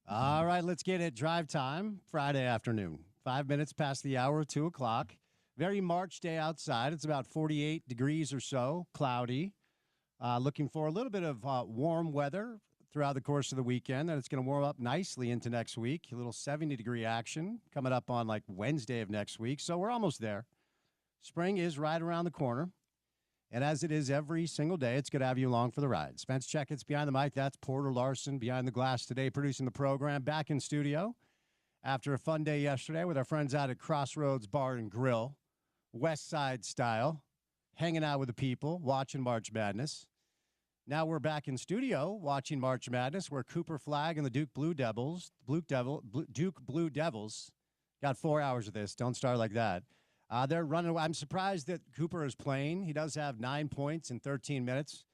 All right, let's get it. Drive time, Friday afternoon. 5 minutes past the hour, 2 o'clock. Very March day outside. It's about 48 degrees or so, cloudy. Looking for a little bit of warm weather throughout the course of the weekend. Then it's going to warm up nicely into next week. A little 70-degree action coming up on like Wednesday of next week. So we're almost there. Spring is right around the corner. And as it is every single day, it's going to have you along for the ride. Spence Checketts behind the mic. That's Porter Larson behind the glass today, producing the program. Back in studio after a fun day yesterday with our friends out at Crossroads Bar and Grill, West Side style, hanging out with the people, watching March Madness. Now we're back in studio watching March Madness, where Cooper Flagg and the Duke Blue Devils got 4 hours of this. Don't start like that. They're running away. I'm surprised that Cooper is playing. He does have 9 points in 13 minutes.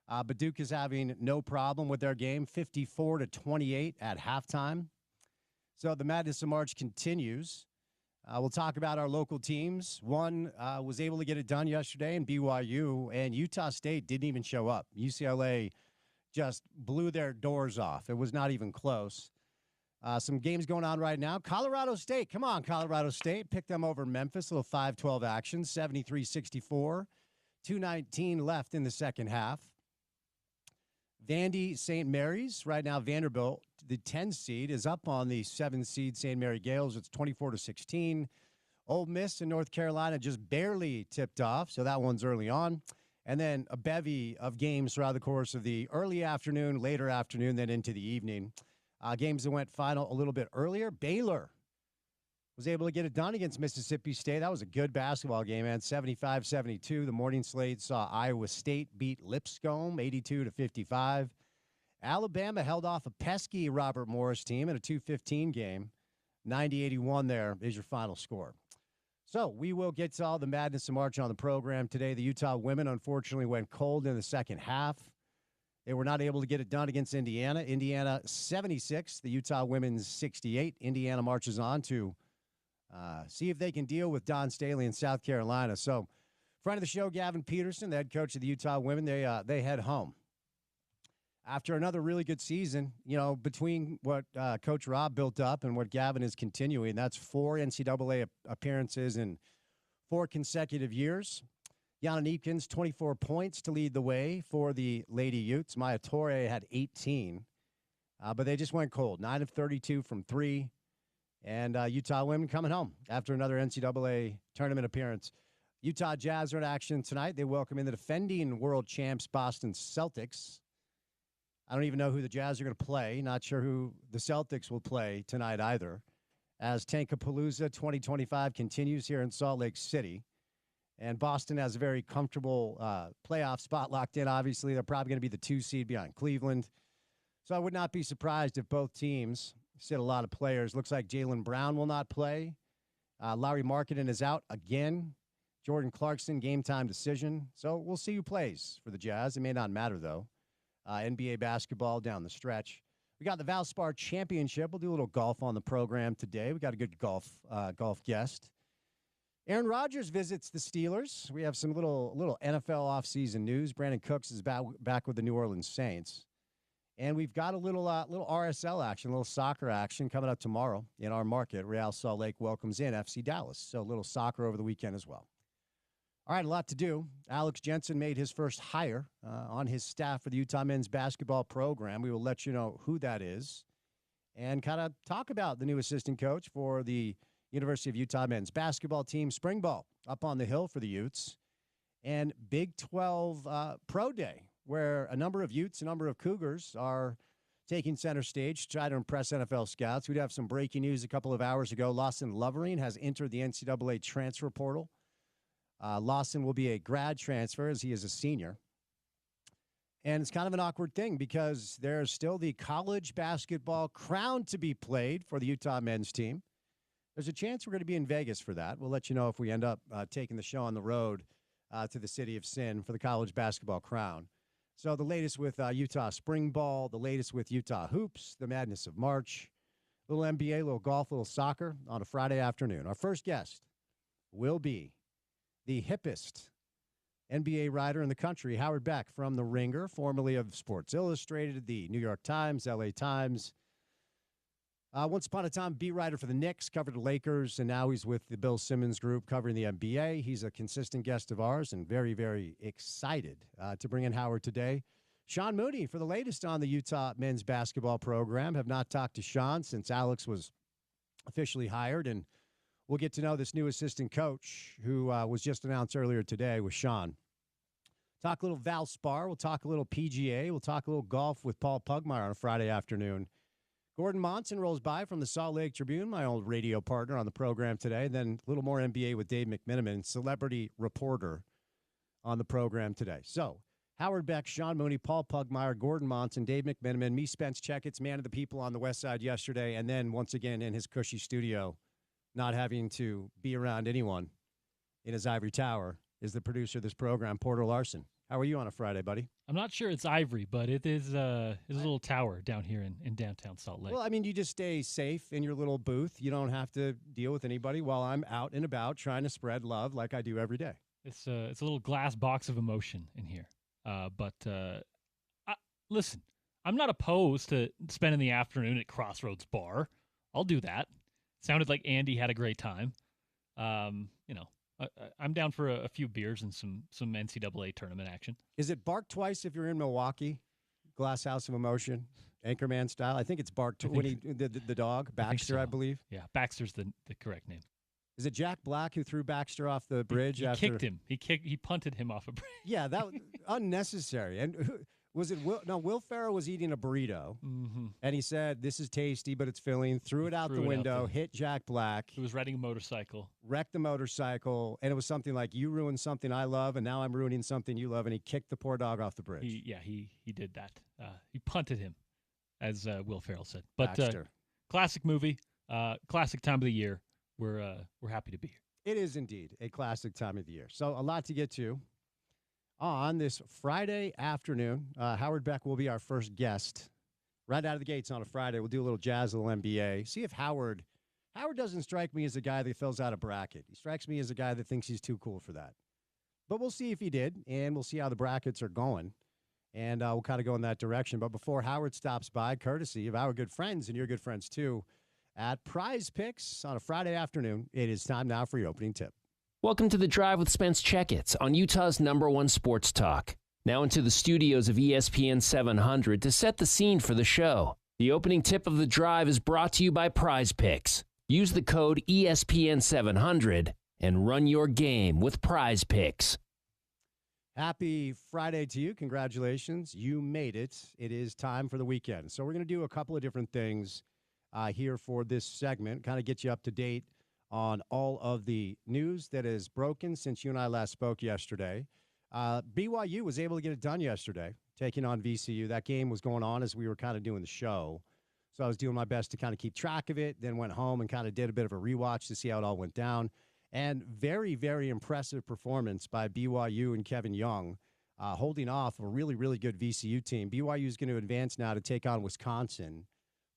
But Duke is having no problem with their game, 54-28 at halftime. So the Madness of March continues. We'll talk about our local teams. One was able to get it done yesterday in BYU, and Utah State didn't even show up. UCLA just blew their doors off. It was not even close. Some games going on right now. Colorado State. Come on, Colorado State. Pick them over Memphis. A little 5-12 action. 73-64. 2:19 left in the second half. Vandy St. Mary's. Right now, Vanderbilt, the 10 seed, is up on the 7 seed St. Mary Gales. It's 24-16. Ole Miss and North Carolina just barely tipped off, so that one's early on. And then a bevy of games throughout the course of the early afternoon, later afternoon, then into the evening. Games that went final a little bit earlier. Baylor was able to get it done against Mississippi State. That was a good basketball game, man. 75-72. The morning slate saw Iowa State beat Lipscomb 82-55. Alabama held off a pesky Robert Morris team in a 2:15 game. 90-81 there is your final score. So we will get to all the Madness of March on the program today. The Utah women, unfortunately, went cold in the second half. They were not able to get it done against Indiana. Indiana 76, the Utah women's 68. Indiana marches on to see if they can deal with Don Staley in South Carolina. So, friend of the show, Gavin Peterson, the head coach of the Utah women, they head home after another really good season. You know, between what Coach Rob built up and what Gavin is continuing, that's 4 NCAA appearances in 4 consecutive years. Yana Neepkins, 24 points to lead the way for the Lady Utes. Maya Torre had 18, but they just went cold. 9 of 32 from 3, and Utah women coming home after another NCAA tournament appearance. Utah Jazz are in action tonight. They welcome in the defending world champs Boston Celtics. I don't even know who the Jazz are going to play. Not sure who the Celtics will play tonight either, as Tankapalooza 2025 continues here in Salt Lake City. And Boston has a very comfortable playoff spot locked in. Obviously, they're probably going to be the 2 seed behind Cleveland. So I would not be surprised if both teams sit a lot of players. Looks like Jaylen Brown will not play. Lauri Markkanen is out again. Jordan Clarkson, game time decision. So we'll see who plays for the Jazz. It may not matter, though. NBA basketball down the stretch. We got the Valspar Championship. We'll do a little golf on the program today. We got a good golf guest. Aaron Rodgers visits the Steelers. We have some little NFL offseason news. Brandon Cooks is back with the New Orleans Saints. And we've got a little RSL action, a little soccer action coming up tomorrow in our market. Real Salt Lake welcomes in FC Dallas. So a little soccer over the weekend as well. All right, a lot to do. Alex Jensen made his first hire on his staff for the Utah men's basketball program. We will let you know who that is and kind of talk about the new assistant coach for the University of Utah men's basketball team. Spring ball up on the hill for the Utes. And Big 12 Pro Day, where a number of Utes, a number of Cougars are taking center stage to try to impress NFL scouts. We'd have some breaking news a couple of hours ago. Lawson Lovering has entered the NCAA transfer portal. Lawson will be a grad transfer as he is a senior. And it's kind of an awkward thing because there's still the college basketball crown to be played for the Utah men's team. There's a chance we're going to be in Vegas for that. We'll let you know if we end up taking the show on the road to the city of Sin for the college basketball crown. So the latest with Utah spring ball, the latest with Utah hoops, the Madness of March, a little NBA, a little golf, a little soccer on a Friday afternoon. Our first guest will be the hippest NBA writer in the country, Howard Beck from The Ringer, formerly of Sports Illustrated, the New York Times, LA Times. Once upon a time, beat writer for the Knicks, covered the Lakers, and now he's with the Bill Simmons Group covering the NBA. He's a consistent guest of ours and very, very excited to bring in Howard today. Sean Mooney for the latest on the Utah men's basketball program. Have not talked to Sean since Alex was officially hired, and we'll get to know this new assistant coach who was just announced earlier today with Sean. Talk a little Valspar. We'll talk a little PGA. We'll talk a little golf with Paul Pugmire on a Friday afternoon. Gordon Monson rolls by from the Salt Lake Tribune, my old radio partner on the program today. Then a little more NBA with Dave McMenamin, celebrity reporter on the program today. So Howard Beck, Sean Mooney, Paul Pugmire, Gordon Monson, Dave McMenamin, me, Spence Checketts, man of the people on the West Side yesterday, and then once again in his cushy studio, not having to be around anyone in his ivory tower, is the producer of this program, Porter Larson. How are you on a Friday, buddy? I'm not sure it's ivory, but it is a little tower down here in downtown Salt Lake. Well, I mean, you just stay safe in your little booth. You don't have to deal with anybody while I'm out and about trying to spread love like I do every day. It's a little glass box of emotion in here. Listen, I'm not opposed to spending the afternoon at Crossroads Bar. I'll do that. Sounded like Andy had a great time. I'm down for a few beers and some NCAA tournament action. Is it bark twice if you're in Milwaukee? Glass House of Emotion, Anchorman style. I think it's bark when the dog Baxter, I believe. Yeah, Baxter's the correct name. Is it Jack Black who threw Baxter off the bridge? He kicked him. He punted him off a bridge. Yeah, that was unnecessary. And was it Will? No, Will Ferrell was eating a burrito, and he said, "This is tasty, but it's filling." Threw it out the window, hit Jack Black. He was riding a motorcycle. Wrecked the motorcycle, and it was something like, "You ruined something I love, and now I'm ruining something you love." And he kicked the poor dog off the bridge. He did that. He punted him, as Will Ferrell said. But classic movie, classic time of the year. We're happy to be here. It is indeed a classic time of the year. So a lot to get to. On this Friday afternoon, Howard Beck will be our first guest right out of the gates on a Friday. We'll do a little jazz, a little NBA. See if Howard doesn't strike me as a guy that fills out a bracket. He strikes me as a guy that thinks he's too cool for that. But we'll see if he did, and we'll see how the brackets are going. And we'll kind of go in that direction. But before Howard stops by, courtesy of our good friends, and your good friends too, at Prize Picks on a Friday afternoon, it is time now for your opening tip. Welcome to The Drive with Spence Checketts on Utah's #1 sports talk. Now into the studios of ESPN 700 to set the scene for the show. The opening tip of The Drive is brought to you by Prize Picks. Use the code ESPN 700 and run your game with Prize Picks. Happy Friday to you. Congratulations. You made it. It is time for the weekend. So we're going to do a couple of different things here for this segment, kind of get you up to date on all of the news that is broken since you and I last spoke yesterday. BYU was able to get it done yesterday, taking on VCU. That game was going on as we were kind of doing the show. So I was doing my best to kind of keep track of it, then went home and kind of did a bit of a rewatch to see how it all went down. And very, very impressive performance by BYU and Kevin Young, holding off a really, really good VCU team. BYU is going to advance now to take on Wisconsin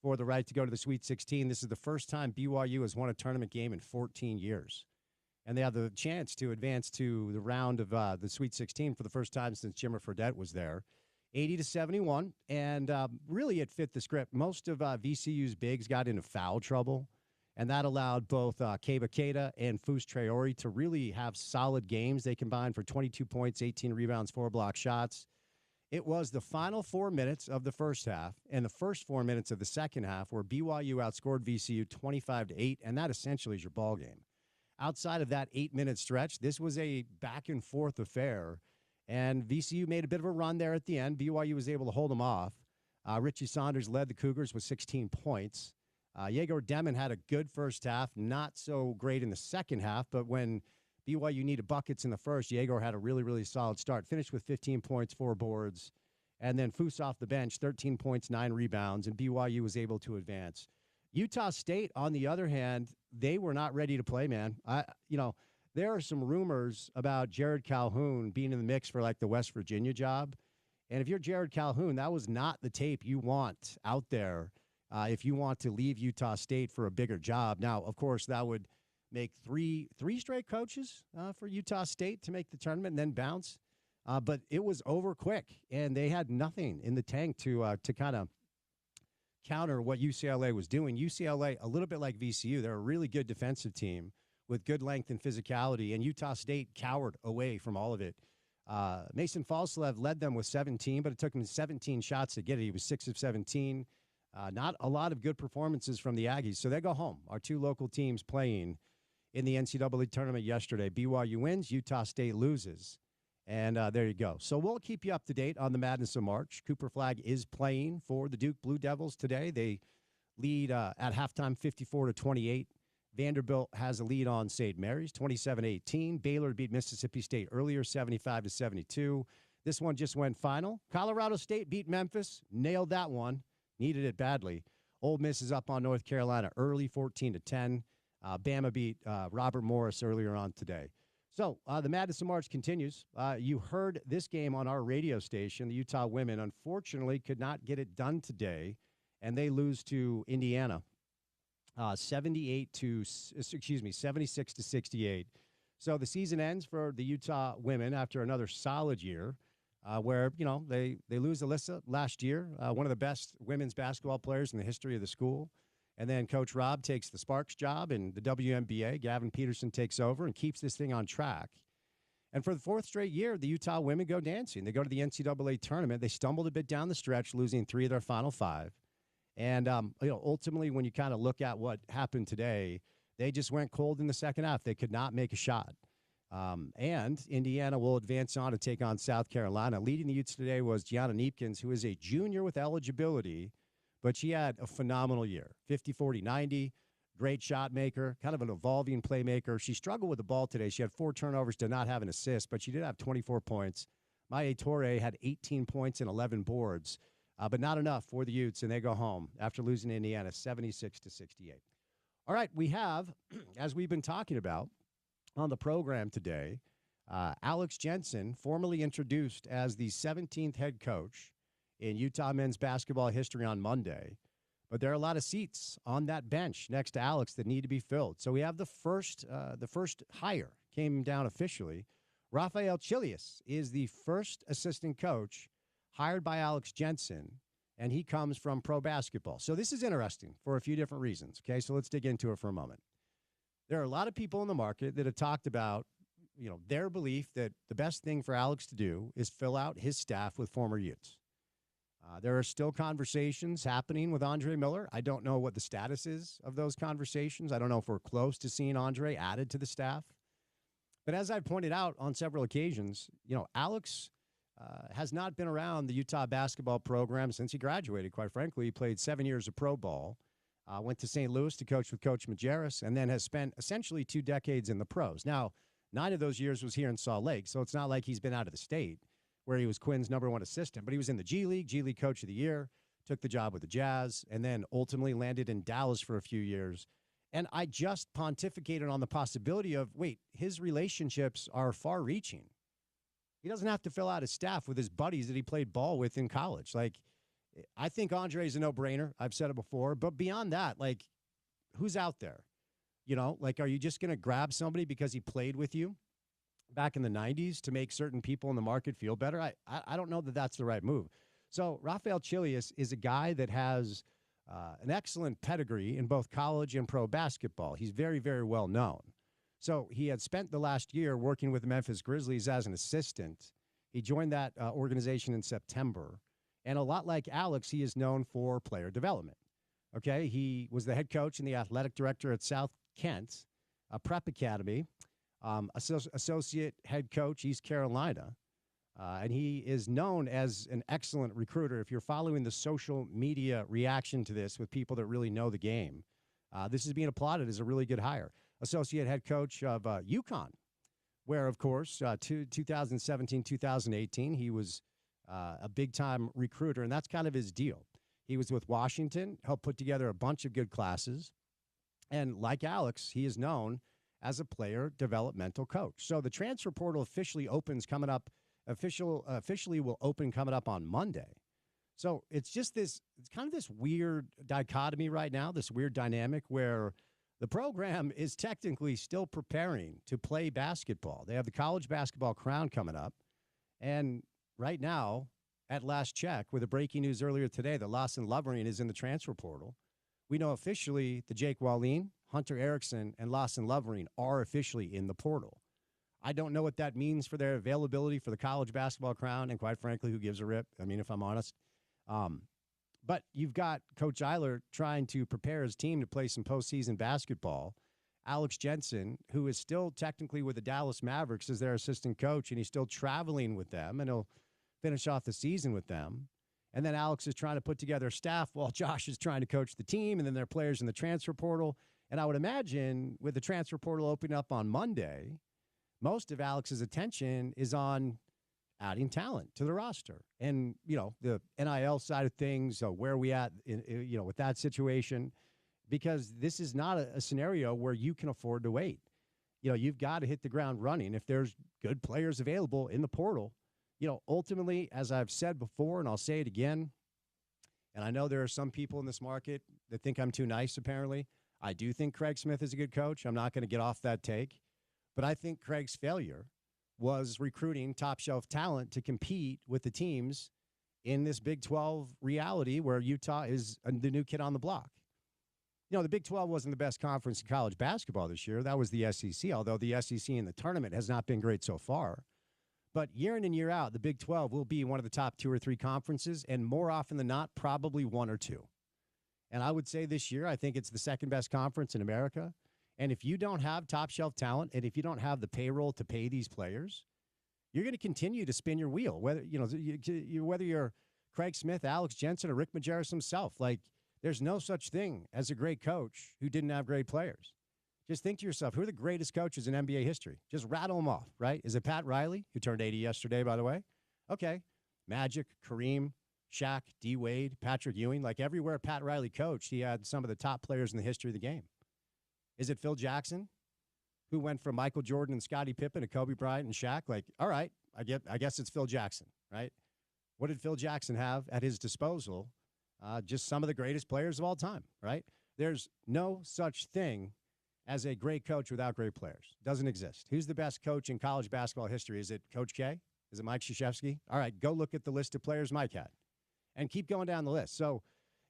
for the right to go to the Sweet 16. This is the first time BYU has won a tournament game in 14 years. And they have the chance to advance to the round of the Sweet 16 for the first time since Jimmer Fredette was there. 80-71, and really it fit the script. Most of VCU's bigs got into foul trouble, and that allowed both Keba Keita and Fus Traore to really have solid games. They combined for 22 points, 18 rebounds, 4 block shots. It was the final 4 minutes of the first half and the first 4 minutes of the second half where BYU outscored VCU 25-8, and that essentially is your ball game. Outside of that 8-minute stretch, this was a back-and-forth affair, and VCU made a bit of a run there at the end. BYU was able to hold them off. Richie Saunders led the Cougars with 16 points. Yegor Demon had a good first half, not so great in the second half, but when BYU needed buckets in the first, Yegor had a really, really solid start. Finished with 15 points, 4 boards. And then Fus off the bench, 13 points, 9 rebounds, and BYU was able to advance. Utah State, on the other hand, they were not ready to play, man. There are some rumors about Jared Calhoun being in the mix for like the West Virginia job. And if you're Jared Calhoun, that was not the tape you want out there if you want to leave Utah State for a bigger job. Now, of course, that would make three straight coaches for Utah State to make the tournament and then bounce. But it was over quick, and they had nothing in the tank to kind of counter what UCLA was doing. UCLA, a little bit like VCU, they're a really good defensive team with good length and physicality, and Utah State cowered away from all of it. Mason Falslev led them with 17, but it took him 17 shots to get it. He was 6 of 17. Not a lot of good performances from the Aggies, so they go home. Our two local teams playing in the NCAA tournament yesterday. BYU wins, Utah State loses. And there you go. So we'll keep you up to date on the Madness of March. Cooper Flagg is playing for the Duke Blue Devils today. They lead at halftime 54-28. Vanderbilt has a lead on St. Mary's, 27-18. Baylor beat Mississippi State earlier, 75-72. This one just went final. Colorado State beat Memphis, nailed that one, needed it badly. Ole Miss is up on North Carolina early, 14-10. Bama beat Robert Morris earlier on today. So the Madness of March continues. You heard this game on our radio station. The Utah women, unfortunately, could not get it done today, and they lose to Indiana, 76-68. So the season ends for the Utah women after another solid year, where they lose Alyssa last year, one of the best women's basketball players in the history of the school. And then Coach Rob takes the Sparks job in the WNBA. Gavin Peterson takes over and keeps this thing on track. And for the fourth straight year, the Utah women go dancing. They go to the NCAA tournament. They stumbled a bit down the stretch, losing 3 of their final 5. And, ultimately, when you kind of look at what happened today, they just went cold in the second half. They could not make a shot. And Indiana will advance on to take on South Carolina. Leading the Utes today was Gianna Neepkins, who is a junior with eligibility, but she had a phenomenal year, 50, 40, 90, great shot maker, kind of an evolving playmaker. She struggled with the ball today. She had 4 turnovers, did not have an assist, but she did have 24 points. Maya Torre had 18 points and 11 boards, but not enough for the Utes, and they go home after losing to Indiana 76-68. All right, we have, as we've been talking about on the program today, Alex Jensen, formerly introduced as the 17th head coach in Utah men's basketball history on Monday. But there are a lot of seats on that bench next to Alex that need to be filled. So we have the first hire came down officially. Rafael Chilius is the first assistant coach hired by Alex Jensen, and he comes from pro basketball. So this is interesting for a few different reasons. Okay, so let's dig into it for a moment. There are a lot of people in the market that have talked about, their belief that the best thing for Alex to do is fill out his staff with former Utes. There are still conversations happening with Andre Miller. I don't know what the status is of those conversations. I don't know if we're close to seeing Andre added to the staff. But as I've pointed out on several occasions, Alex has not been around the Utah basketball program since he graduated, quite frankly. He played 7 years of pro ball, went to St. Louis to coach with Coach Majerus, and then has spent essentially 2 decades in the pros. Now, 9 of those years was here in Salt Lake, so it's not like he's been out of the state, where he was Quinn's #1 assistant, but he was in the G League Coach of the Year, took the job with the Jazz, and then ultimately landed in Dallas for a few years. And I just pontificated on the possibility of, his relationships are far-reaching. He doesn't have to fill out his staff with his buddies that he played ball with in college. I think Andre's a no-brainer. I've said it before. But beyond that, who's out there? Are you just going to grab somebody because he played with you back in the 90s to make certain people in the market feel better? I don't know that that's the right move. So Rafael Chilius is a guy that has an excellent pedigree in both college and pro basketball. He's very, very well known. So he had spent the last year working with the Memphis Grizzlies as an assistant. He joined that organization in September. And a lot like Alex, he is known for player development. Okay, he was the head coach and the athletic director at South Kent, a prep academy. Associate head coach, East Carolina. And he is known as an excellent recruiter. If you're following the social media reaction to this with people that really know the game, this is being applauded as a really good hire. Associate head coach of UConn, where, of course, 2017, 2018, he was a big-time recruiter, and that's kind of his deal. He was with Washington, helped put together a bunch of good classes. And like Alex, he is known as a player developmental coach. So the transfer portal officially will open coming up on Monday. So it's kind of this weird dichotomy right now, this weird dynamic where the program is technically still preparing to play basketball. They have the college basketball crown coming up. And right now, at last check, with the breaking news earlier today that Lawson Lovering is in the transfer portal, we know officially that Jake Wallin, Hunter Erickson, and Lawson Lovering are officially in the portal. I don't know what that means for their availability for the college basketball crown, and quite frankly, who gives a rip? I mean, if I'm honest. But you've got Coach Eiler trying to prepare his team to play some postseason basketball. Alex Jensen, who is still technically with the Dallas Mavericks as their assistant coach, and he's still traveling with them, and he'll finish off the season with them. And then Alex is trying to put together staff while Josh is trying to coach the team, and then their players in the transfer portal. And I would imagine with the transfer portal opening up on Monday, most of Alex's attention is on adding talent to the roster. And, the NIL side of things, where are we at, with that situation? Because this is not a scenario where you can afford to wait. You've got to hit the ground running. If there's good players available in the portal, ultimately, as I've said before, and I'll say it again, and I know there are some people in this market that think I'm too nice, apparently. I do think Craig Smith is a good coach. I'm not going to get off that take. But I think Craig's failure was recruiting top-shelf talent to compete with the teams in this Big 12 reality where Utah is the new kid on the block. The Big 12 wasn't the best conference in college basketball this year. That was the SEC, although the SEC in the tournament has not been great so far. But year in and year out, the Big 12 will be one of the top 2 or 3 conferences, and more often than not, probably 1 or 2. And I would say this year, I think it's the second best conference in America. And if you don't have top shelf talent, and if you don't have the payroll to pay these players, you're going to continue to spin your wheel. Whether you're Craig Smith, Alex Jensen, or Rick Majerus himself, there's no such thing as a great coach who didn't have great players. Just think to yourself, who are the greatest coaches in NBA history? Just rattle them off, right? Is it Pat Riley, who turned 80 yesterday, by the way? Okay. Magic, Kareem, Shaq, D. Wade, Patrick Ewing. Everywhere Pat Riley coached, he had some of the top players in the history of the game. Is it Phil Jackson, who went from Michael Jordan and Scottie Pippen to Kobe Bryant and Shaq? All right, I guess it's Phil Jackson, right? What did Phil Jackson have at his disposal? Just some of the greatest players of all time, right? There's no such thing as a great coach without great players. Doesn't exist. Who's the best coach in college basketball history? Is it Coach K? Is it Mike Krzyzewski? All right, go look at the list of players Mike had and keep going down the list. So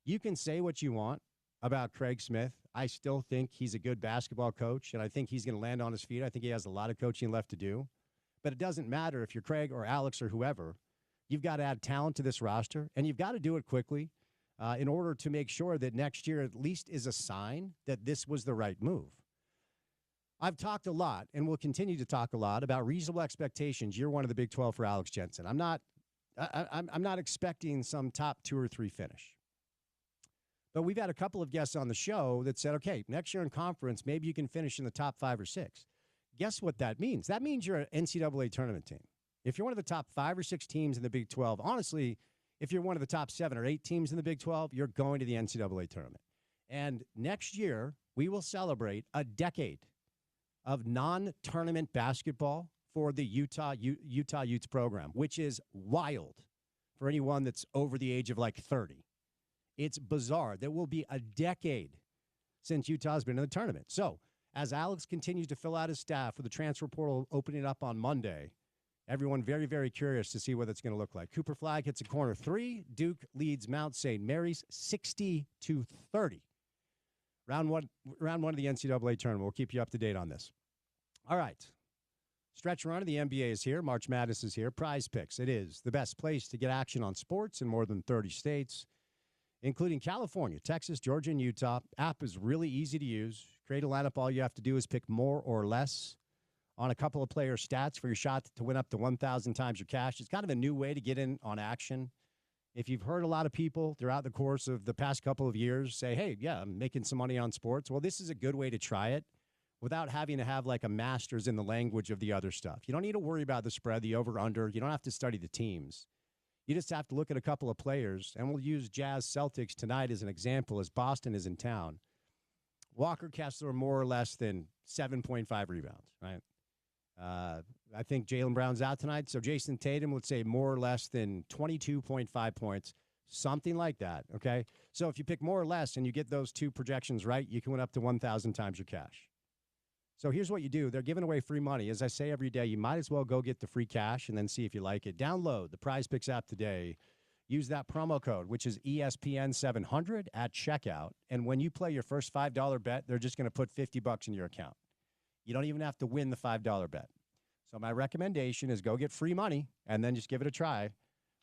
you can say what you want about Craig Smith. I still think he's a good basketball coach, and I think he's going to land on his feet. I think he has a lot of coaching left to do. But it doesn't matter if you're Craig or Alex or whoever. You've got to add talent to this roster, and you've got to do it quickly in order to make sure that next year at least is a sign that this was the right move. I've talked a lot and will continue to talk a lot about reasonable expectations year one of the Big 12 for Alex Jensen. I'm not expecting some top 2 or 3 finish. But we've had a couple of guests on the show that said, okay, next year in conference, maybe you can finish in the top 5 or 6. Guess what that means? That means you're an NCAA tournament team. If you're one of the top 5 or 6 teams in the Big 12, honestly, if you're one of the top 7 or 8 teams in the Big 12, you're going to the NCAA tournament. And next year, we will celebrate a decade of non-tournament basketball for the Utah Utes program, which is wild for anyone that's over the age of 30. It's bizarre. There will be a decade since Utah's been in the tournament. So as Alex continues to fill out his staff with the transfer portal opening up on Monday, everyone very, very curious to see what it's going to look like. Cooper Flagg hits a corner 3. Duke leads Mount St. Mary's 60-30. Round one of the NCAA tournament. We'll keep you up to date on this. All right. Stretch run of the NBA is here. March Madness is here. Prize Picks. It is the best place to get action on sports in more than 30 states, including California, Texas, Georgia, and Utah. App is really easy to use. Create a lineup. All you have to do is pick more or less on a couple of player stats for your shot to win up to 1,000 times your cash. It's kind of a new way to get in on action. If you've heard a lot of people throughout the course of the past couple of years say, hey, yeah, I'm making some money on sports. Well, this is a good way to try it without having to have a master's in the language of the other stuff. You don't need to worry about the spread, the over-under. You don't have to study the teams. You just have to look at a couple of players, and we'll use Jazz Celtics tonight as an example as Boston is in town. Walker Kessler more or less than 7.5 rebounds, right? I think Jaylen Brown's out tonight, so Jason Tatum, let's say more or less than 22.5 points, something like that, okay? So if you pick more or less and you get those 2 projections right, you can win up to 1,000 times your cash. So here's what you do. They're giving away free money. As I say every day, you might as well go get the free cash and then see if you like it. Download the Prize Picks app today. Use that promo code, which is ESPN700 at checkout. And when you play your first $5 bet, they're just going to put $50 in your account. You don't even have to win the $5 bet. So my recommendation is go get free money and then just give it a try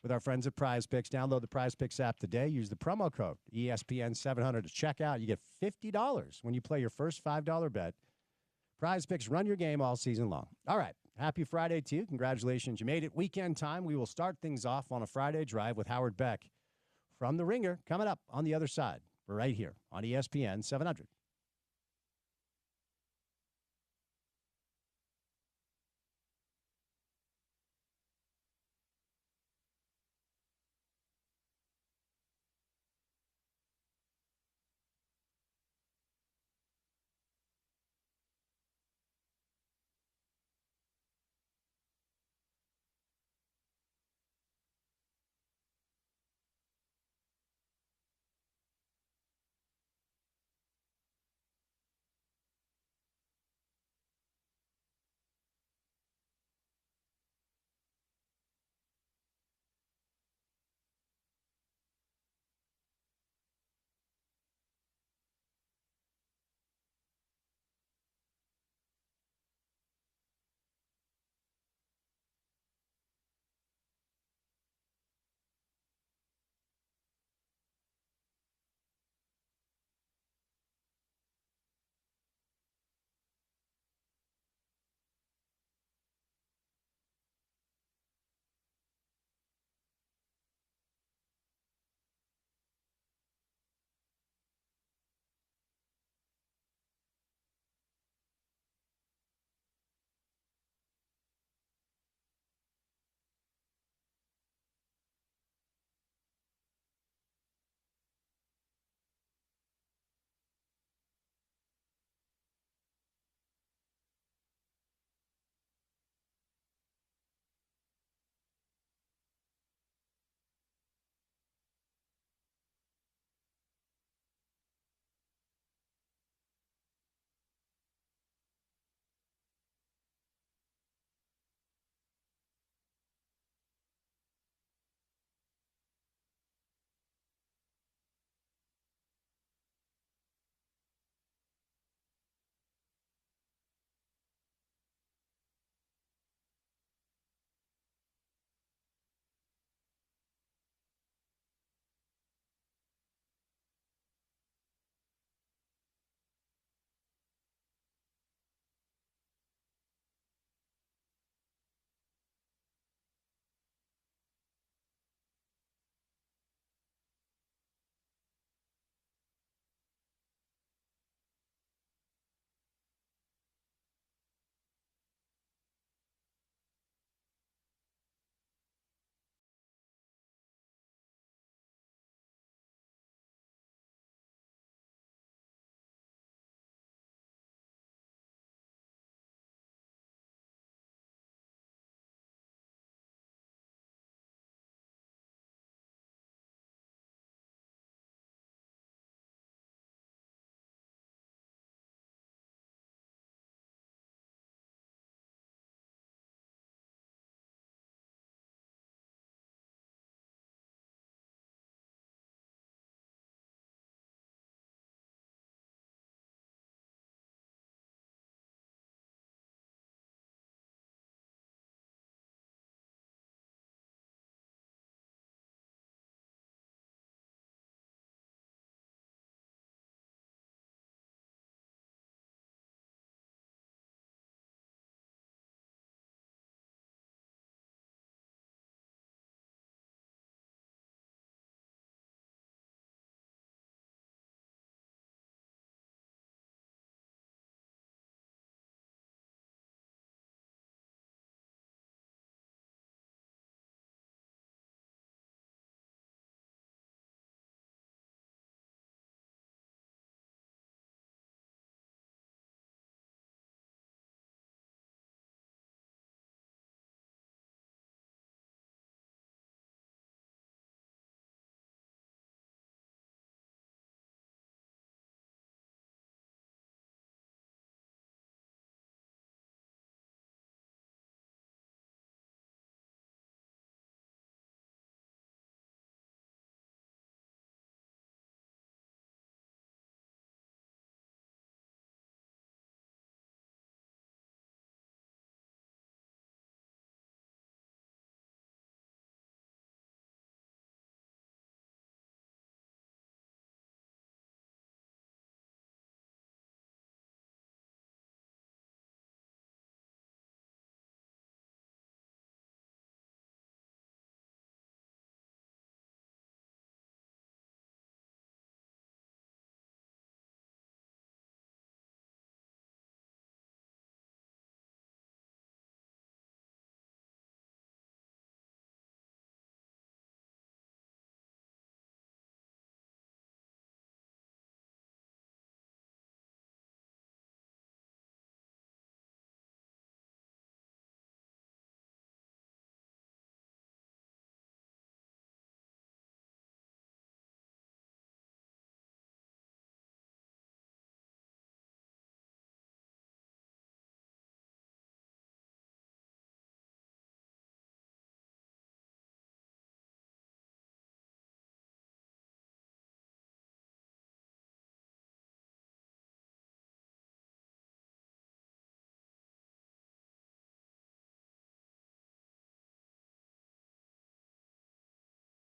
with our friends at Prize Picks. Download the Prize Picks app today. Use the promo code ESPN700 to check out. You get $50 when you play your first $5 bet. Prize Picks, run your game all season long. All right. Happy Friday to you. Congratulations. You made it weekend time. We will start things off on a Friday drive with Howard Beck from The Ringer coming up on the other side. We're right here on ESPN 700.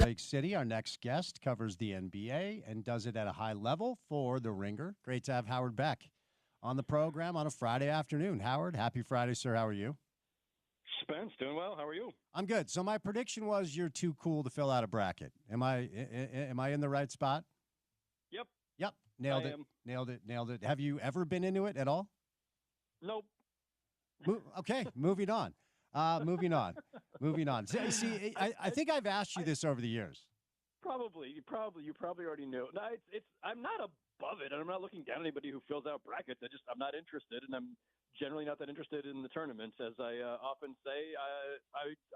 Lake City. Our next guest covers the NBA and does it at a high level for The Ringer. Great to have Howard Beck on the program on a Friday afternoon. Howard, happy Friday, sir. How are you? Spence, doing well. How are you? I'm good. So my prediction was you're too cool to fill out a bracket. Am I in the right spot? Yep. Nailed it. Have you ever been into it at all? Nope. Okay, moving on. Moving on. See, I think I've asked you this over the years. Probably. You probably already knew. No, I'm not above it, and I'm not looking down on anybody who fills out brackets. I'm not interested, and I'm generally not that interested in the tournaments. As I often say,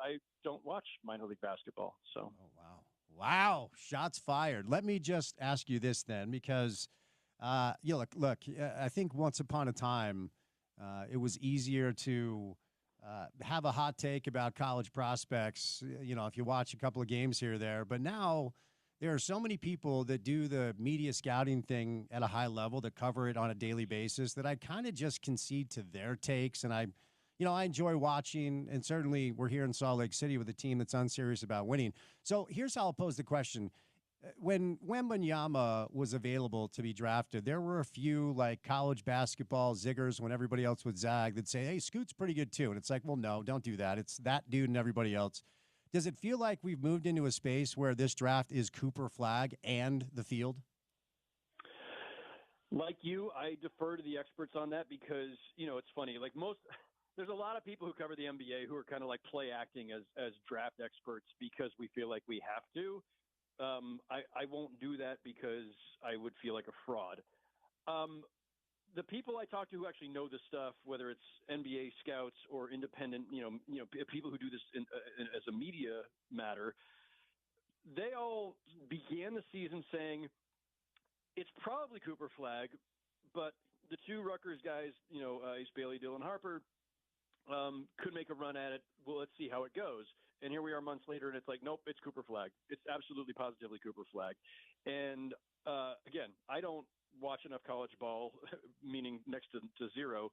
I don't watch minor league basketball. So. Oh, wow. Shots fired. Let me just ask you this then, because look. I think once upon a time, it was easier to have a hot take about college prospects, if you watch a couple of games here or there. But now there are so many people that do the media scouting thing at a high level, that cover it on a daily basis, that I kind of just concede to their takes. And I enjoy watching, and certainly we're here in Salt Lake City with a team that's unserious about winning. So here's how I'll pose the question. When Wembanyama was available to be drafted, there were a few like college basketball ziggers when everybody else would zag that say, hey, Scoot's pretty good too. And it's like, well, no, don't do that. It's that dude and everybody else. Does it feel like we've moved into a space where this draft is Cooper Flag and the field? Like you, I defer to the experts on that because, it's funny. There's a lot of people who cover the NBA who are kind of like play acting as draft experts because we feel like we have to. I won't do that because I would feel like a fraud. The people I talk to who actually know this stuff, whether it's NBA scouts or independent, people who do this as a media matter, they all began the season saying it's probably Cooper Flag, but the two Rutgers guys, Ace Bailey, Dylan Harper, could make a run at it. Well, let's see how it goes. And here we are months later, and it's like, nope, it's Cooper Flag. It's absolutely positively Cooper Flag. And again, I don't watch enough college ball, meaning next to zero.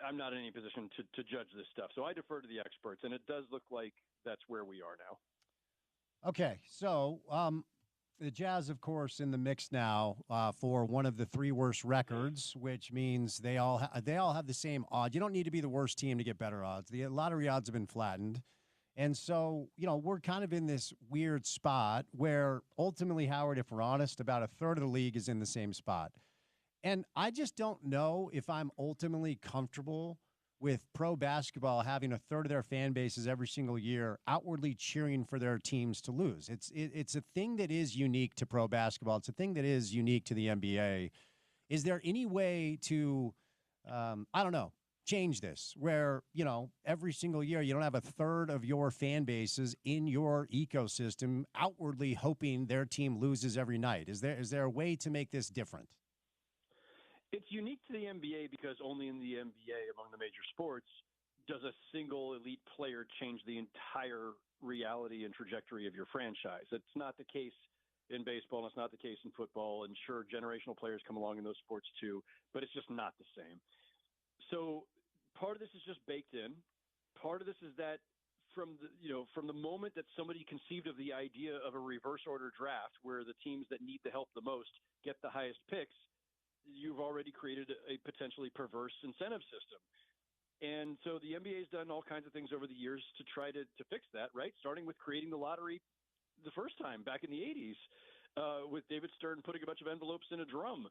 I'm not in any position to judge this stuff. So I defer to the experts, and it does look like that's where we are now. Okay, so the Jazz, of course, in the mix now for one of the three worst records, which means they all have the same odds. You don't need to be the worst team to get better odds. The lottery odds have been flattened. And so, we're kind of in this weird spot where ultimately, Howard, if we're honest, about a third of the league is in the same spot. And I just don't know if I'm ultimately comfortable with pro basketball having a third of their fan bases every single year outwardly cheering for their teams to lose. It's a thing that is unique to pro basketball. It's a thing that is unique to the NBA. Is there any way to, change this where, every single year you don't have a third of your fan bases in your ecosystem outwardly hoping their team loses every night? Is there a way to make this different? It's unique to the NBA because only in the NBA, among the major sports, does a single elite player change the entire reality and trajectory of your franchise. It's not the case in baseball, and it's not the case in football. And sure, generational players come along in those sports too, but it's just not the same. So part of this is just baked in. Part of this is that from the moment that somebody conceived of the idea of a reverse order draft where the teams that need the help the most get the highest picks, you've already created a potentially perverse incentive system. And so the NBA has done all kinds of things over the years to try to fix that, right? Starting with creating the lottery the first time back in the 80s with David Stern putting a bunch of envelopes in a drum.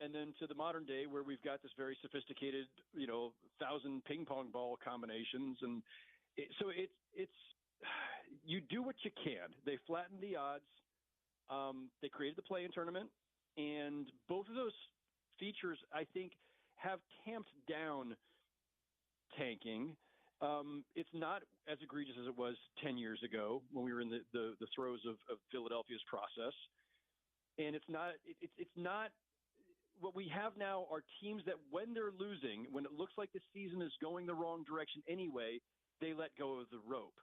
And then to the modern day where we've got this very sophisticated, 1,000 ping pong ball combinations. And it's you do what you can. They flattened the odds. They created the play-in tournament. And both of those features, I think, have tamped down tanking. It's not as egregious as it was 10 years ago when we were in the throes of Philadelphia's process. And it's not what we have now are teams that when they're losing, when it looks like the season is going the wrong direction anyway, they let go of the rope.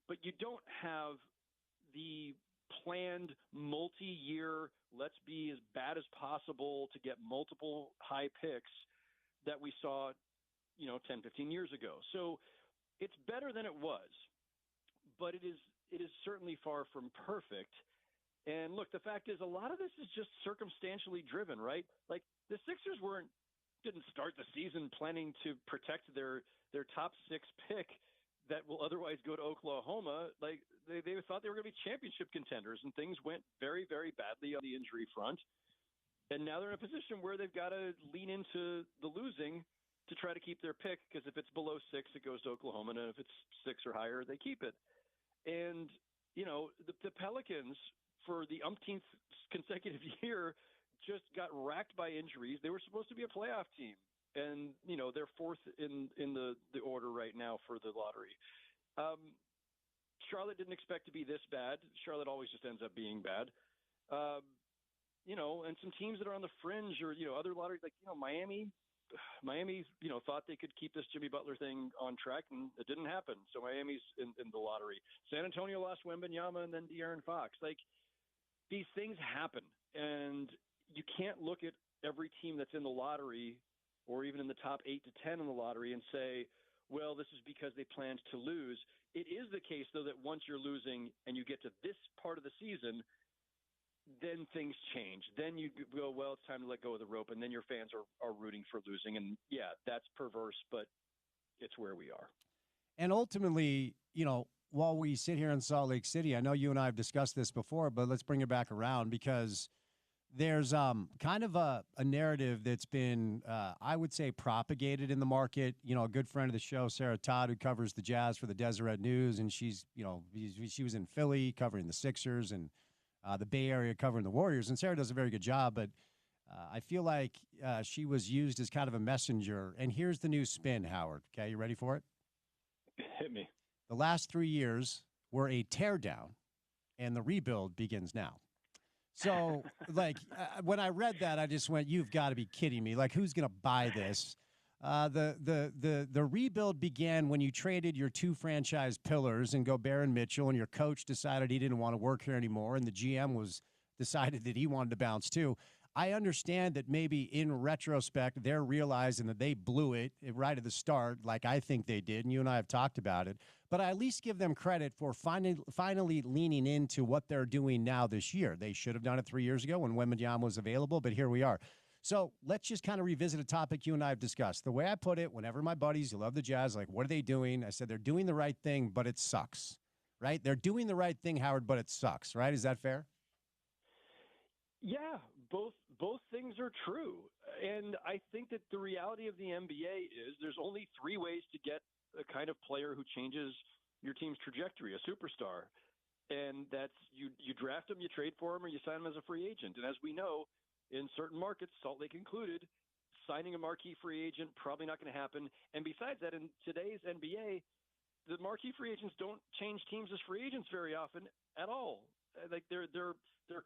But you don't have the planned multi-year, let's be as bad as possible to get multiple high picks that we saw, 10, 15 years ago. So it's better than it was, but it is it is certainly far from perfect. And look, the fact is, a lot of this is just circumstantially driven, right? Like the Sixers didn't start the season planning to protect their top 6 pick that will otherwise go to Oklahoma. Like they thought they were going to be championship contenders, and things went very, very badly on the injury front. And now they're in a position where they've got to lean into the losing to try to keep their pick, because if it's below 6, it goes to Oklahoma, and if it's 6 or higher, they keep it. And, the Pelicans, for the umpteenth consecutive year, just got racked by injuries. They were supposed to be a playoff team, and, they're 4th in the order right now for the lottery. Charlotte didn't expect to be this bad. Charlotte always just ends up being bad. And some teams that are on the fringe, or, other lotteries, like, Miami, thought they could keep this Jimmy Butler thing on track, and it didn't happen. So Miami's in the lottery. San Antonio lost Wembanyama and then De'Aaron Fox. Like, these things happen, and you can't look at every team that's in the lottery or even in the top 8 to 10 in the lottery and say, well, this is because they planned to lose. It is the case, though, that once you're losing and you get to this part of the season, then things change. Then you go, well, it's time to let go of the rope, and then your fans are rooting for losing. And, yeah, that's perverse, but it's where we are. And ultimately, while we sit here in Salt Lake City, I know you and I have discussed this before, but let's bring it back around, because there's kind of a narrative that's been, I would say, propagated in the market. A good friend of the show, Sarah Todd, who covers the Jazz for the Deseret News, and she was in Philly covering the Sixers and the Bay Area covering the Warriors. And Sarah does a very good job, but I feel like she was used as kind of a messenger. And here's the new spin, Howard. Okay, you ready for it? Hit me. The last 3 years were a teardown, and the rebuild begins now. So, when I read that, I just went, you've got to be kidding me. Like, who's going to buy this? The rebuild began when you traded your 2 franchise pillars and Gobert and Mitchell, and your coach decided he didn't want to work here anymore, and the GM decided that he wanted to bounce too. I understand that maybe in retrospect, they're realizing that they blew it right at the start, like I think they did, and you and I have talked about it. But I at least give them credit for finally leaning into what they're doing now this year. They should have done it 3 years ago when Wembanyama was available, but here we are. So let's just kind of revisit a topic you and I have discussed. The way I put it, whenever my buddies who love the Jazz, like, what are they doing? I said, they're doing the right thing, but it sucks, right? They're doing the right thing, Howard, but it sucks, right? Is that fair? Yeah, both things are true. And I think that the reality of the NBA is there's only 3 ways to get a kind of player who changes your team's trajectory, a superstar. And that's you draft him, you trade for him, or you sign him as a free agent. And as we know, in certain markets, Salt Lake included, signing a marquee free agent, probably not going to happen. And besides that, in today's NBA, the marquee free agents don't change teams as free agents very often at all. Like they're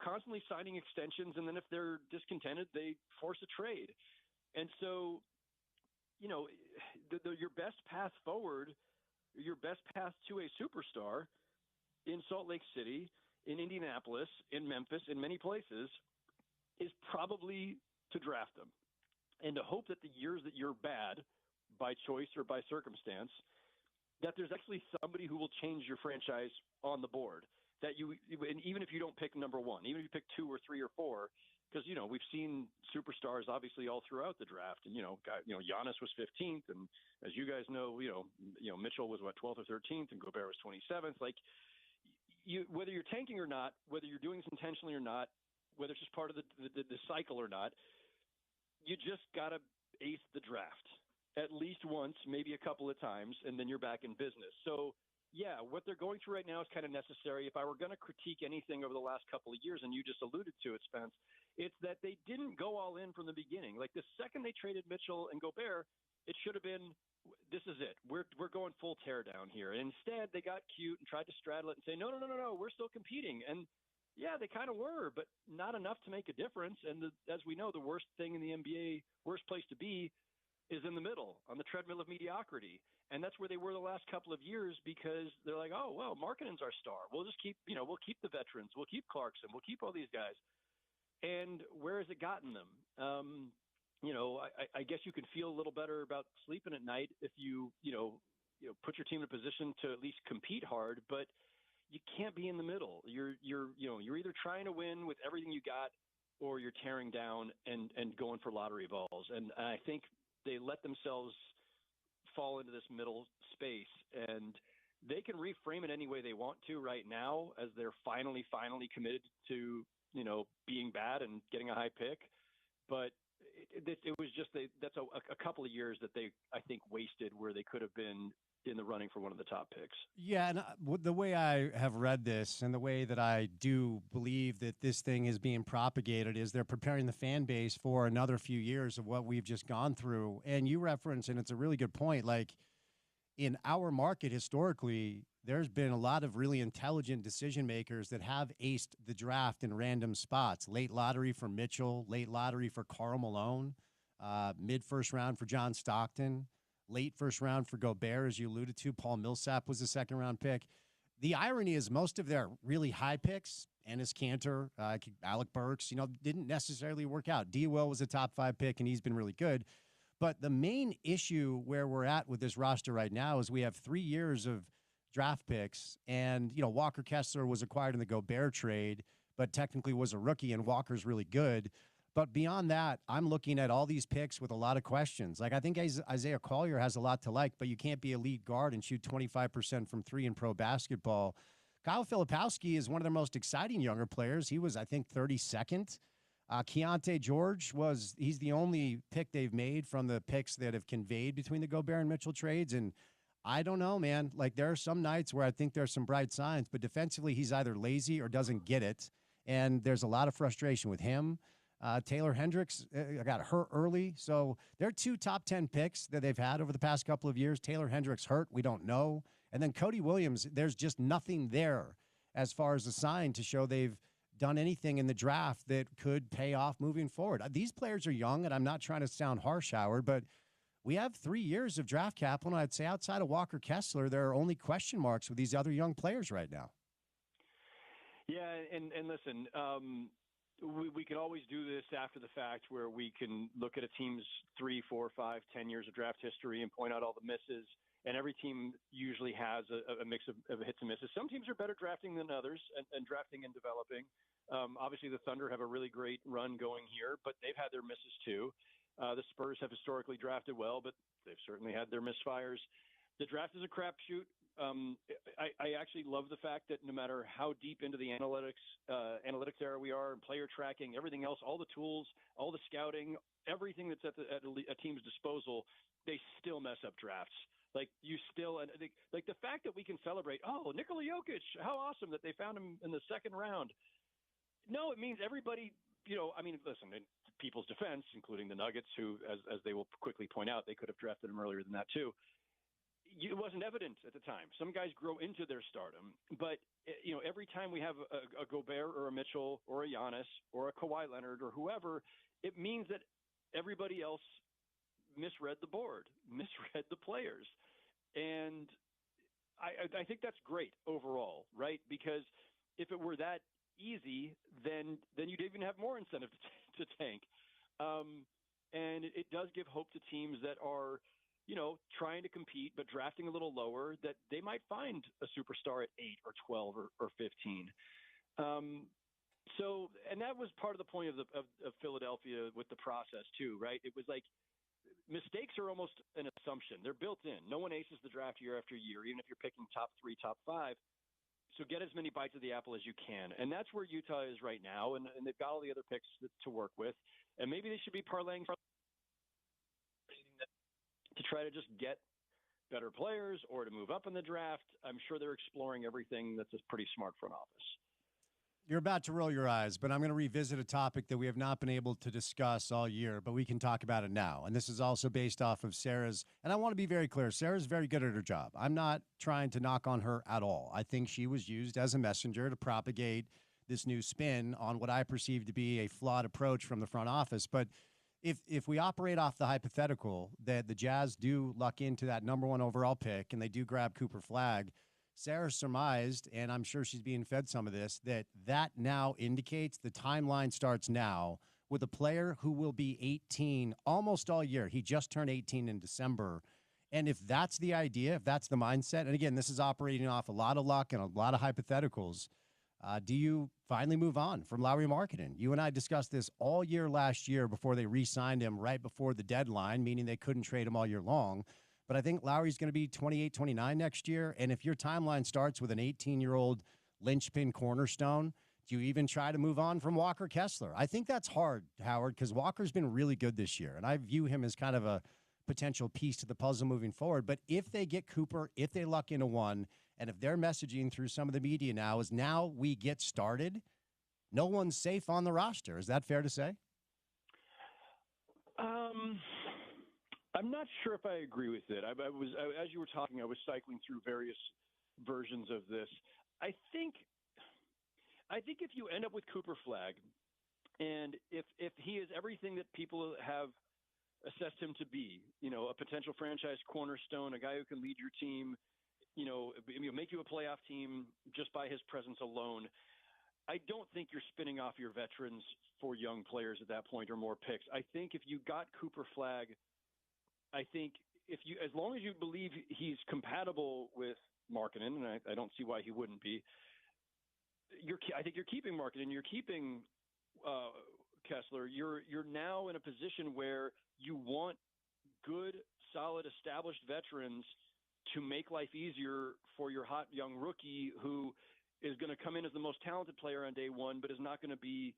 constantly signing extensions, and then if they're discontented, they force a trade. And so, your best path forward, your best path to a superstar in Salt Lake City, in Indianapolis, in Memphis, in many places, is probably to draft them and to hope that the years that you're bad by choice or by circumstance, that there's actually somebody who will change your franchise on the board. That and even if you don't pick number 1, even if you pick 2 or 3 or 4, because we've seen superstars obviously all throughout the draft, and Giannis was 15th, and as you guys know, Mitchell was 12th or 13th, and Gobert was 27th. Like, whether you're tanking or not, whether you're doing this intentionally or not, whether it's just part of the cycle or not, you just got to ace the draft at least once, maybe a couple of times, and then you're back in business. So, yeah, what they're going through right now is kind of necessary. If I were going to critique anything over the last couple of years, and you just alluded to it, Spence, it's that they didn't go all in from the beginning. Like, the second they traded Mitchell and Gobert, it should have been, this is it. We're going full tear down here. And instead, they got cute and tried to straddle it and say, no, we're still competing. And yeah, they kind of were, but not enough to make a difference. And as we know, the worst thing in the NBA, worst place to be, is in the middle, on the treadmill of mediocrity. And that's where they were the last couple of years, because they're like, oh, well, Markkanen's our star. We'll just keep, we'll keep the veterans. We'll keep Clarkson. We'll keep all these guys. And where has it gotten them? I guess you can feel a little better about sleeping at night if you put your team in a position to at least compete hard. But you can't be in the middle. You're either trying to win with everything you got, or you're tearing down and going for lottery balls. And I think they let themselves fall into this middle space, and they can reframe it any way they want to right now, as they're finally committed to, being bad and getting a high pick. But it was just that's a couple of years that they, I think, wasted, where they could have been in the running for one of the top picks. Yeah, and the way I have read this and the way that I do believe that this thing is being propagated is they're preparing the fan base for another few years of what we've just gone through. And you reference, and it's a really good point, like in our market historically, there's been a lot of really intelligent decision makers that have aced the draft in random spots. Late lottery for Mitchell, late lottery for Karl Malone, mid-first round for John Stockton, late first round for Gobert, as you alluded to. Paul Millsap was a second-round pick. The irony is most of their really high picks, Enes Kanter, Alec Burks, didn't necessarily work out. D. Will was a top 5 pick, and he's been really good. But the main issue where we're at with this roster right now is we have 3 years of draft picks, and, Walker Kessler was acquired in the Gobert trade, but technically was a rookie, and Walker's really good. But beyond that, I'm looking at all these picks with a lot of questions. Like, I think Isaiah Collier has a lot to like, but you can't be a lead guard and shoot 25% from 3 in pro basketball. Kyle Filipowski is one of their most exciting younger players. He was, I think, 32nd. Keontae George he's the only pick they've made from the picks that have conveyed between the Gobert and Mitchell trades. And I don't know, man. Like, there are some nights where I think there's some bright signs, but defensively he's either lazy or doesn't get it. And there's a lot of frustration with him. Taylor Hendricks got hurt early. So they're 2 top 10 picks that they've had over the past couple of years. Taylor Hendricks hurt. We don't know. And then Cody Williams, there's just nothing there as far as a sign to show they've done anything in the draft that could pay off moving forward. These players are young, and I'm not trying to sound harsh, Howard, but we have 3 years of draft capital. And I'd say outside of Walker Kessler, there are only question marks with these other young players right now. Yeah, and listen, we can always do this after the fact, where we can look at a team's 3, 4, 5, 10 years of draft history and point out all the misses. And every team usually has a mix of hits and misses. Some teams are better drafting than others, and drafting and developing. Obviously, the Thunder have a really great run going here, but they've had their misses too. The Spurs have historically drafted well, but they've certainly had their misfires. The draft is a crapshoot. I actually love the fact that no matter how deep into the analytics era we are, and player tracking, everything else, all the tools, all the scouting, everything that's at a team's disposal, they still mess up drafts. Like, the fact that we can celebrate, Nikola Jokic, how awesome that they found him in the second round. No, it means everybody, listen, in people's defense, including the Nuggets, who, as they will quickly point out, they could have drafted him earlier than that too. It wasn't evident at the time. Some guys grow into their stardom, but every time we have a Gobert or a Mitchell or a Giannis or a Kawhi Leonard or whoever, it means that everybody else misread the board, misread the players. And I think that's great overall, right? Because if it were that easy, then you'd even have more incentive to tank. And it does give hope to teams that are, trying to compete, but drafting a little lower, that they might find a superstar at 8 or 12 or 15. And that was part of the point of Philadelphia with the process too, right? It was like, mistakes are almost an assumption. They're built in. No one aces the draft year after year, even if you're picking top 3, top 5. So get as many bites of the apple as you can. And that's where Utah is right now. And they've got all the other picks to work with. And maybe they should be parlaying to try to just get better players or to move up in the draft. I'm sure they're exploring everything. That's a pretty smart front office. You're about to roll your eyes, but I'm going to revisit a topic that we have not been able to discuss all year, but we can talk about it now. And this is also based off of Sarah's, and I want to be very clear, Sarah's very good at her job. I'm not trying to knock on her at all. I think she was used as a messenger to propagate this new spin on what I perceive to be a flawed approach from the front office. But if we operate off the hypothetical that the Jazz do luck into that number 1 overall pick and they do grab Cooper Flagg, Sarah surmised, and I'm sure she's being fed some of this, that now indicates the timeline starts now with a player who will be 18 almost all year. He just turned 18 in December. And if that's the idea, if that's the mindset, and again, this is operating off a lot of luck and a lot of hypotheticals, do you finally move on from Lauri Markkanen? You and I discussed this all year last year before they re-signed him right before the deadline, meaning they couldn't trade him all year long. But I think Lauri's going to be 28, 29 next year. And if your timeline starts with an 18-year-old linchpin cornerstone, do you even try to move on from Walker Kessler? I think that's hard, Howard, because Walker's been really good this year. And I view him as kind of a potential piece to the puzzle moving forward. But if they get Cooper, if they luck into one, and if their messaging through some of the media now is now we get started, no one's safe on the roster. Is that fair to say? I'm not sure if I agree with it. As you were talking, I was cycling through various versions of this. I think if you end up with Cooper Flagg, and if he is everything that people have assessed him to be, a potential franchise cornerstone, a guy who can lead your team, make you a playoff team just by his presence alone, I don't think you're spinning off your veterans for young players at that point or more picks. I think if you got Cooper Flagg, I think as long as you believe he's compatible with Markkanen, and I don't see why he wouldn't be, I think you're keeping Markkanen, you're keeping Kessler. You're now in a position where you want good, solid, established veterans to make life easier for your hot young rookie who is going to come in as the most talented player on day one, but is not going to be,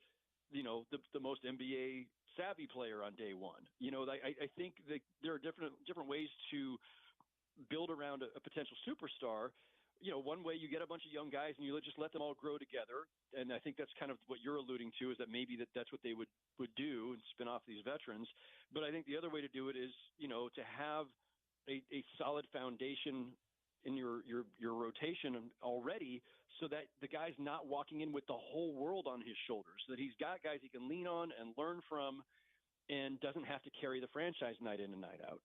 the most NBA savvy player on day one. I think that there are different ways to build around a potential superstar. One way you get a bunch of young guys and you just let them all grow together. And I think that's kind of what you're alluding to, is that maybe that's what they would do and spin off these veterans. But I think the other way to do it is, to have a solid foundation in your rotation already, so that the guy's not walking in with the whole world on his shoulders, that he's got guys he can lean on and learn from and doesn't have to carry the franchise night in and night out.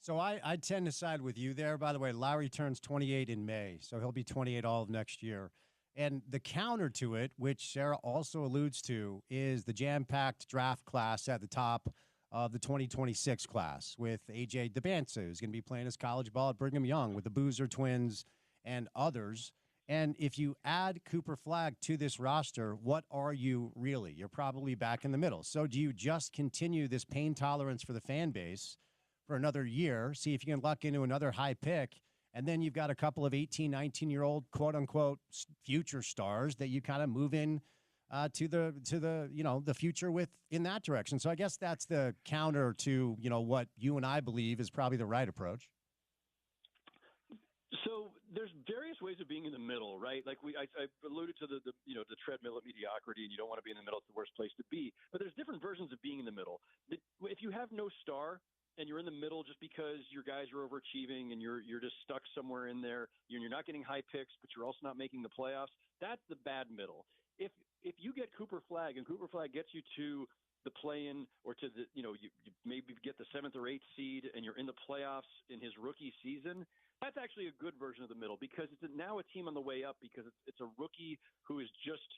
So I tend to side with you there. By the way, Lauri turns 28 in May, so he'll be 28 all of next year. And the counter to it, which Sarah also alludes to, is the jam-packed draft class at the top of the 2026 class with A.J. Debance, who's going to be playing his college ball at Brigham Young, with the Boozer twins and others. And if you add Cooper Flagg to this roster, what are you really? You're probably back in the middle. So do you just continue this pain tolerance for the fan base for another year, see if you can luck into another high pick, and then you've got a couple of 18, 19-year-old quote-unquote future stars that you kind of move in to the future with in that direction. So I guess that's the counter to, what you and I believe is probably the right approach. So there's various ways of being in the middle, right? Like I alluded to the treadmill of mediocrity, and you don't want to be in the middle. It's the worst place to be. But there's different versions of being in the middle. If you have no star and you're in the middle just because your guys are overachieving and you're just stuck somewhere in there, you're not getting high picks, but you're also not making the playoffs, that's the bad middle. If you get Cooper Flagg and Cooper Flagg gets you to the play-in, or to the, you maybe get the 7th or 8th seed and you're in the playoffs in his rookie season, that's actually a good version of the middle, because it's now a team on the way up, because it's a rookie who is just,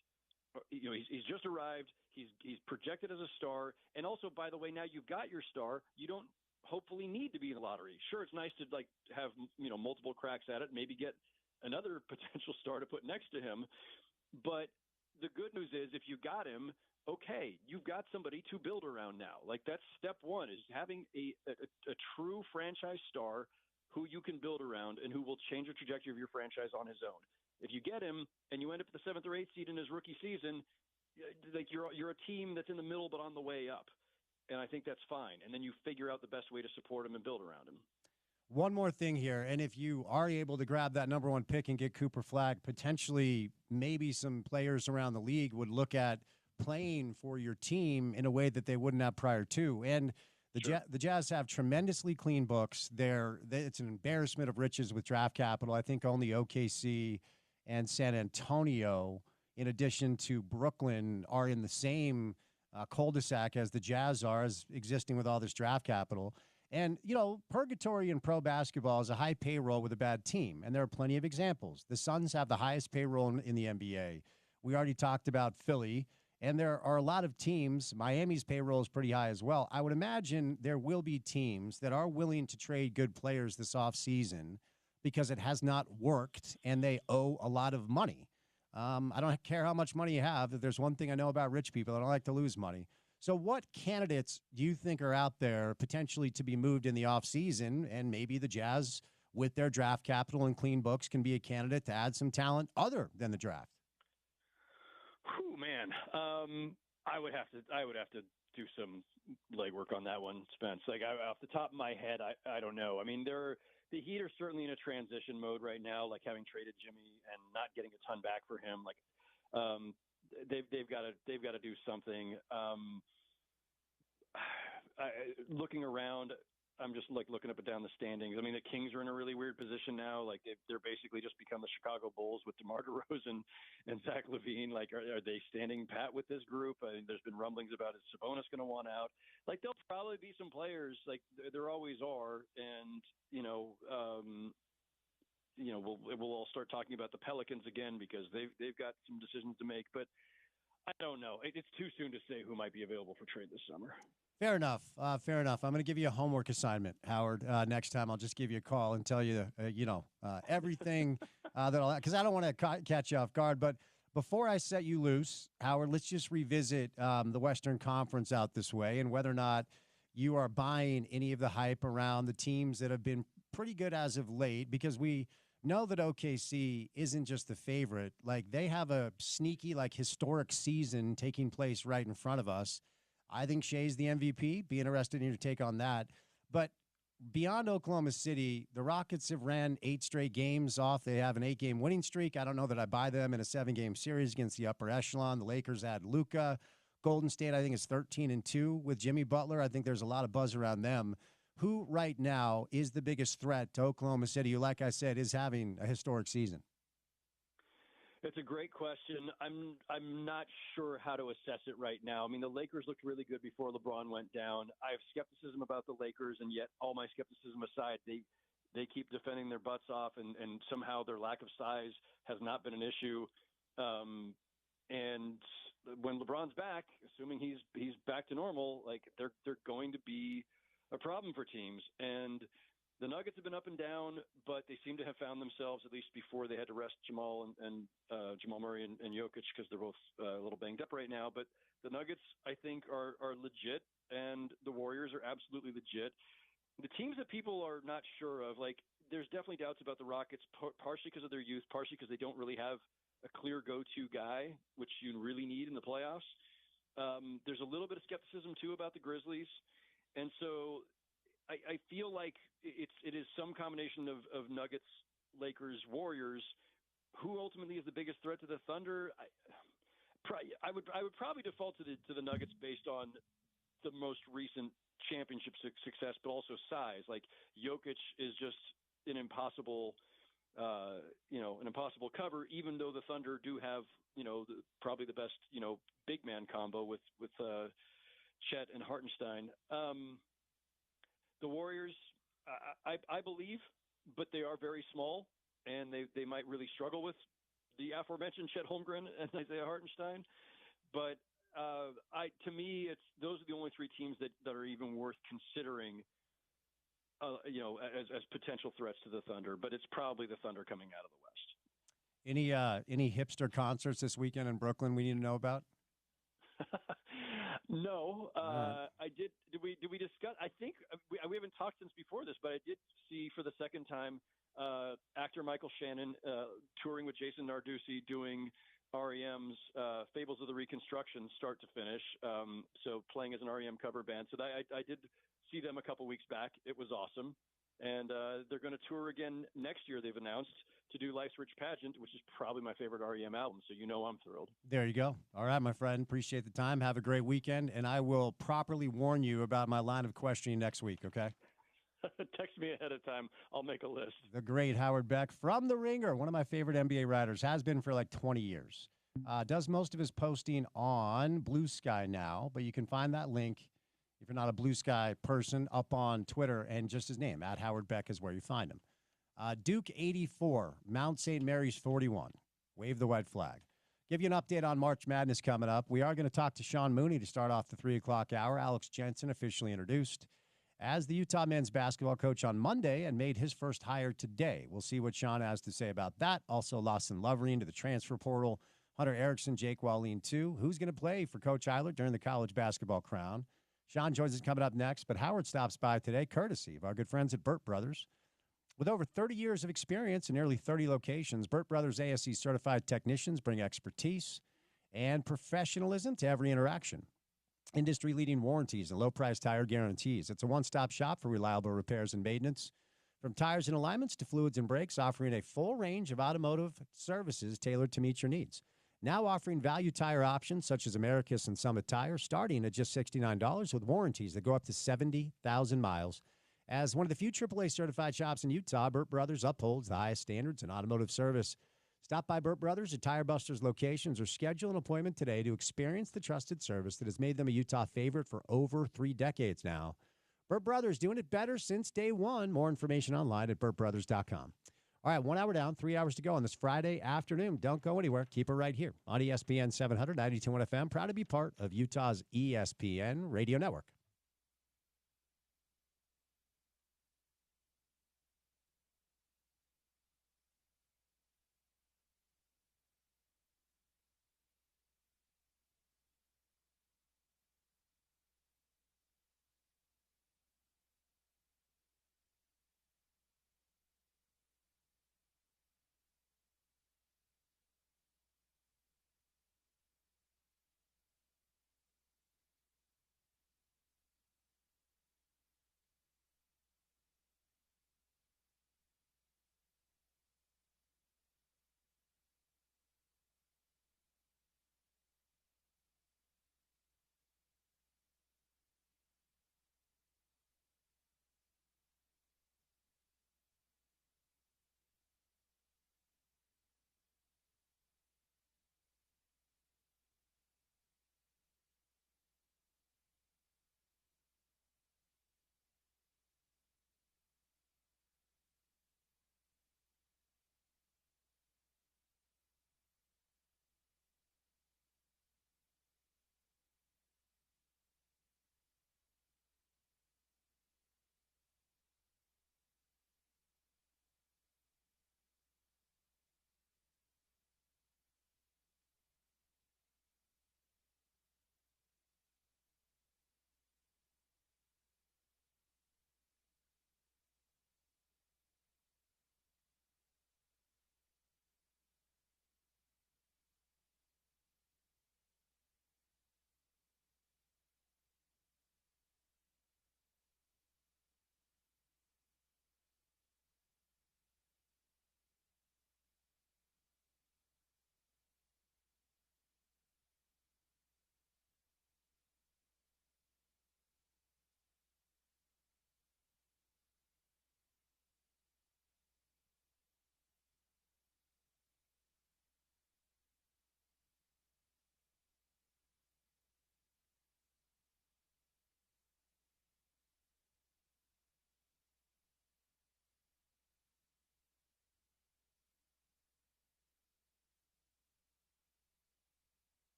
he's just arrived. He's projected as a star. And also, by the way, now you've got your star. You don't hopefully need to be in the lottery. Sure, it's nice to have, multiple cracks at it, maybe get another potential star to put next to him. But the good news is, if you got him, okay, you've got somebody to build around now. Like, that's step one, is having a true franchise star who you can build around and who will change the trajectory of your franchise on his own. If you get him and you end up at the 7th or 8th seed in his rookie season, like, you're a team that's in the middle but on the way up. And I think that's fine. And then you figure out the best way to support him and build around him. One more thing here, and if you are able to grab that number one pick and get Cooper Flagg, potentially maybe some players around the league would look at playing for your team in a way that they wouldn't have prior to. And the Jazz have tremendously clean books. It's an embarrassment of riches with draft capital. I think only OKC and San Antonio, in addition to Brooklyn, are in the same cul-de-sac as the Jazz are, as existing with all this draft capital. And, purgatory in pro basketball is a high payroll with a bad team, and there are plenty of examples. The Suns have the highest payroll in the NBA. We already talked about Philly And there are a lot of teams. Miami's payroll is pretty high as well. I would imagine there will be teams that are willing to trade good players this offseason because it has not worked and they owe a lot of money. I don't care how much money you have. If there's one thing I know about rich people, I don't like to lose money. So what candidates do you think are out there potentially to be moved in the offseason? And maybe the Jazz, with their draft capital and clean books, can be a candidate to add some talent other than the draft. Whew, man, I would have to do some legwork on that one, Spence. Like off the top of my head, I don't know. I mean, the Heat are certainly in a transition mode right now, like having traded Jimmy and not getting a ton back for him. Like they've got to do something. Looking around, I'm just like looking up and down the standings. I mean, the Kings are in a really weird position now. Like they're basically just become the Chicago Bulls with DeMar DeRozan and Zach LaVine. Like, are they standing pat with this group? I mean, there's been rumblings about is Sabonis going to want out? Like, there'll probably be some players, like there always are, and we'll all start talking about the Pelicans again because they've got some decisions to make. But I don't know. It's too soon to say who might be available for trade this summer. Fair enough. Fair enough. I'm going to give you a homework assignment, Howard. Next time, I'll just give you a call and tell you, everything because I don't want to catch you off guard. But before I set you loose, Howard, let's just revisit the Western Conference out this way and whether or not you are buying any of the hype around the teams that have been pretty good as of late, because we know that OKC isn't just the favorite. Like, they have a sneaky, like, historic season taking place right in front of us. I think Shea's the MVP. Be interested in your take on that. But beyond Oklahoma City, the Rockets have ran 8 straight games off. They have an 8-game winning streak. I don't know that I buy them in a 7-game series against the upper echelon. The Lakers had Luka. Golden State, I think, is 13-2 with Jimmy Butler. I think there's a lot of buzz around them. Who right now is the biggest threat to Oklahoma City, who, like I said, is having a historic season? It's a great question. I'm not sure how to assess it right now. I mean, the Lakers looked really good before LeBron went down. I have skepticism about the Lakers, and yet all my skepticism aside, they keep defending their butts off, and somehow their lack of size has not been an issue. And when LeBron's back, assuming he's back to normal, like they're going to be a problem for teams. And the Nuggets have been up and down, but they seem to have found themselves, at least before they had to rest Jamal Murray and Jokic, because they're both a little banged up right now. But the Nuggets, I think, are legit, and the Warriors are absolutely legit. The teams that people are not sure of, like, there's definitely doubts about the Rockets, partially because of their youth, partially because they don't really have a clear go-to guy, which you really need in the playoffs. There's a little bit of skepticism, too, about the Grizzlies. And so I feel like it is some combination of Nuggets, Lakers, Warriors. Who ultimately is the biggest threat to the Thunder? I would probably default to the Nuggets based on the most recent championship success, but also size. Like, Jokic is just an impossible cover, even though the Thunder do have, probably the best, big man combo with Chet and Hartenstein. The Warriors, I believe, but they are very small, and they might really struggle with the aforementioned Chet Holmgren and Isaiah Hartenstein. But to me, those are the only 3 teams that are even worth considering, as potential threats to the Thunder. But it's probably the Thunder coming out of the West. Any hipster concerts this weekend in Brooklyn we need to know about? No, I did. Did we discuss? I think we haven't talked since before this, but I did see for the second time actor Michael Shannon touring with Jason Narducci doing REM's Fables of the Reconstruction start to finish. So playing as an REM cover band. So I did see them a couple weeks back. It was awesome. And they're going to tour again next year, they've announced, to do Life's Rich Pageant, which is probably my favorite REM album. So I'm thrilled. There you go. All right, my friend. Appreciate the time. Have a great weekend. And I will properly warn you about my line of questioning next week, okay? Text me ahead of time. I'll make a list. The great Howard Beck from The Ringer, one of my favorite NBA writers, has been for like 20 years. Does most of his posting on Blue Sky now, but you can find that link, if you're not a Blue Sky person, up on Twitter, and just his name, at Howard Beck, is where you find him. Duke 84, Mount St. Mary's 41. Wave the white flag. Give you an update on March Madness coming up. We are going to talk to Sean Mooney to start off the 3 o'clock hour. Alex Jensen officially introduced as the Utah men's basketball coach on Monday and made his first hire today. We'll see what Sean has to say about that. Also, Lawson Loverine to the transfer portal. Hunter Erickson, Jake Wallin, too. Who's going to play for Coach Eilert during the college basketball crown? Sean joins us coming up next, but Howard stops by today, courtesy of our good friends at Burt Brothers. With over 30 years of experience in nearly 30 locations, Burt Brothers ASE certified technicians bring expertise and professionalism to every interaction. Industry-leading warranties and low-price tire guarantees. It's a one-stop shop for reliable repairs and maintenance. From tires and alignments to fluids and brakes, offering a full range of automotive services tailored to meet your needs. Now offering value tire options such as Americus and Summit Tire, starting at just $69 with warranties that go up to 70,000 miles. As one of the few AAA certified shops in Utah, Burt Brothers upholds the highest standards in automotive service. Stop by Burt Brothers at Tire Busters locations or schedule an appointment today to experience the trusted service that has made them a Utah favorite for over 3 decades now. Burt Brothers, doing it better since day one. More information online at burtbrothers.com. All right, 1 hour down, 3 hours to go on this Friday afternoon. Don't go anywhere. Keep it right here on ESPN 700, 92.1 FM. Proud to be part of Utah's ESPN radio network.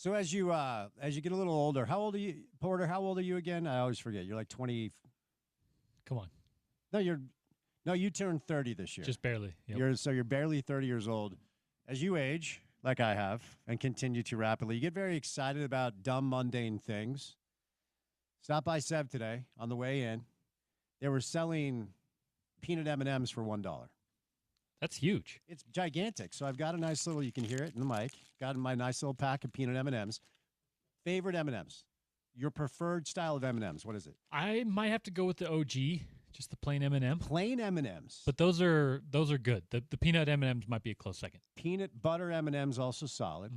So as you get a little older, how old are you, Porter? How old are you again? I always forget. You're like 20. Come on. No, you turned 30 this year. Just barely. Yep. You're barely 30 years old. As you age, like I have, and continue to rapidly, you get very excited about dumb, mundane things. Stop by Sev today on the way in. They were selling peanut M&Ms for $1. That's huge. It's gigantic. So I've got a nice little, you can hear it in the mic, got my nice little pack of peanut M&Ms. Favorite M&Ms? Your preferred style of M&Ms, what is it? I might have to go with the OG, just the plain M&M. Plain M&Ms. But those are good. The peanut M&Ms might be a close second. Peanut butter M&Ms also solid.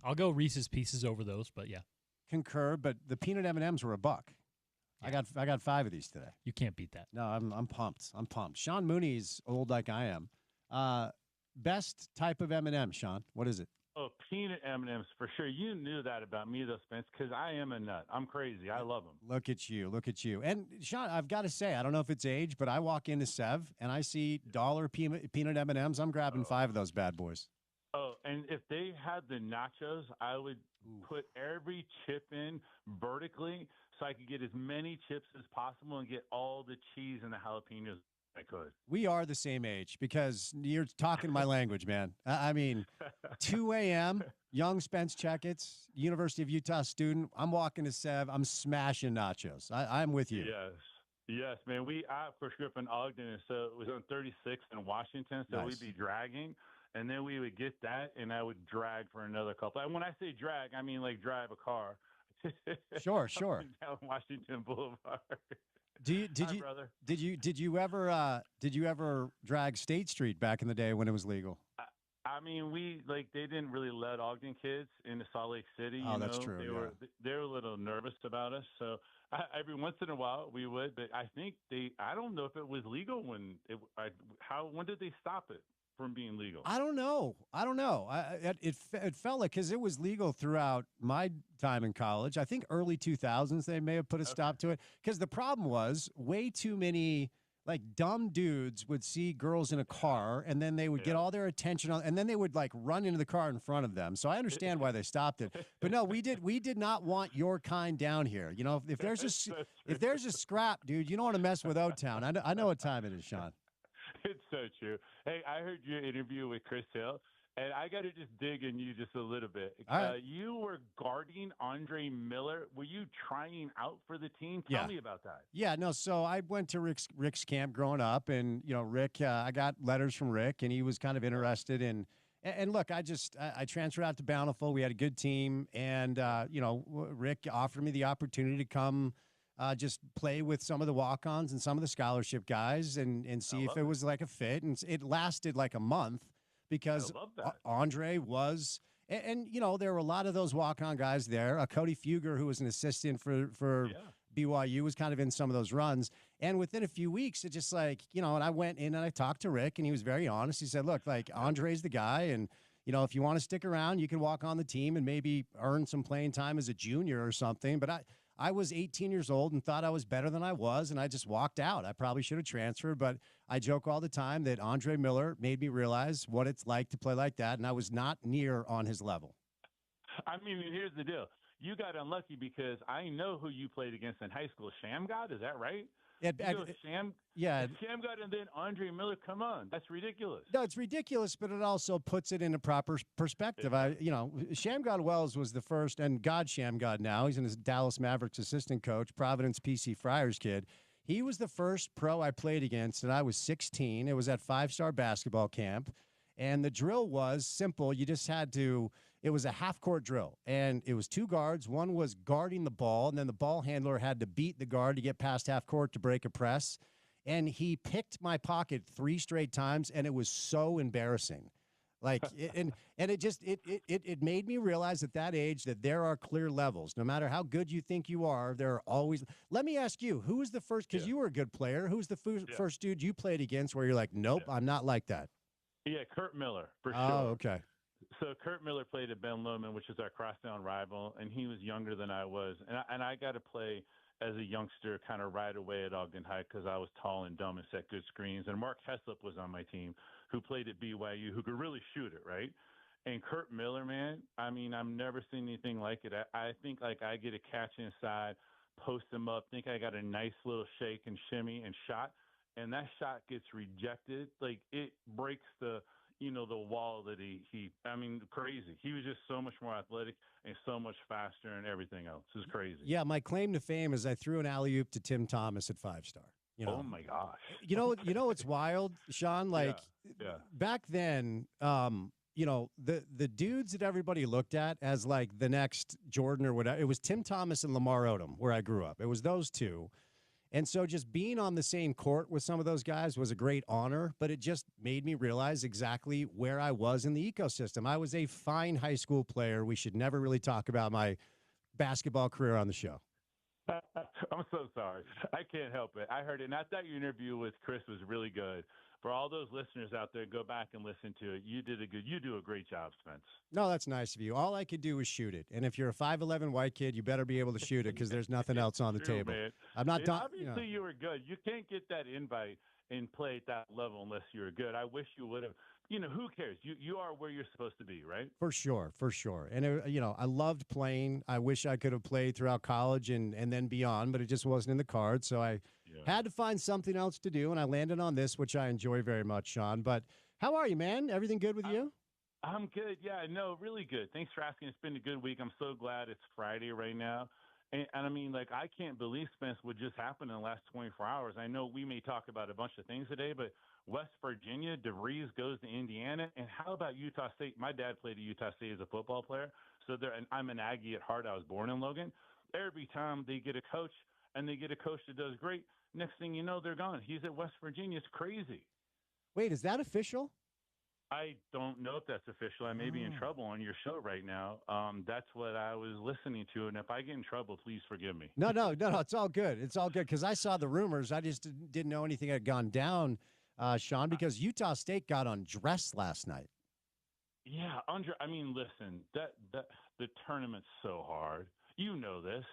I'll go Reese's Pieces over those, but yeah. Concur, but the peanut M&Ms were $1. Yeah. I got 5 of these today. You can't beat that. No, I'm pumped. I'm pumped. Sean Mooney's old like I am. Best type of M&M, Sean. What is it? Oh, peanut M&Ms for sure. You knew that about me, though, Spence, because I am a nut. I'm crazy. I love them. Look at you. Look at you. And, Sean, I've got to say, I don't know if it's age, but I walk into Sev, and I see dollar peanut M&Ms. I'm grabbing 5 of those bad boys. Oh, and if they had the nachos, I would put every chip in vertically so I could get as many chips as possible and get all the cheese and the jalapenos I could. We are the same age because you're talking my language, man. I mean, 2 a.m., young Spence Checketts, University of Utah student. I'm walking to Sev. I'm smashing nachos. I'm with you. Yes, man. I, of course, grew up in Ogden, and so it was on 36th in Washington, so nice. We'd be dragging. And then we would get that, and I would drag for another couple. And when I say drag, I mean like drive a car. Sure. Down Washington Boulevard. Did you ever drag State Street back in the day when it was legal? I mean, they didn't really let Ogden kids into Salt Lake City. That's true. They were a little nervous about us, so every once in a while we would. But I think I don't know if it was legal when did they stop it from being legal? I don't know. It felt like, because it was legal throughout my time in college. I think early 2000s they may have put a stop to it, because the problem was way too many like dumb dudes would see girls in a car, and then they would get all their attention and then they would like run into the car in front of them. So I understand why they stopped it. But no, we did not want your kind down here. You know, if there's a scrap, dude, you don't want to mess with O-Town. I know what time it is, Sean. It's so true. Hey, I heard your interview with Chris Hill, and I got to just dig in you just a little bit. Right. You were guarding Andre Miller. Were you trying out for the team? Tell me about that. Yeah, no. So I went to Rick's camp growing up, and Rick, I got letters from Rick, and he was kind of interested in. And look, I transferred out to Bountiful. We had a good team, and Rick offered me the opportunity to come. Just play with some of the walk-ons and some of the scholarship guys and see if it was like a fit. And it lasted like a month because Andre was – and there were a lot of those walk-on guys there. Cody Fugger, who was an assistant for BYU, was kind of in some of those runs. And within a few weeks, it just like, and I went in and I talked to Rick, and he was very honest. He said, look, like Andre's the guy, and if you want to stick around, you can walk on the team and maybe earn some playing time as a junior or something. But I was 18 years old and thought I was better than I was, and I just walked out. I probably should have transferred, but I joke all the time that Andre Miller made me realize what it's like to play like that, and I was not near on his level. I mean, here's the deal. You got unlucky because I know who you played against in high school. Shamgod, is that right? Shamgod and then Andre Miller, come on. That's ridiculous. No, it's ridiculous, but it also puts it in a proper perspective. Shamgod Wells was the first, and God Shamgod now, he's in his Dallas Mavericks assistant coach, Providence PC Friars kid. He was the first pro I played against, and I was 16. It was at 5-star basketball camp, and the drill was simple. You just had to – it was a half-court drill, and it was 2 guards. One was guarding the ball, and then the ball handler had to beat the guard to get past half-court to break a press. And he picked my pocket 3 straight times, and it was so embarrassing. Like, it made me realize at that age that there are clear levels. No matter how good you think you are, there are always. Let me ask you, who was the first? Because you were a good player. Who was the first dude you played against where you're like, nope, I'm not like that? Yeah, Kurt Miller for sure. Oh, okay. So Kurt Miller played at Ben Lomond, which is our crosstown rival, and he was younger than I was, and I got to play as a youngster kind of right away at Ogden High because I was tall and dumb and set good screens. And Mark Heslop was on my team, who played at BYU, who could really shoot it, right? And Kurt Miller, man, I mean, I've never seen anything like it. I think like I get a catch inside, post him up, think I got a nice little shake and shimmy and shot, and that shot gets rejected. Like it breaks the wall that I mean, crazy. He was just so much more athletic and so much faster and everything else. It's crazy. Yeah, my claim to fame is I threw an alley-oop to Tim Thomas at 5-star. Oh my gosh. What's wild, Sean? Like yeah. back then, the dudes that everybody looked at as like the next Jordan or whatever, it was Tim Thomas and Lamar Odom where I grew up. It was those two. And so just being on the same court with some of those guys was a great honor, but it just made me realize exactly where I was in the ecosystem. I was a fine high school player. We should never really talk about my basketball career on the show. I'm so sorry. I can't help it. I heard it. And I thought your interview with Chris was really good. For all those listeners out there, go back and listen to it. You do a great job, Spence. No, that's nice of you. All I could do was shoot it. And if you're a 5'11" white kid, you better be able to shoot it because there's nothing else on the table. Man. I'm not done. Obviously, you were good. You can't get that invite and play at that level unless you were good. I wish you would have. Who cares? You are where you're supposed to be, right? For sure. And, I loved playing. I wish I could have played throughout college and then beyond, but it just wasn't in the cards. So I had to find something else to do, and I landed on this, which I enjoy very much, Sean. But how are you, man? Everything good with you? I'm good. Yeah, no, really good. Thanks for asking. It's been a good week. I'm so glad it's Friday right now. And I mean, like, I can't believe, Spence, what just happened in the last 24 hours. I know we may talk about a bunch of things today, but West Virginia, DeVries goes to Indiana. And how about Utah State? My dad played at Utah State as a football player. So I'm an Aggie at heart. I was born in Logan. Every time they get a coach and they get a coach that does great, next thing you know, they're gone. He's at West Virginia. It's crazy. Wait, is that official? I don't know if that's official. I may be in trouble on your show right now. That's what I was listening to. And if I get in trouble, please forgive me. No. It's all good. It's all good because I saw the rumors. I just didn't know anything had gone down, Sean, because Utah State got undressed last night. Yeah, listen, that the tournament's so hard. You know this.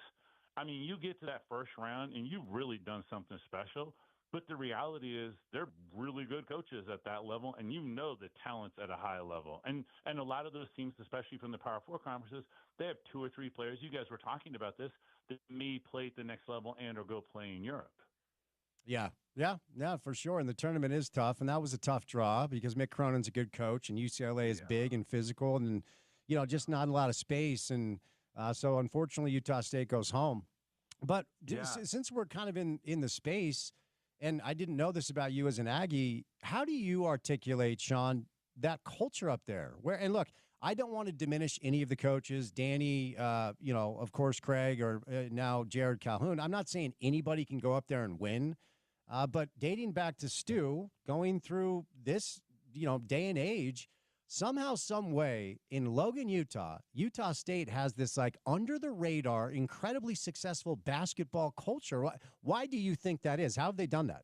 I mean, you get to that first round and you've really done something special. But the reality is they're really good coaches at that level, and the talent's at a high level. And a lot of those teams, especially from the Power Four conferences, they have 2 or 3 players. You guys were talking about this that may play at the next level and or go play in Europe. Yeah, for sure. And the tournament is tough, and that was a tough draw because Mick Cronin's a good coach, and UCLA is big and physical, and just not a lot of space. And so, unfortunately, Utah State goes home. But since we're kind of in the space, and I didn't know this about you as an Aggie, how do you articulate, Sean, that culture up there? And look, I don't want to diminish any of the coaches, Danny, of course, Craig, or now Jared Calhoun. I'm not saying anybody can go up there and win, but dating back to Stu, going through this, day and age, somehow, some way in Logan, Utah State has this like under the radar, incredibly successful basketball culture. Why do you think that is? How have they done that?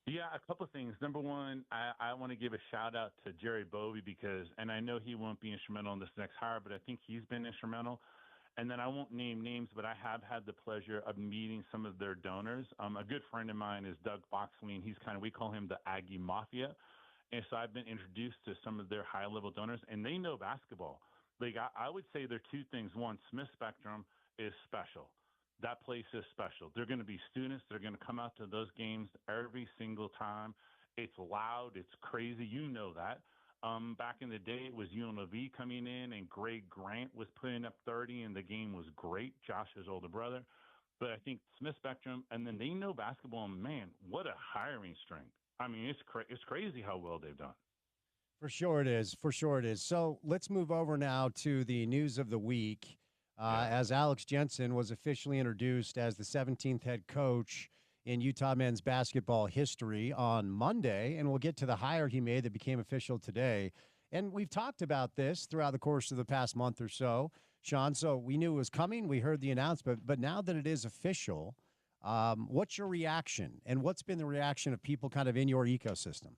Yeah, a couple of things. Number one, I want to give a shout out to Jerry Bovee and I know he won't be instrumental in this next hire, but I think he's been instrumental. And then I won't name names, but I have had the pleasure of meeting some of their donors. A good friend of mine is Doug Foxley, and we call him the Aggie Mafia. And so I've been introduced to some of their high-level donors, and they know basketball. Like I would say there are 2 things. One, Smith Spectrum is special. That place is special. They're going to be students. They're going to come out to those games every single time. It's loud. It's crazy. You know that. Back in the day, it was UNLV coming in, and Greg Grant was putting up 30, and the game was great. Josh's older brother. But I think Smith Spectrum, and then they know basketball, and man, what a hiring strength. I mean, it's crazy how well they've done. For sure it is. So let's move over now to the news of the week. As Alex Jensen was officially introduced as the 17th head coach in Utah men's basketball history on Monday, and we'll get to the hire he made that became official today. And we've talked about this throughout the course of the past month or so, Sean. So we knew it was coming. We heard the announcement. But now that it is official, what's your reaction, and what's been the reaction of people kind of in your ecosystem?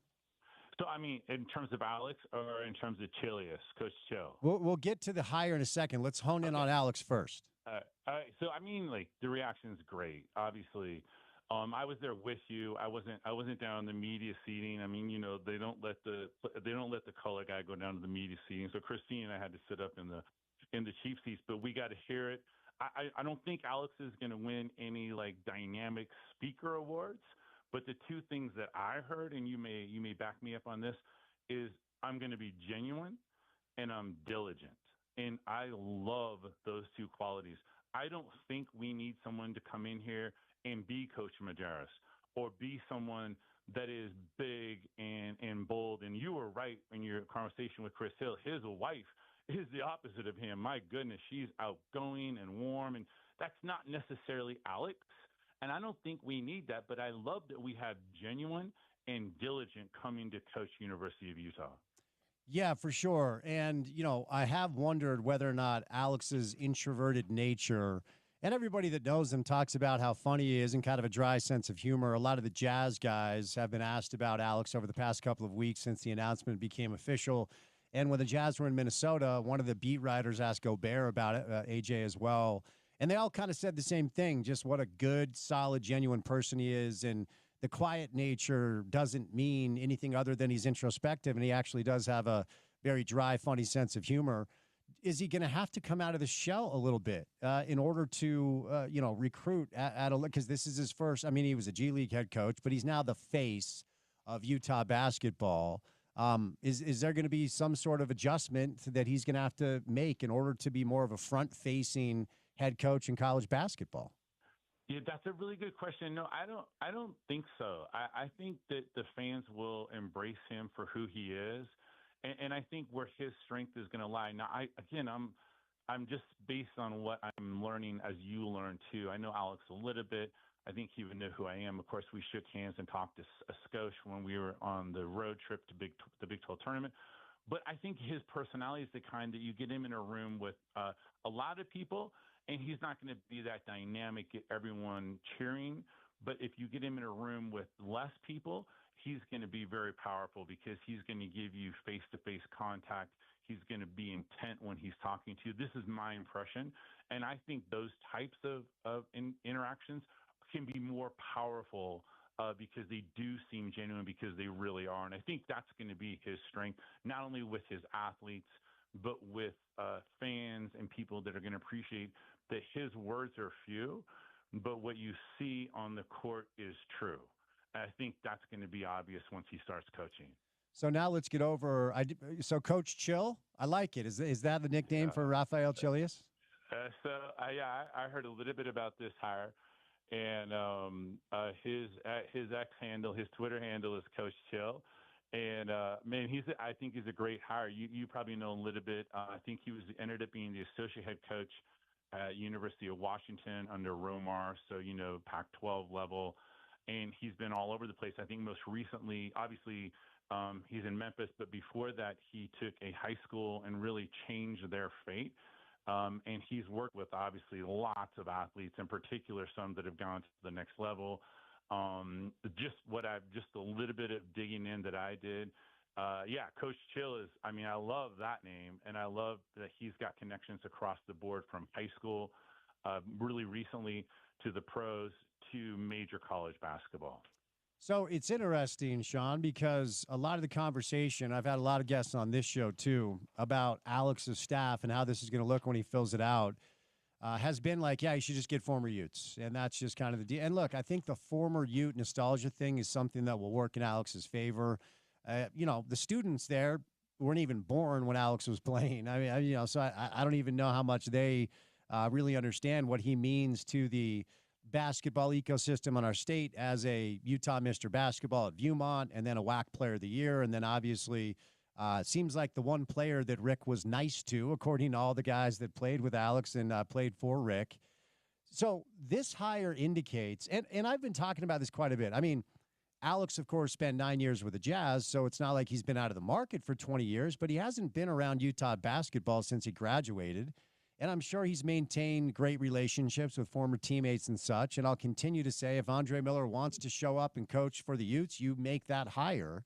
So, I mean, in terms of Alex or in terms of Chilius, Coach Chill? We'll get to the hire in a second. Let's hone in on Alex first. All right. So, I mean, like, the reaction is great. Obviously, I was there with you. I wasn't down in the media seating. I mean, they don't let the color guy go down to the media seating. So Christine and I had to sit up in the chief seats, but we got to hear it. I don't think Alex is going to win any like dynamic speaker awards, but the two things that I heard, and you may back me up on this, is I'm going to be genuine and I'm diligent. And I love those two qualities. I don't think we need someone to come in here and be Coach Majerus or be someone that is big and bold. And you were right in your conversation with Chris Hill. His wife is the opposite of him. My goodness, she's outgoing and warm, and that's not necessarily Alex. And I don't think we need that, but I love that we have genuine and diligent coming to coach University of Utah. Yeah, for sure. And, I have wondered whether or not Alex's introverted nature, and everybody that knows him talks about how funny he is and kind of a dry sense of humor. A lot of the Jazz guys have been asked about Alex over the past couple of weeks since the announcement became official. And when the Jazz were in Minnesota, one of the beat writers asked Gobert about it, AJ as well. And they all kind of said the same thing, just what a good, solid, genuine person he is. And the quiet nature doesn't mean anything other than he's introspective, and he actually does have a very dry, funny sense of humor. Is he going to have to come out of the shell a little bit in order to, recruit at a – because this is his first – I mean, he was a G League head coach, but he's now the face of Utah basketball. Is there going to be some sort of adjustment that he's going to have to make in order to be more of a front-facing head coach in college basketball? Yeah, that's a really good question. No, I don't think so. I think that the fans will embrace him for who he is, and I think where his strength is going to lie. Now, I'm just based on what I'm learning as you learn too. I know Alex a little bit. I think he would know who I am. Of course, we shook hands and talked to Skosh when we were on the road trip to the Big 12 tournament. But I think his personality is the kind that you get him in a room with a lot of people, and he's not going to be that dynamic, get everyone cheering. But if you get him in a room with less people, he's going to be very powerful because he's going to give you face-to-face contact. He's going to be intent when he's talking to you. This is my impression. And I think those types of interactions can be more powerful because they do seem genuine, because they really are. And I think that's going to be his strength, not only with his athletes, but with fans and people that are going to appreciate that his words are few, but what you see on the court is true. I think that's going to be obvious once he starts coaching. So now let's get over. So Coach Chill, I like it. Is that the nickname for Rafael Chilius? I heard a little bit about this hire, and his X handle, his Twitter handle is Coach Chill. And man, I think he's a great hire. You probably know a little bit. I think he ended up being the associate head coach at University of Washington under Romar, so Pac-12 level, and he's been all over the place. I think most recently, obviously, he's in Memphis, but before that, he took a high school and really changed their fate. And he's worked with obviously lots of athletes, in particular some that have gone to the next level. Just a little bit of digging in that I did. Coach Chill is, I love that name, and I love that he's got connections across the board from high school, really recently to the pros to major college basketball. So it's interesting, Sean, because a lot of the conversation, I've had a lot of guests on this show too, about Alex's staff and how this is going to look when he fills it out. Has been like, yeah, you should just get former Utes. And that's just kind of the deal. And look, I think the former Ute nostalgia thing is something that will work in Alex's favor. The students there weren't even born when Alex was playing. So I don't even know how much they really understand what he means to the basketball ecosystem on our state as a Utah Mr. Basketball at Viewmont, and then a WAC Player of the Year. And then obviously seems like the one player that Rick was nice to, according to all the guys that played with Alex and played for Rick. So this hire indicates, and I've been talking about this quite a bit. Alex, of course, spent 9 years with the Jazz, so it's not like he's been out of the market for 20 years, but he hasn't been around Utah basketball since he graduated. And I'm sure he's maintained great relationships with former teammates and such. And I'll continue to say, if Andre Miller wants to show up and coach for the Utes, you make that hire.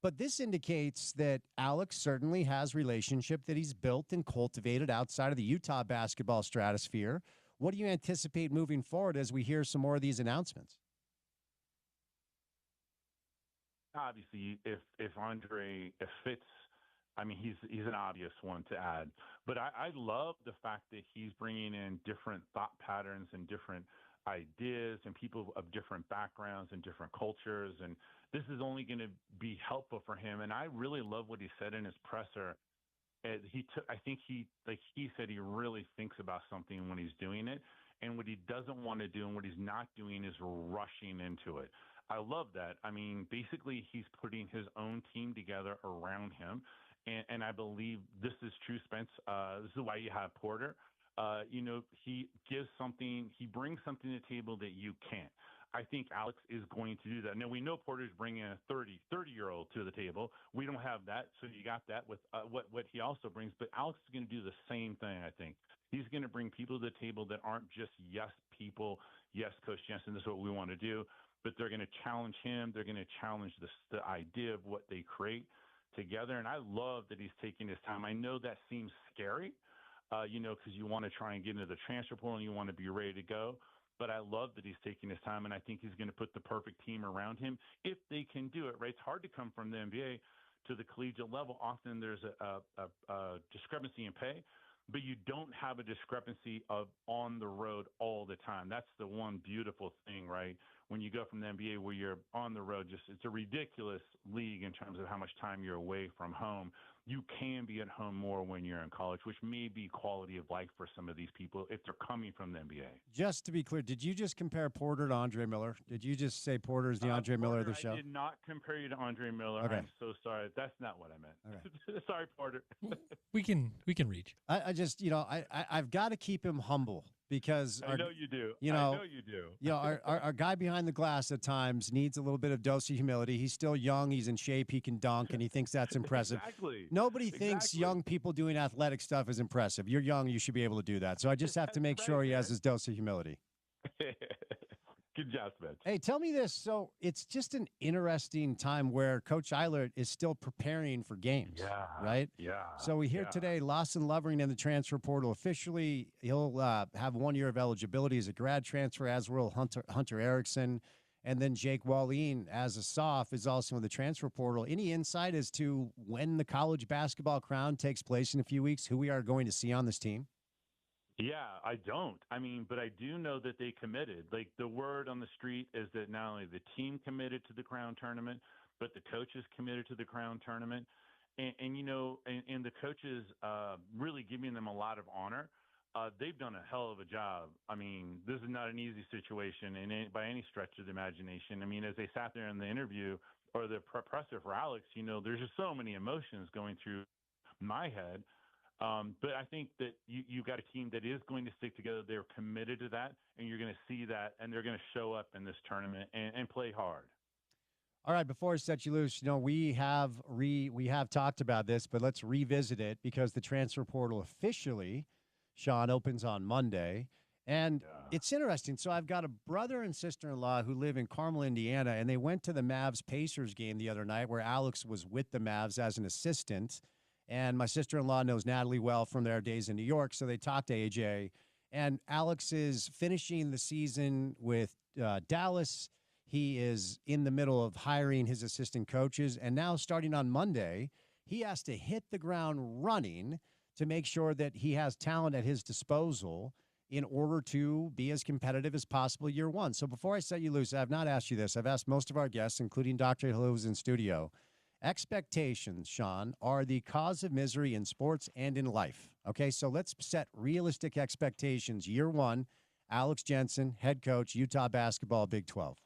But this indicates that Alex certainly has relationship that he's built and cultivated outside of the Utah basketball stratosphere. What do you anticipate moving forward as we hear some more of these announcements? obviously, if Andre if Fitz, I mean, he's an obvious one to add. But I love the fact that he's bringing in different thought patterns and different ideas and people of different backgrounds and different cultures. And this is only going to be helpful for him. And I really love what he said in his presser. And I think he said he really thinks about something when he's doing it. And what he doesn't want to do and what he's not doing is rushing into it. I love that. I mean, basically, he's putting his own team together around him. And I believe this is true, Spence. This is why you have Porter. He gives something, he brings something to the table that you can't. I think Alex is going to do that. Now, we know Porter's bringing a 30-year-old to the table. We don't have that, so you got that with what he also brings. But Alex is going to do the same thing, I think. He's going to bring people to the table that aren't just yes people, yes, Coach Jensen, this is what we want to do. But they're going to challenge him. They're going to challenge the idea of what they create together. And I love that he's taking his time. I know that seems scary, because you want to try and get into the transfer portal and you want to be ready to go. But I love that he's taking his time, and I think he's going to put the perfect team around him if they can do it, right? It's hard to come from the NBA to the collegiate level. Often there's a discrepancy in pay, but you don't have a discrepancy of on the road all the time. That's the one beautiful thing, right? When you go from the NBA where you're on the road, it's a ridiculous league in terms of how much time you're away from home. You can be at home more when you're in college, which may be quality of life for some of these people if they're coming from the NBA. Just to be clear, did you just compare Porter to Andre Miller? Did you just say Porter is the Andre Miller of the show? I did not compare you to Andre Miller. Okay. I'm so sorry. That's not what I meant. Okay. Sorry, Porter. We can reach. I just, I've got to keep him humble because I know you do. I know you do. Our guy behind the glass at times needs a little bit of dose of humility. He's still young. He's in shape. He can dunk, and he thinks that's impressive. Exactly. Nobody thinks young people doing athletic stuff is impressive. You're young. You should be able to do that. So I just have to make sure he has his dose of humility. Good job, Spence. Hey, tell me this. So it's just an interesting time where Coach Eilert is still preparing for games, right? Yeah. So we hear today Lawson Lovering in the transfer portal officially. He'll have 1 year of eligibility as a grad transfer, as will Hunter Erickson. And then Jake Wallin, as a soph, is also in the transfer portal. Any insight as to when the college basketball crown takes place in a few weeks, who we are going to see on this team? Yeah, I don't. I mean, but I do know that they committed. Like, the word on the street is that not only the team committed to the Crown Tournament, but the coaches committed to the Crown Tournament. And the coaches really giving them a lot of honor. They've done a hell of a job. I mean, this is not an easy situation by any stretch of the imagination. I mean, as they sat there in the interview or the presser for Alex, there's just so many emotions going through my head. But I think that you got a team that is going to stick together. They're committed to that, and you're going to see that, and they're going to show up in this tournament and play hard. All right, before I set you loose, we have talked about this, but let's revisit it because the transfer portal officially, Sean, opens on Monday. And it's interesting. So I've got a brother and sister-in-law who live in Carmel, Indiana, and they went to the Mavs-Pacers game the other night where Alex was with the Mavs as an assistant. And my sister-in-law knows Natalie well from their days in New York, so they talked to AJ. And Alex is finishing the season with Dallas. He is in the middle of hiring his assistant coaches. And now starting on Monday, he has to hit the ground running to make sure that he has talent at his disposal in order to be as competitive as possible year one. So before I set you loose, I have not asked you this. I've asked most of our guests, including Dr. Hill, who's in studio. Expectations, Sean, are the cause of misery in sports and in life. Okay, so let's set realistic expectations. Year one, Alex Jensen, head coach, Utah basketball, Big 12.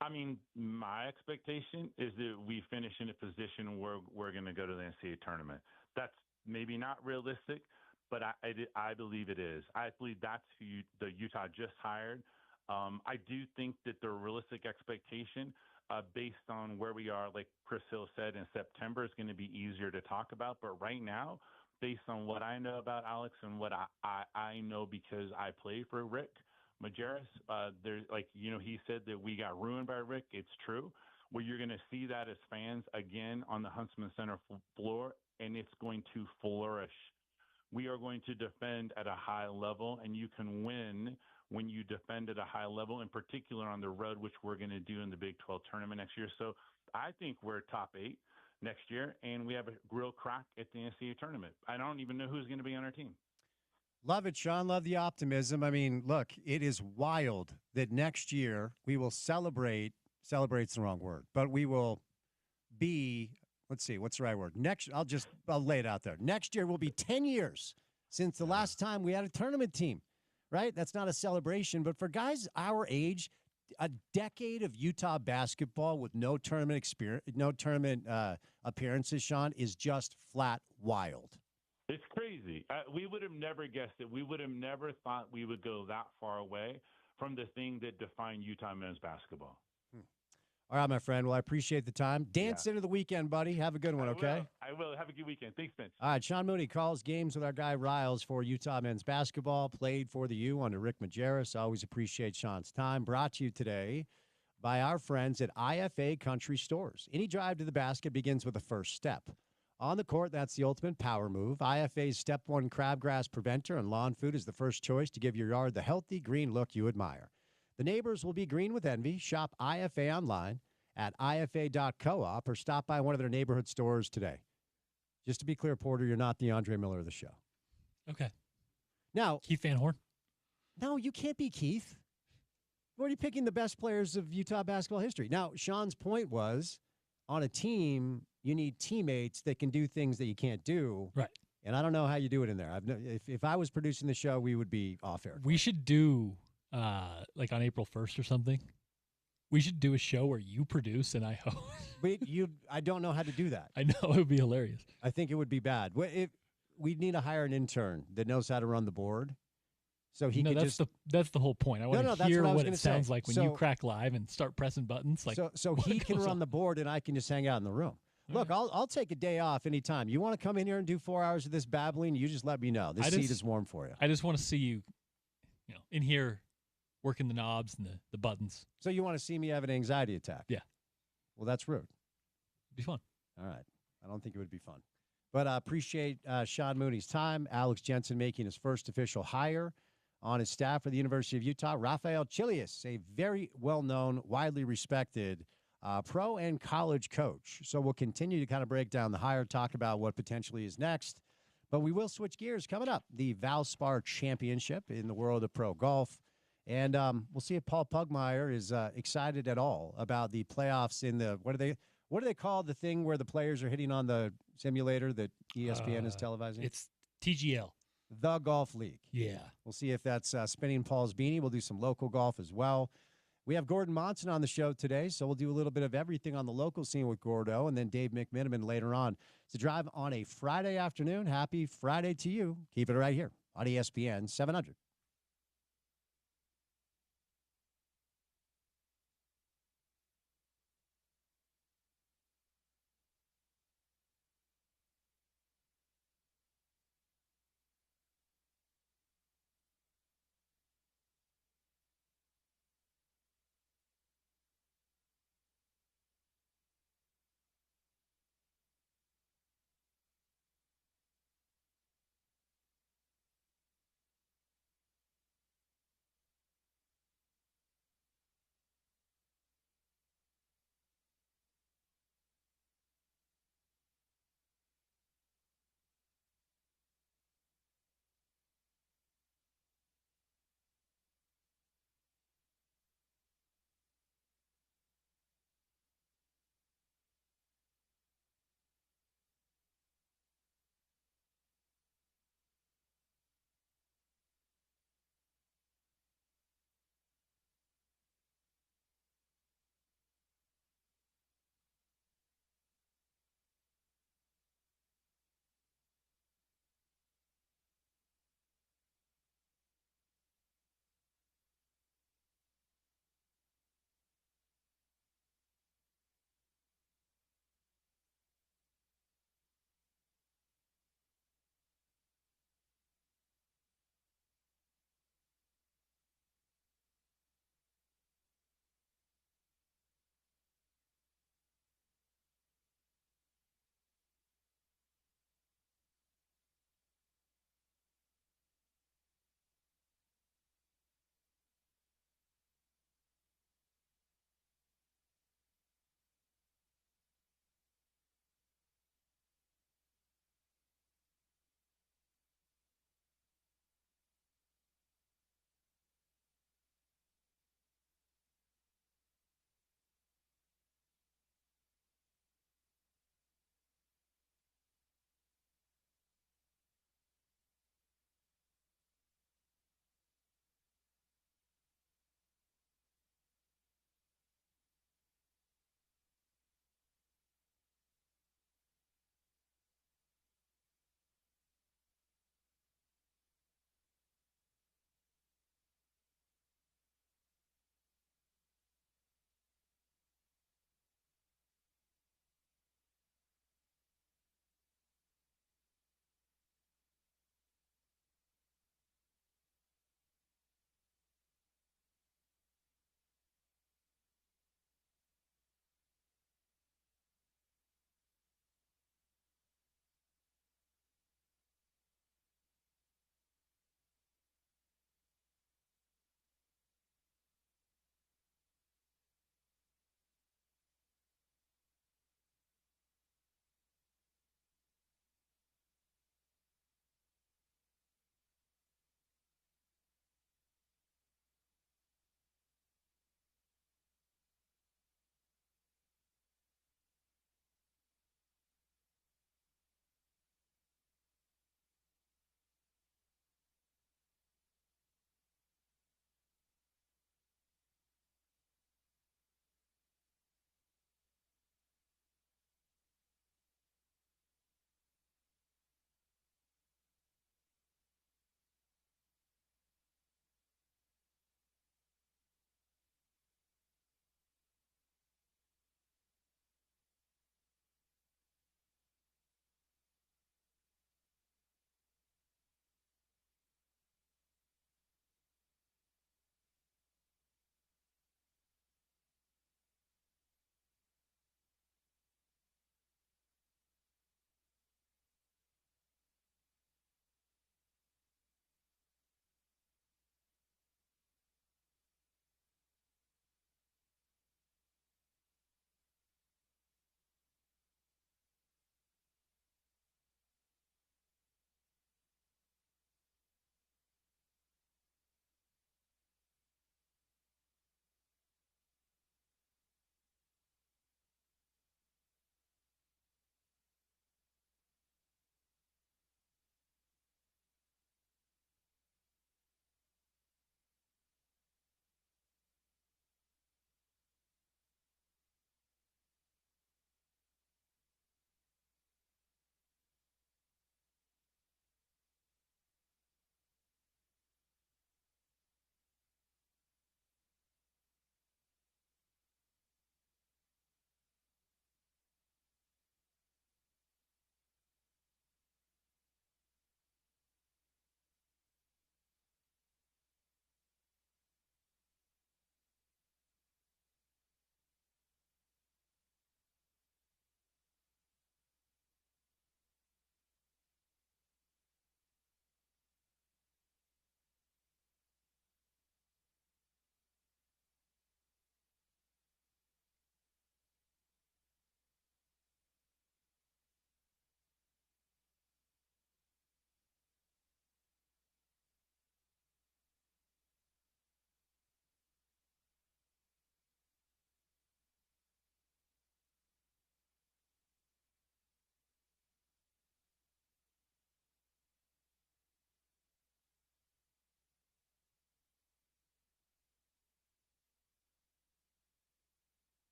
I mean, my expectation is that we finish in a position where we're going to go to the NCAA tournament. That's maybe not realistic, but I believe it is. I believe that's who the Utah just hired. I do think that the realistic expectation based on where we are, like Chris Hill said, in September is going to be easier to talk about. But right now, based on what I know about Alex and what I know because I play for Rick Majerus, there's he said that we got ruined by Rick. It's true. Well, you're going to see that as fans again on the Huntsman Center floor, and it's going to flourish. We are going to defend at a high level, and you can win when you defend at a high level, in particular on the road, which we're going to do in the Big 12 tournament next year. So I think we're top 8 next year, and we have a real crack at the NCAA tournament. I don't even know who's going to be on our team. Love it, Sean. Love the optimism. I mean, look, it is wild that next year we will celebrate's the wrong word, but we will be, let's see, what's the right word? I'll lay it out there. Next year will be 10 years since the last time we had a tournament team, right? That's not a celebration, but for guys our age, a decade of Utah basketball with no tournament experience, no tournament appearances, Sean, is just flat wild. It's crazy. We would have never guessed it. We would have never thought we would go that far away from the thing that defined Utah men's basketball. All right, my friend. Well, I appreciate the time. Dance into the weekend, buddy. Have a good one, okay? I will. Have a good weekend. Thanks, Spence. All right, Sean Mooney calls games with our guy Riles for Utah men's basketball. Played for the U under Rick Majerus. Always appreciate Sean's time. Brought to you today by our friends at IFA Country Stores. Any drive to the basket begins with a first step. On the court, that's the ultimate power move. IFA's Step 1 crabgrass preventer and lawn food is the first choice to give your yard the healthy green look you admire. The neighbors will be green with envy. Shop IFA online at ifa.coop or stop by one of their neighborhood stores today. Just to be clear, Porter, you're not the Andre Miller of the show. Okay. Now, Keith Van Horn? No, you can't be Keith. You're already picking the best players of Utah basketball history. Now, Sean's point was, on a team, you need teammates that can do things that you can't do. Right. And I don't know how you do it in there. If I was producing the show, we would be off air. We should do, like on April 1st or something, we should do a show where you produce and I host. But I don't know how to do that. I know. It would be hilarious. I think it would be bad. We'd need to hire an intern that knows how to run the board. So he could that's the whole point. I want to hear what it sounds like when you crack live and start pressing buttons. Like so he can run the board and I can just hang out in the room. Look, I'll take a day off anytime. You want to come in here and do 4 hours of this babbling, you just let me know. This seat is warm for you. I just want to see you, in here working the knobs and the buttons. So you want to see me have an anxiety attack? Yeah. Well, that's rude. It'd be fun. All right. I don't think it would be fun. But I appreciate Sean Mooney's time. Alex Jensen making his first official hire on his staff for the University of Utah. Rafael Chilius, a very well-known, widely respected pro and college coach. So we'll continue to kind of break down the hire, talk about what potentially is next. But we will switch gears coming up. The Valspar Championship in the world of pro golf. And we'll see if Paul Pugmire is excited at all about the playoffs in the, what do they call the thing where the players are hitting on the simulator that ESPN is televising? It's TGL. The Golf League. Yeah. We'll see if that's spinning Paul's beanie. We'll do some local golf as well. We have Gordon Monson on the show today, so we'll do a little bit of everything on the local scene with Gordo, and then Dave McMiniman later on. It's a drive on a Friday afternoon. Happy Friday to you. Keep it right here on ESPN 700.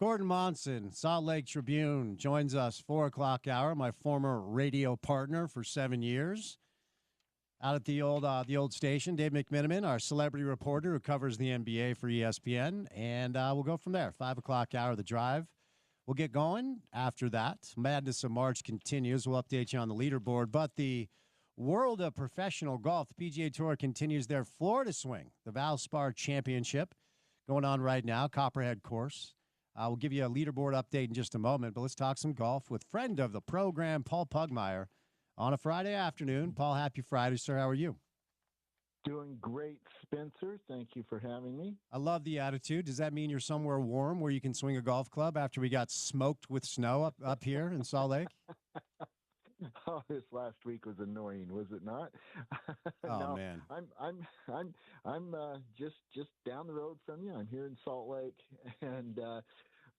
Gordon Monson, Salt Lake Tribune, joins us 4 o'clock hour, my former radio partner for 7 years. Out at the old station, Dave McMiniman, our celebrity reporter who covers the NBA for ESPN. And we'll go from there. 5 o'clock hour, The Drive. We'll get going after that. Madness of March continues. We'll update you on the leaderboard. But the world of professional golf, the PGA Tour continues their Florida swing, the Valspar Championship going on right now, Copperhead course. We'll give you a leaderboard update in just a moment, but let's talk some golf with friend of the program, Paul Pugmire, on a Friday afternoon. Paul, happy Friday, sir. How are you? Doing great, Spencer. Thank you for having me. I love the attitude. Does that mean you're somewhere warm where you can swing a golf club after we got smoked with snow up here in Salt Lake? Oh, this last week was annoying, was it not? Oh no, man, I'm just down the road from you. I'm here in Salt Lake, and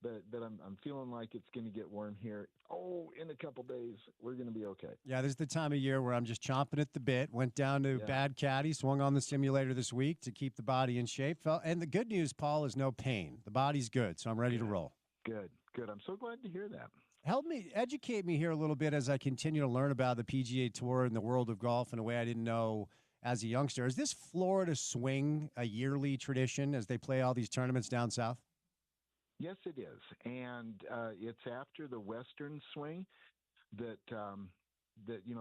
but I'm feeling like it's going to get warm here. Oh, in a couple days, we're going to be okay. yeah, this is the time of year where I'm just chomping at the bit. Went down to Bad Caddy, swung on the simulator this week to keep the body in shape. And the good news, Paul, is no pain. The body's good, so I'm ready to roll. Good. I'm so glad to hear that. Educate me here a little bit as I continue to learn about the PGA Tour and the world of golf in a way I didn't know as a youngster. Is this Florida swing a yearly tradition as they play all these tournaments down south? Yes, it is, and it's after the Western swing that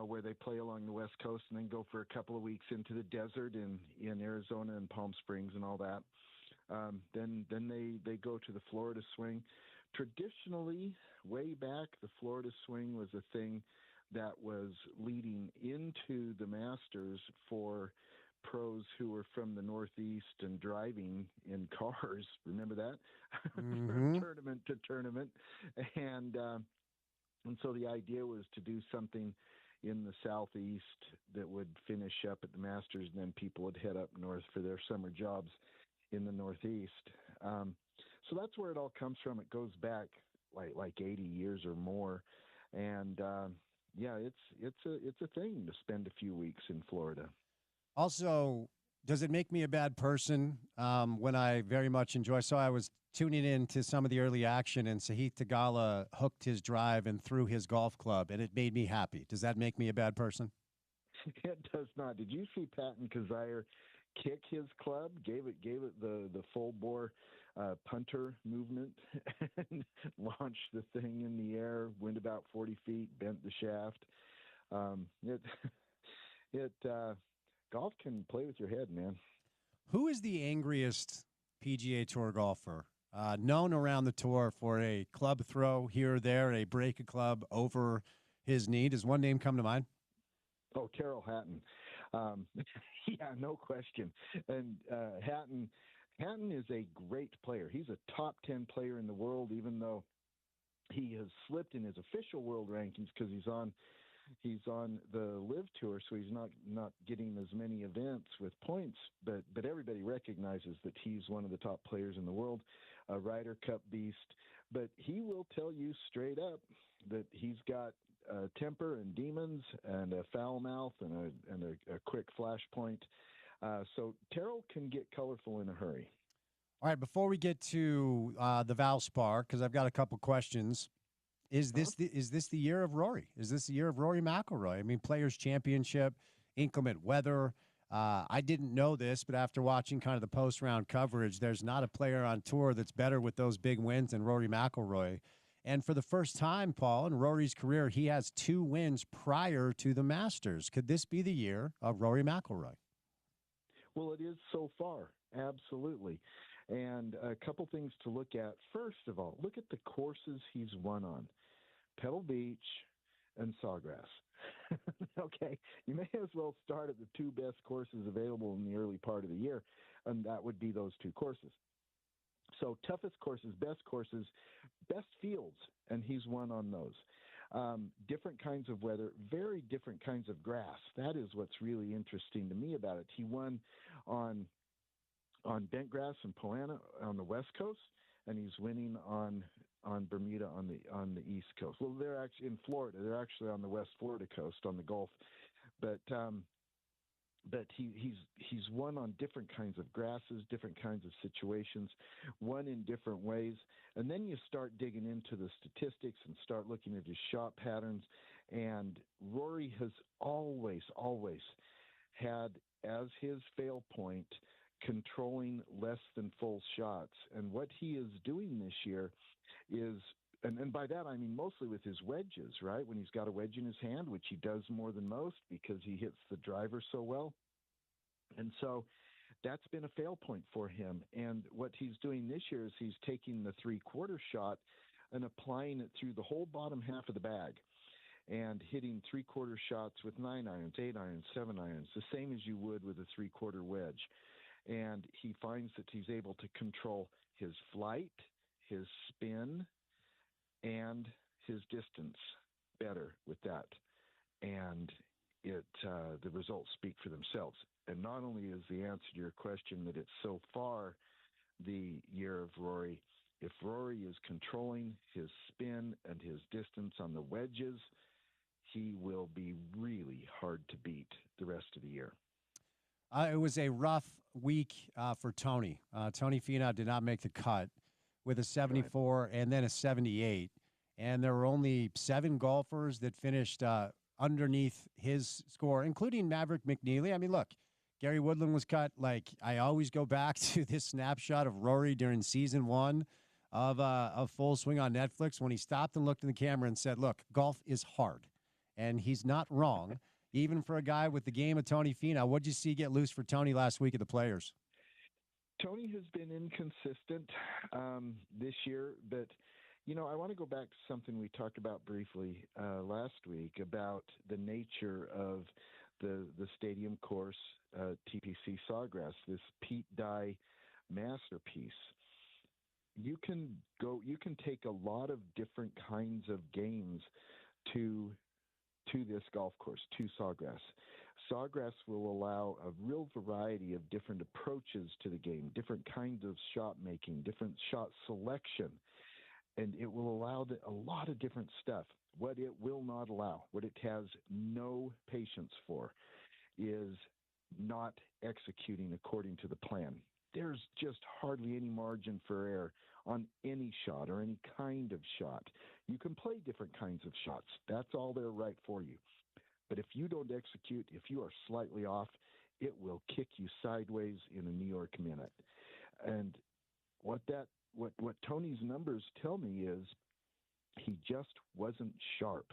where they play along the West Coast and then go for a couple of weeks into the desert in Arizona and Palm Springs and all that. Then they go to the Florida swing. Traditionally, way back, the Florida swing was a thing that was leading into the Masters for pros who were from the Northeast and driving in cars. Remember that? Mm-hmm. From tournament to tournament. And so the idea was to do something in the Southeast that would finish up at the Masters, and then people would head up north for their summer jobs in the Northeast. So that's where it all comes from. It goes back like 80 years or more. And it's a thing to spend a few weeks in Florida. Also, does it make me a bad person when I very much enjoy? So I was tuning in to some of the early action, and Sahith Theegala hooked his drive and threw his golf club, and it made me happy. Does that make me a bad person? It does not. Did you see Patton Kazire kick his club? Gave it the full bore punter movement and launched the thing in the air. Went about 40 feet, bent the shaft. Golf can play with your head, man. Who is the angriest PGA Tour golfer known around the tour for a club throw here or there, a break a club over his knee? Does one name come to mind? Oh, Terrell Hatton. Yeah, no question. And Hatton is a great player. He's a top 10 player in the world, even though he has slipped in his official world rankings because he's on the Live Tour, so he's not getting as many events with points. But everybody recognizes that he's one of the top players in the world, a Ryder Cup beast. But he will tell you straight up that he's got temper and demons and a foul mouth and a quick flashpoint. So Terrell can get colorful in a hurry. All right, before we get to the Valspar, because I've got a couple questions. Is this the year of Rory? Is this the year of Rory McIlroy? I mean, Players Championship, inclement weather. I didn't know this, but after watching kind of the post-round coverage, there's not a player on tour that's better with those big wins than Rory McIlroy. And for the first time, Paul, in Rory's career, he has 2 wins prior to the Masters. Could this be the year of Rory McIlroy? Well, it is so far, absolutely. And a couple things to look at. First of all, look at the courses he's won on. Pebble Beach and Sawgrass. Okay, you may as well start at the 2 best courses available in the early part of the year, and that would be those 2 courses. So toughest courses, best fields, and he's won on those. Different kinds of weather, very different kinds of grass. That is what's really interesting to me about it. He won on bent grass and Poana on the West Coast, and he's winning on Bermuda on the East Coast. Well, they're actually in Florida. They're actually on the West Florida coast on the Gulf. But but he's won on different kinds of grasses, different kinds of situations, won in different ways. And then you start digging into the statistics and start looking at his shot patterns. And Rory has always had as his fail point controlling less than full shots. And what he is doing this year is, and by that I mean mostly with his wedges, right? When he's got a wedge in his hand, which he does more than most because he hits the driver so well. And so that's been a fail point for him. And what he's doing this year is he's taking the 3/4 shot and applying it through the whole bottom half of the bag and hitting 3/4 shots with 9 irons, 8 irons, 7 irons, the same as you would with a 3/4 wedge. And he finds that he's able to control his flight, his spin, and his distance better with that. And the results speak for themselves. And not only is the answer to your question that it's so far the year of Rory, if Rory is controlling his spin and his distance on the wedges, he will be really hard to beat the rest of the year. It was a rough week for Tony. Tony Finau did not make the cut with a 74 and then a 78. And there were only 7 golfers that finished underneath his score, including Maverick McNeely. I mean, look, Gary Woodland was cut. Like, I always go back to this snapshot of Rory during season 1 of Full Swing on Netflix when he stopped and looked in the camera and said, look, golf is hard. And he's not wrong. Even for a guy with the game of Tony Finau. What'd you see get loose for Tony last week at the Players? Tony has been inconsistent this year, but, you know, I want to go back to something we talked about briefly last week about the nature of the stadium course, TPC Sawgrass, this Pete Dye masterpiece. You can take a lot of different kinds of games to this golf course, to Sawgrass. Sawgrass will allow a real variety of different approaches to the game, different kinds of shot making, different shot selection, and it will allow a lot of different stuff. What it will not allow, what it has no patience for, is not executing according to the plan. There's just hardly any margin for error on any shot or any kind of shot. You can play different kinds of shots. That's all they're right for you. But if you don't execute, if you are slightly off, it will kick you sideways in a New York minute. And what Tony's numbers tell me is he just wasn't sharp.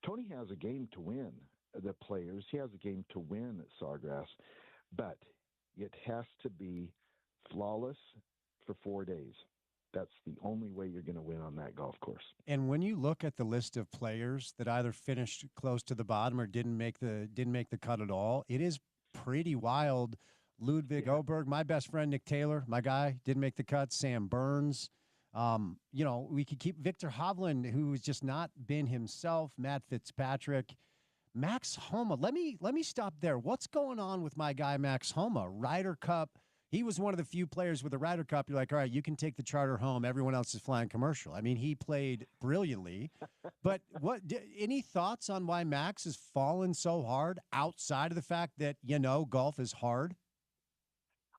Tony has a game to win the Players. He has a game to win at Sawgrass, but it has to be flawless for 4 days. That's the only way you're going to win on that golf course. And when you look at the list of players that either finished close to the bottom or didn't make the cut at all, it is pretty wild. Ludwig Oberg, my best friend Nick Taylor, my guy, didn't make the cut. Sam Burns. You know, we could keep Victor Hovland, who's just not been himself. Matt Fitzpatrick. Max Homa. Let me stop there. What's going on with my guy Max Homa? Ryder Cup. He was one of the few players with a Ryder Cup. You're like, all right, you can take the charter home. Everyone else is flying commercial. I mean, he played brilliantly. But any thoughts on why Max has fallen so hard outside of the fact that, you know, golf is hard?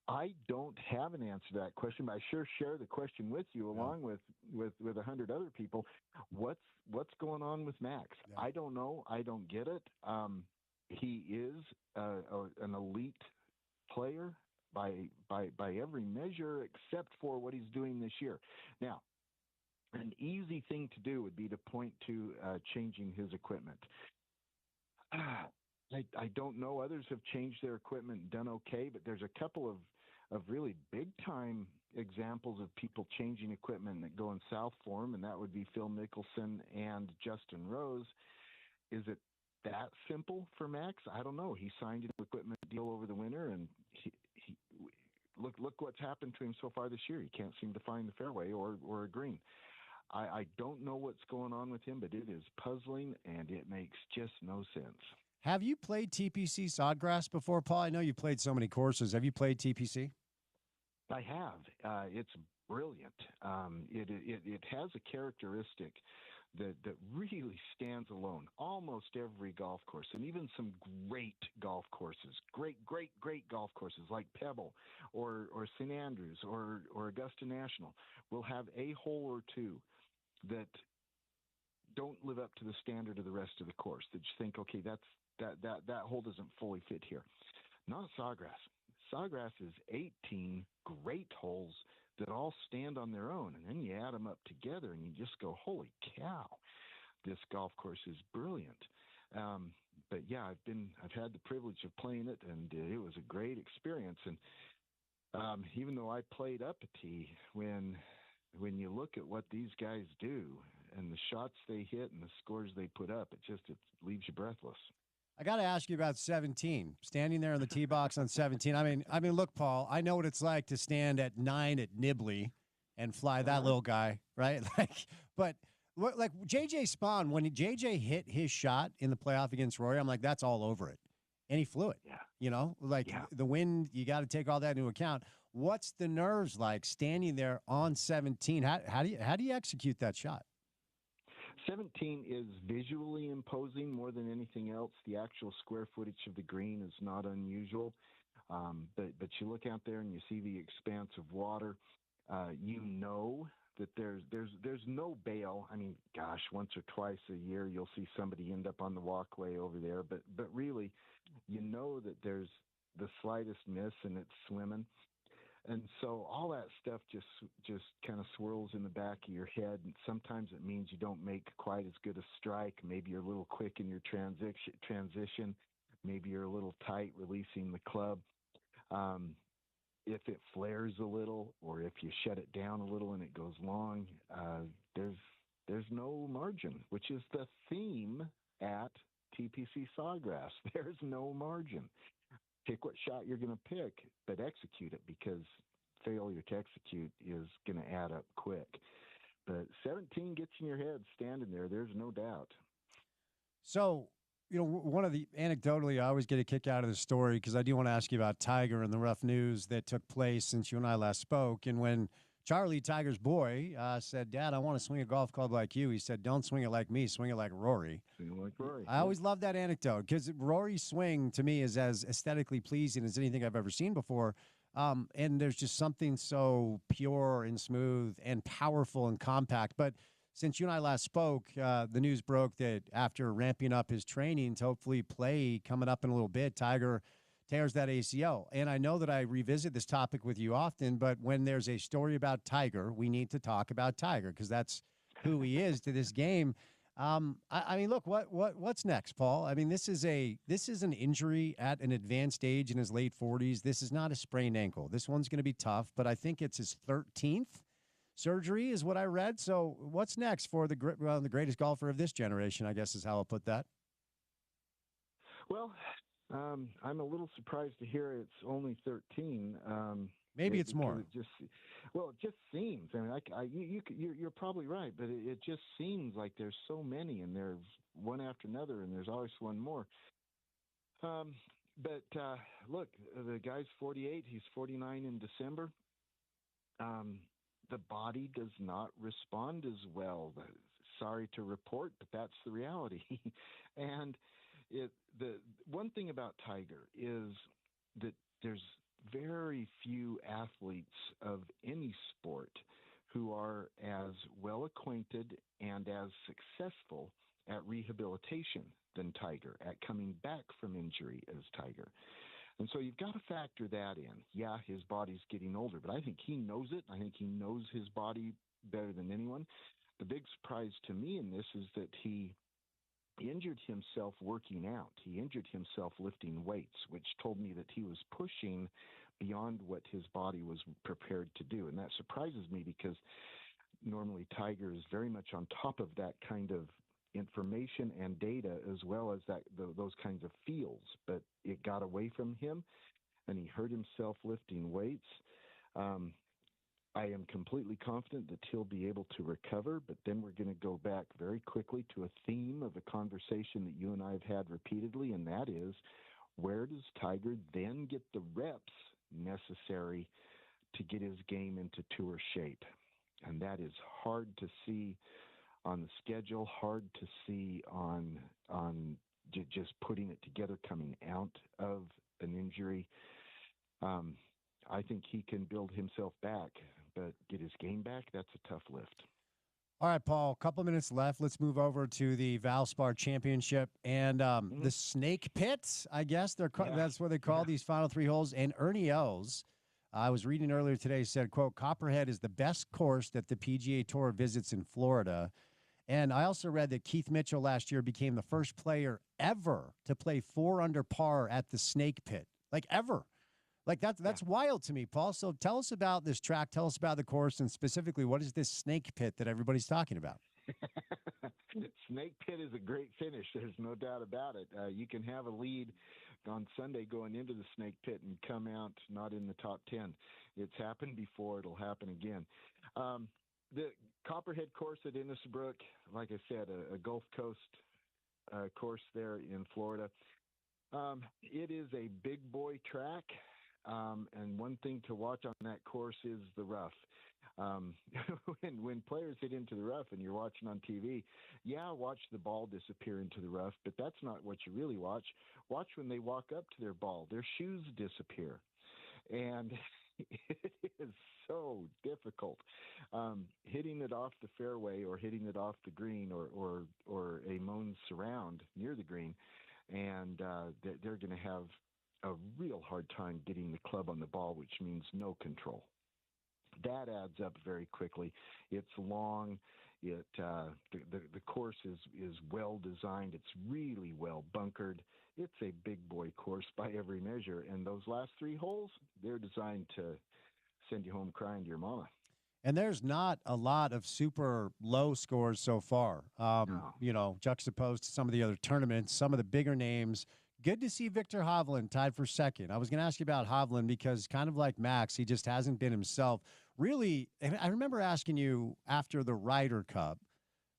I don't have an answer to that question, but I sure share the question with you, along with 100 other people. What's going on with Max? Yeah. I don't know. I don't get it. He is an elite player by every measure, except for what he's doing this year. Now, an easy thing to do would be to point to changing his equipment. I don't know. Others have changed their equipment and done okay, but there's a couple of really big-time examples of people changing equipment that go in south for him, and that would be Phil Mickelson and Justin Rose. Is it that simple for Max? I don't know. He signed an equipment deal over the winter, and he look what's happened to him so far this year. He can't seem to find the fairway or a green. I don't know what's going on with him, but it is puzzling, and it makes just no sense. Have you played TPC Sawgrass before, Paul? I know you played so many courses. Have you played TPC? I have. It's brilliant. It has a characteristic that really stands alone. Almost every golf course, and even some great golf courses, great golf courses like Pebble or St. Andrews or Augusta National, will have a hole or two that don't live up to the standard of the rest of the course. That you think, okay, that hole doesn't fully fit here. Not Sawgrass. Sawgrass is 18 great holes that all stand on their own, and then you add them up together, and you just go, "Holy cow, this golf course is brilliant." But yeah, I've had the privilege of playing it, and it was a great experience. And even though I played up a tee, when you look at what these guys do and the shots they hit and the scores they put up, it leaves you breathless. I got to ask you about 17. Standing there in the tee box on 17. I mean, look, Paul, I know what it's like to stand at 9 at Nibley and fly that little guy, right? But like JJ Spawn, when JJ hit his shot in the playoff against Rory, I'm like, that's all over it, and he flew it. Yeah. The wind, you got to take all that into account. What's the nerves like standing there on 17? How do you execute that shot? 17 is visually imposing more than anything else. The actual square footage of the green is not unusual, but you look out there and you see the expanse of water. You know that there's no bail. I mean, gosh, once or twice a year you'll see somebody end up on the walkway over there, but really, you know that there's the slightest miss and it's swimming. And so all that stuff just kind of swirls in the back of your head, and sometimes it means you don't make quite as good a strike. Maybe you're a little quick in your transition. Maybe you're a little tight releasing the club. If it flares a little, or if you shut it down a little and it goes long, there's no margin, which is the theme at TPC Sawgrass. There's no margin. Pick what shot you're going to pick, but execute it, because failure to execute is going to add up quick. But 17 gets in your head standing there. There's no doubt. So, one of the anecdotally, I always get a kick out of the story, because I do want to ask you about Tiger and the rough news that took place since you and I last spoke. And when Charlie, Tiger's boy, said, "Dad, I want to swing a golf club like you," he said, "Don't swing it like me, swing it like Rory." Swing it like Rory. I always love that anecdote, because Rory's swing to me is as aesthetically pleasing as anything I've ever seen before. And there's just something so pure and smooth and powerful and compact. But since you and I last spoke, the news broke that after ramping up his training to hopefully play coming up in a little bit, Tiger tears that ACL. And I know that I revisit this topic with you often, but when there's a story about Tiger, we need to talk about Tiger, because that's who he is to this game. I mean, look, what's next, Paul? I mean, this is an injury at an advanced age in his late 40s. This is not a sprained ankle. This one's going to be tough, but I think it's his 13th surgery is what I read. So what's next for the greatest golfer of this generation, I guess is how I'll put that. Well, I'm a little surprised to hear it's only 13. Maybe it's more. It just seems. I mean, you're probably right, but it just seems like there's so many, and there's one after another, and there's always one more. But look, the guy's 48. He's 49 in December. The body does not respond as well. Sorry to report, but that's the reality. And the one thing about Tiger is that there's very few athletes of any sport who are as well acquainted and as successful at rehabilitation than Tiger, at coming back from injury as Tiger. And so you've got to factor that in. Yeah, his body's getting older, but I think he knows it. I think he knows his body better than anyone. The big surprise to me in this is that he injured himself working out. He injured himself lifting weights, which told me that he was pushing beyond what his body was prepared to do. And that surprises me, because normally Tiger is very much on top of that kind of information and data, as well as those kinds of feels. But it got away from him, and he hurt himself lifting weights. I am completely confident that he'll be able to recover, but then we're going to go back very quickly to a theme of a conversation that you and I have had repeatedly, and that is, where does Tiger then get the reps necessary to get his game into tour shape? And that is hard to see on the schedule, hard to see on just putting it together coming out of an injury. I think he can build himself back, but get his game back, that's a tough lift. All right, Paul, a couple minutes left. Let's move over to the Valspar Championship and the Snake Pits, I guess. That's what they call these final 3 holes. And Ernie Els, I was reading earlier today, said, quote, Copperhead is the best course that the PGA Tour visits in Florida. And I also read that Keith Mitchell last year became the first player ever to play 4 under par at the Snake Pit, like ever. Like that's wild to me, Paul. So tell us about this track. Tell us about the course, and specifically, what is this Snake Pit that everybody's talking about? Snake Pit is a great finish. There's no doubt about it. You can have a lead on Sunday going into the Snake Pit and come out not in the top 10. It's happened before. It'll happen again. The Copperhead course at Innisbrook, like I said, a Gulf Coast course there in Florida. It is a big boy track. And one thing to watch on that course is the rough. When players hit into the rough and you're watching on TV, watch the ball disappear into the rough, but that's not what you really watch. Watch when they walk up to their ball, their shoes disappear. And it is so difficult. Hitting it off the fairway or hitting it off the green or a Moans surround near the green, and they're going to have a real hard time getting the club on the ball, which means no control. That adds up very quickly. It's long. The course is well designed. It's really well bunkered. It's a big boy course by every measure. And those last 3 holes, they're designed to send you home crying to your mama. And there's not a lot of super low scores so far. No. Juxtaposed to some of the other tournaments, some of the bigger names. Good to see Victor Hovland tied for second. I was going to ask you about Hovland because kind of like Max, he just hasn't been himself. Really, and I remember asking you after the Ryder Cup,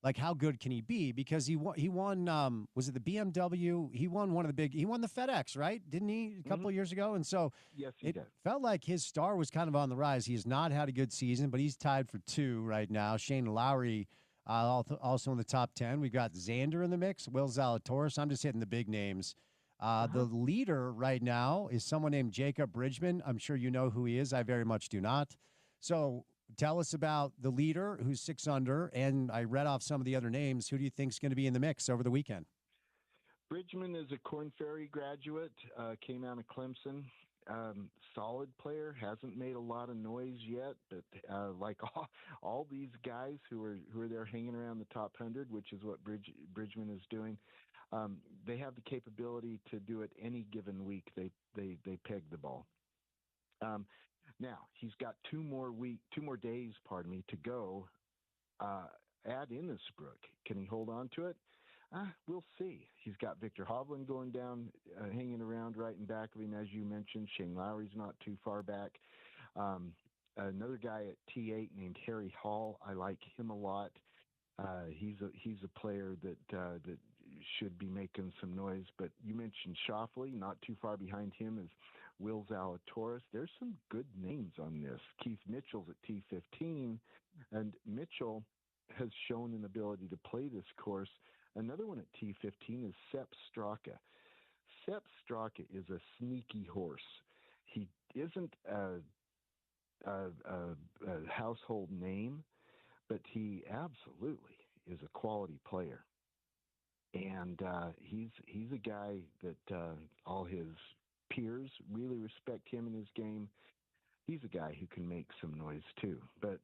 like how good can he be? Because he won was it the BMW? He won he won the FedEx, right? Didn't he, a couple of years ago? And so yes, he did. Felt like his star was kind of on the rise. He has not had a good season, but he's tied for 2 right now. Shane Lowry also in the top 10. We've got Xander in the mix, Will Zalatoris. I'm just hitting the big names. The leader right now is someone named Jacob Bridgman. I'm sure you know who he is. I very much do not. So tell us about the leader who's 6 under, and I read off some of the other names. Who do you think is going to be in the mix over the weekend? Bridgman is a Korn Ferry graduate, came out of Clemson. Solid player, hasn't made a lot of noise yet, but like all these guys who are there hanging around the top 100, which is what Bridgman is doing, they have the capability to do it any given week. They peg the ball. Now he's got 2 more days, to go at Innisbrook. Can he hold on to it? We'll see. He's got Victor Hovland going down, hanging around right in back of him, as you mentioned. Shane Lowry's not too far back. Another guy at T8 named Harry Hall. I like him a lot. He's a player that should be making some noise. But you mentioned Schauffele. Not too far behind him is Will Zalatoris. There's some good names on this. Keith Mitchell's at T15, and Mitchell has shown an ability to play this course. Another one at T15 is Sepp Straka. Sepp Straka is a sneaky horse. He isn't a household name, but he absolutely is a quality player. And he's a guy that all his peers really respect him in his game. He's a guy who can make some noise too. But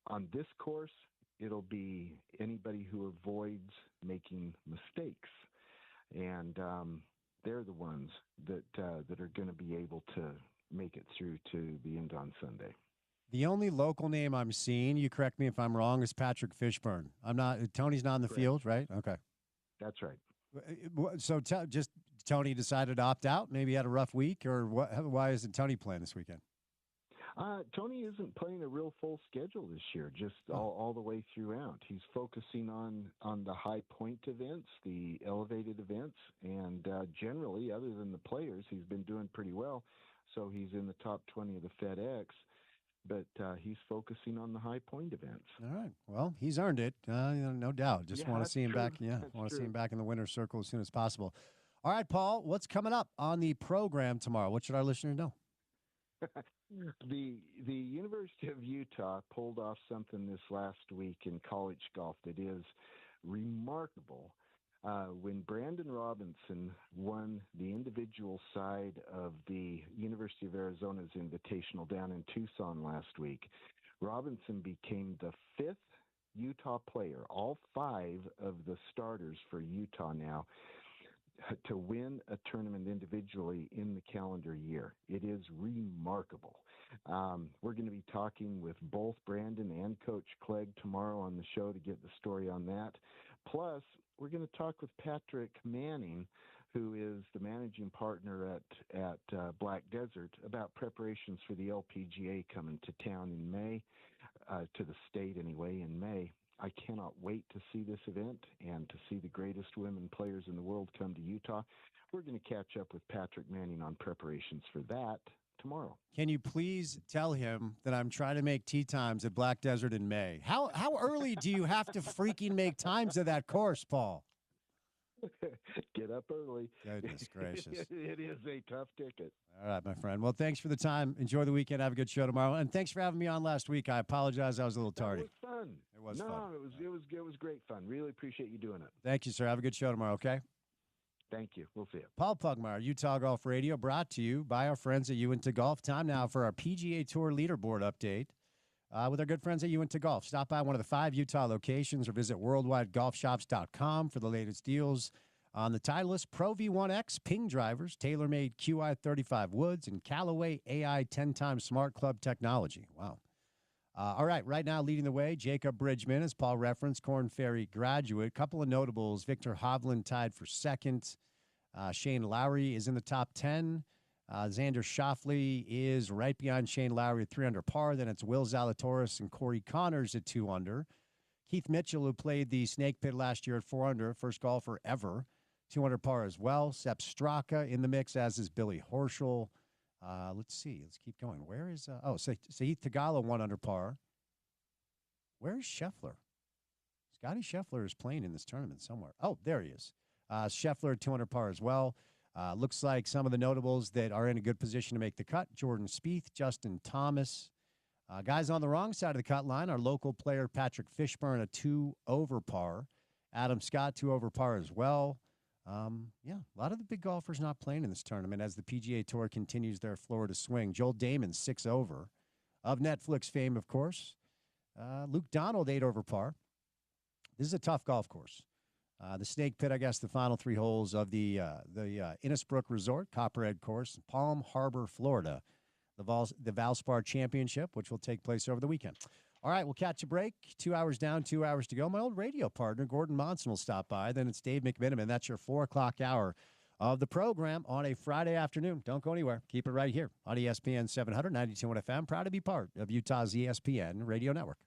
on this course, it'll be anybody who avoids making mistakes, and they're the ones that are going to be able to make it through to the end on Sunday. The only local name I'm seeing, you correct me if I'm wrong, is Patrick Fishburne. Tony's not in the field, right? Okay. That's right. So just Tony decided to opt out? Maybe he had a rough week, or what? Why isn't Tony playing this weekend? Tony isn't playing a real full schedule this year, just all the way throughout. He's focusing on the high point events, the elevated events, and generally, other than the players, he's been doing pretty well. So he's in the top 20 of the FedEx. but he's focusing on the high point events. All right. Well, he's earned it, no doubt. Just want to see him true. back. Yeah, That's want to see true. him back in the winner's circle as soon as possible. All right, Paul. What's coming up on the program tomorrow? What should our listeners know? The University of Utah pulled off something this last week in college golf that is remarkable. When Brandon Robinson won the individual side of the University of Arizona's Invitational down in Tucson last week, Robinson became the 5th Utah player, all 5 of the starters for Utah now, to win a tournament individually in the calendar year. It is remarkable. We're going to be talking with both Brandon and Coach Clegg tomorrow on the show to get the story on that. Plus, we're going to talk with Patrick Manning, who is the managing partner at Black Desert, about preparations for the LPGA coming to town in May, to the state anyway, in May. I cannot wait to see this event and to see the greatest women players in the world come to Utah. We're going to catch up with Patrick Manning on preparations for that tomorrow. Can you please tell him that I'm trying to make tee times at Black Desert in May? How early do you have to freaking make times of that course, Paul? Get up early. Goodness gracious. It is a tough ticket. All right, my friend. Well, thanks for the time. Enjoy the weekend. Have a good show tomorrow. And thanks for having me on last week. I apologize. I was a little tardy. It was fun. It was fun. It was great fun. Really appreciate you doing it. Thank you, sir. Have a good show tomorrow, okay? Thank you. We'll see you. Paul Pugmire, Utah Golf Radio, brought to you by our friends at Uinta Golf. Time now for our PGA Tour leaderboard update with our good friends at Uinta Golf. Stop by one of the 5 Utah locations or visit worldwidegolfshops.com for the latest deals on the Titleist Pro V1X Ping drivers, TaylorMade QI35 woods, and Callaway AI 10x Smart Club technology. Wow. All right, right now leading the way, Jacob Bridgman, as Paul referenced, Korn Ferry graduate. Couple of notables, Victor Hovland tied for second. Shane Lowry is in the top 10. Xander Schauffele is right behind Shane Lowry at 3 under par. Then it's Will Zalatoris and Corey Connors at 2 under. Keith Mitchell, who played the Snake Pit last year at 4 under, first golfer ever, 2 under par as well. Sepp Straka in the mix, as is Billy Horschel. Let's see. Let's keep going. Where is Sahith Theegala 1 under par. Where is Scheffler? Scotty Scheffler is playing in this tournament somewhere. Oh, there he is. Scheffler 2 under par as well. Looks like some of the notables that are in a good position to make the cut: Jordan Spieth, Justin Thomas. Guys on the wrong side of the cut line, our local player Patrick Fishburne, a 2 over par. Adam Scott 2 over par as well. A lot of the big golfers not playing in this tournament as the PGA Tour continues their Florida swing. Joel Damon 6 over, of Netflix fame, of course. Luke Donald 8 over par. This is a tough golf course. The Snake Pit, I guess, the final 3 holes of the Innisbrook Resort Copperhead course, Palm Harbor, Florida, the Valspar Championship, which will take place over the weekend. All right, we'll catch a break. 2 hours down, 2 hours to go. My old radio partner, Gordon Monson, will stop by. Then it's Dave McMiniman. That's your 4 o'clock hour of the program on a Friday afternoon. Don't go anywhere. Keep it right here on ESPN 700, 92.1 FM. Proud to be part of Utah's ESPN radio network.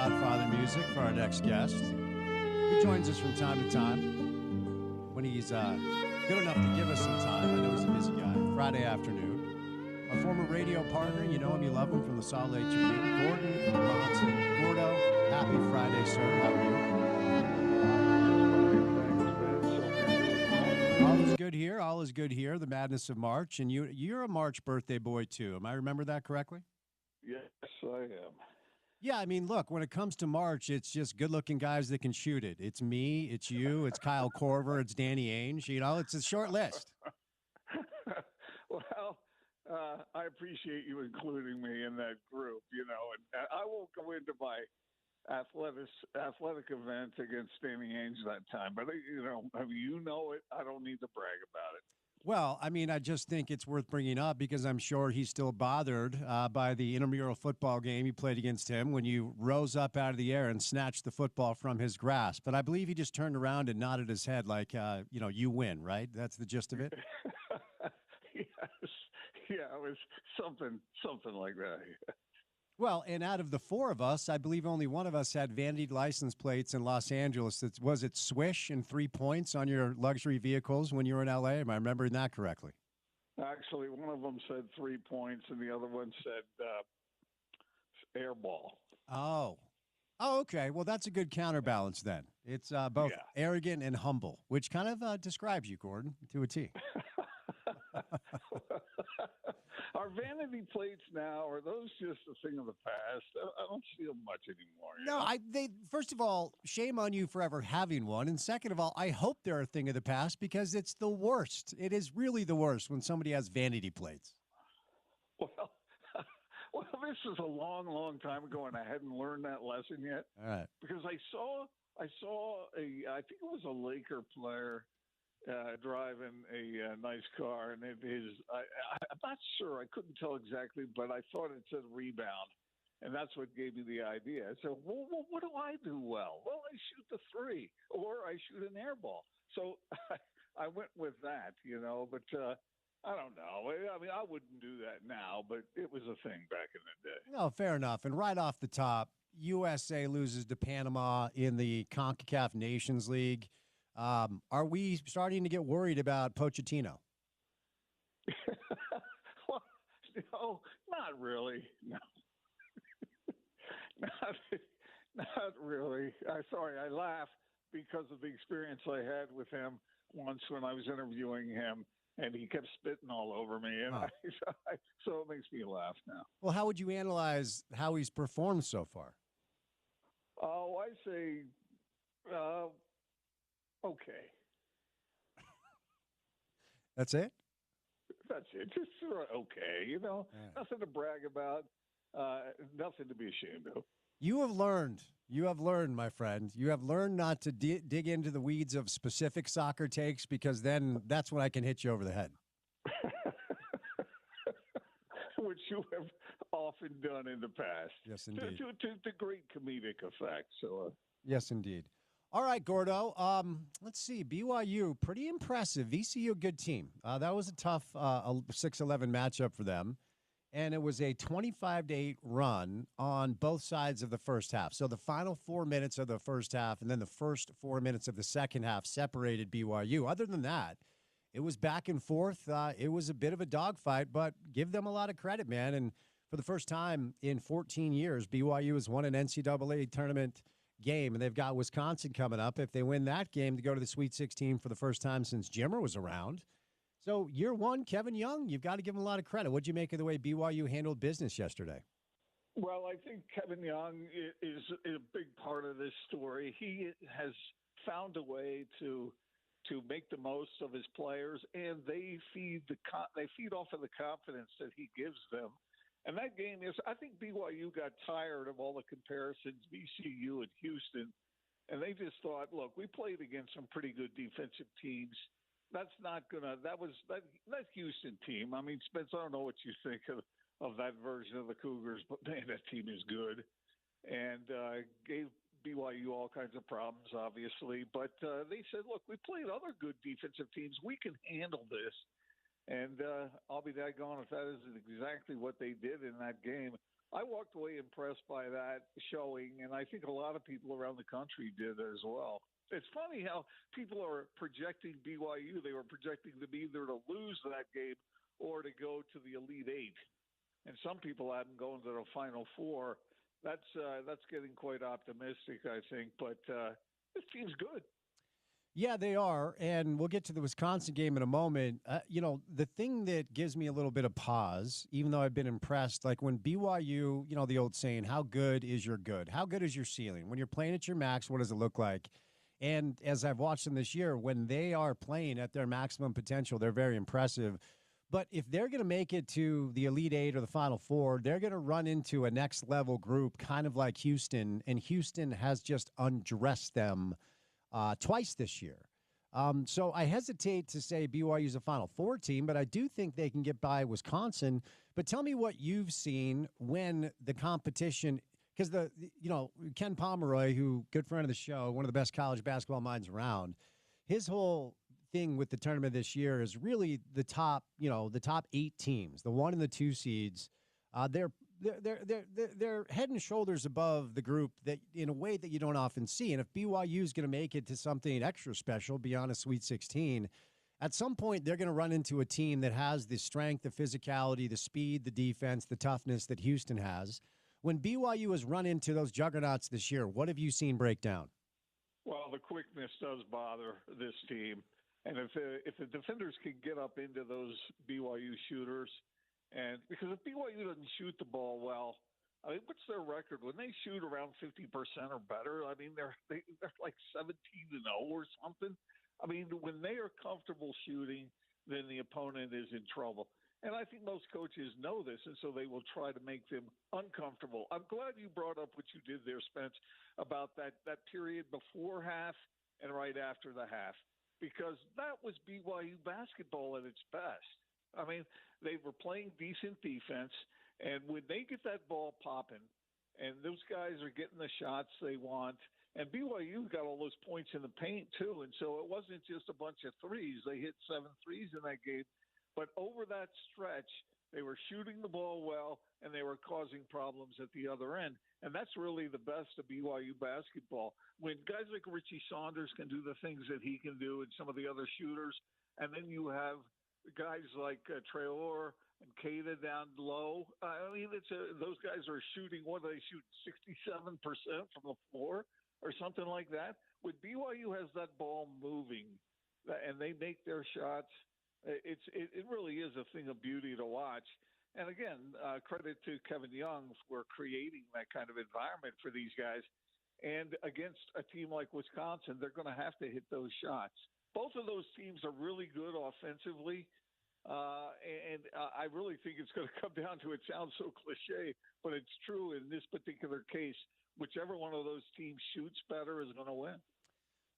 Godfather music for our next guest, who joins us from time to time when he's good enough to give us some time. I know he's a busy guy. Friday afternoon. Our former radio partner, you know him, you love him, from the Salt Lake Tribune, Gordon Monson. Gordo, happy Friday, sir. How are you? All is good here. All is good here. The madness of March. And you're a March birthday boy, too. Am I remember that correctly? Yes, I am. Yeah, I mean, look, when it comes to March, it's just good-looking guys that can shoot it. It's me, it's you, it's Kyle Korver, it's Danny Ainge. You know, it's a short list. Well, I appreciate you including me in that group, you know, and I won't go into my athletic event against Danny Ainge that time, but, you know it. I don't need to brag about it. Well, I mean, I just think it's worth bringing up because I'm sure he's still bothered by the intramural football game you played against him when you rose up out of the air and snatched the football from his grasp. But I believe he just turned around and nodded his head like, you win, right? That's the gist of it? Yes. Yeah, it was something like that. Well, and out of the four of us, I believe only one of us had vanity license plates in Los Angeles. Was it Swish and 3 points on your luxury vehicles when you were in L.A.? Am I remembering that correctly? Actually, one of them said 3 points, and the other one said airball. Oh, okay. Well, that's a good counterbalance then. It's both arrogant and humble, which kind of describes you, Gordon, to a T. Are vanity plates now, are those just a thing of the past? I don't see them much anymore. No, first of all, shame on you for ever having one. And second of all, I hope they're a thing of the past because it's the worst. It is really the worst when somebody has vanity plates. Well, this is a long, long time ago, and I hadn't learned that lesson yet. All right. Because I saw I think it was a Laker player driving a nice car, and I'm not sure. I couldn't tell exactly, but I thought it said rebound, and that's what gave me the idea. So, well, what do I do well? Well, I shoot the three, or I shoot an air ball. So I went with that, but I don't know. I mean, I wouldn't do that now, but it was a thing back in the day. No, fair enough. And right off the top, USA loses to Panama in the CONCACAF Nations League. Are we starting to get worried about Pochettino? Well, no, not really. No, not really. Sorry, I laugh because of the experience I had with him once when I was interviewing him, and he kept spitting all over me, and so it makes me laugh now. Well, how would you analyze how he's performed so far? Oh, I say, okay. That's it? That's it. Just okay. Nothing to brag about, nothing to be ashamed of. You have learned, my friend. You have learned not to dig into the weeds of specific soccer takes because then that's when I can hit you over the head. Which you have often done in the past. Yes, indeed. To great comedic effect. So. Yes, indeed. All right, Gordo. Let's see. BYU, pretty impressive. VCU, a good team. That was a tough 6-11 matchup for them. And it was a 25-8 run on both sides of the first half. So the final 4 minutes of the first half and then the first 4 minutes of the second half separated BYU. Other than that, it was back and forth. It was a bit of a dogfight, but give them a lot of credit, man. And for the first time in 14 years, BYU has won an NCAA tournament game, and they've got Wisconsin coming up. If they win that game, to go to the Sweet 16 for the first time since Jimmer was around. So year one, Kevin Young, you've got to give him a lot of credit. What'd you make of the way BYU handled business yesterday? Well, I think Kevin Young is a big part of this story. He has found a way to make the most of his players, and they feed off of the confidence that he gives them. And that game I think BYU got tired of all the comparisons, VCU and Houston, and they just thought, look, we played against some pretty good defensive teams. That Houston team. I mean, Spence, I don't know what you think of that version of the Cougars, but man, that team is good, and gave BYU all kinds of problems, obviously. But they said, look, we played other good defensive teams. We can handle this. And I'll be daggone if that isn't exactly what they did in that game. I walked away impressed by that showing, and I think a lot of people around the country did as well. It's funny how people are projecting BYU. They were projecting them either to lose that game or to go to the Elite Eight, and some people had them going to the Final Four. That's getting quite optimistic, I think. But this team's good. Yeah, they are. And we'll get to the Wisconsin game in a moment. The thing that gives me a little bit of pause, even though I've been impressed, like when BYU, the old saying, how good is your good? How good is your ceiling? When you're playing at your max, what does it look like? And as I've watched them this year, when they are playing at their maximum potential, they're very impressive. But if they're going to make it to the Elite Eight or the Final Four, they're going to run into a next level group, kind of like Houston. And Houston has just undressed them twice this year. So I hesitate to say BYU is a Final Four team, but I do think they can get by Wisconsin. But tell me what you've seen when the competition, because Ken Pomeroy, who good friend of the show, one of the best college basketball minds around, his whole thing with the tournament this year is really the top 8 teams, the 1 and the 2 seeds. They're head and shoulders above the group that in a way that you don't often see. And if BYU is going to make it to something extra special beyond a Sweet 16, at some point they're going to run into a team that has the strength, the physicality, the speed, the defense, the toughness that Houston has. When BYU has run into those juggernauts this year, what have you seen break down? Well, the quickness does bother this team. And if the defenders can get up into those BYU shooters, and because if BYU doesn't shoot the ball well, I mean, what's their record when they shoot around 50% or better? I mean, they're like 17-0 or something. I mean, when they are comfortable shooting, then the opponent is in trouble. And I think most coaches know this, and so they will try to make them uncomfortable. I'm glad you brought up what you did there, Spence, about that period before half and right after the half, because that was BYU basketball at its best. I mean, they were playing decent defense, and when they get that ball popping, and those guys are getting the shots they want, and BYU got all those points in the paint too, and so it wasn't just a bunch of threes. They hit 7 threes in that game, but over that stretch, they were shooting the ball well, and they were causing problems at the other end, and that's really the best of BYU basketball. When guys like Richie Saunders can do the things that he can do and some of the other shooters, and then you have guys like Traore and Keita down low. I mean, those guys are shooting, what do they shoot, 67% from the floor or something like that? When BYU has that ball moving and they make their shots, it really is a thing of beauty to watch. And again, credit to Kevin Young for creating that kind of environment for these guys. And against a team like Wisconsin, they're going to have to hit those shots. Both of those teams are really good offensively, and I really think it's going to come down to, it sounds so cliche, but it's true in this particular case. Whichever one of those teams shoots better is going to win.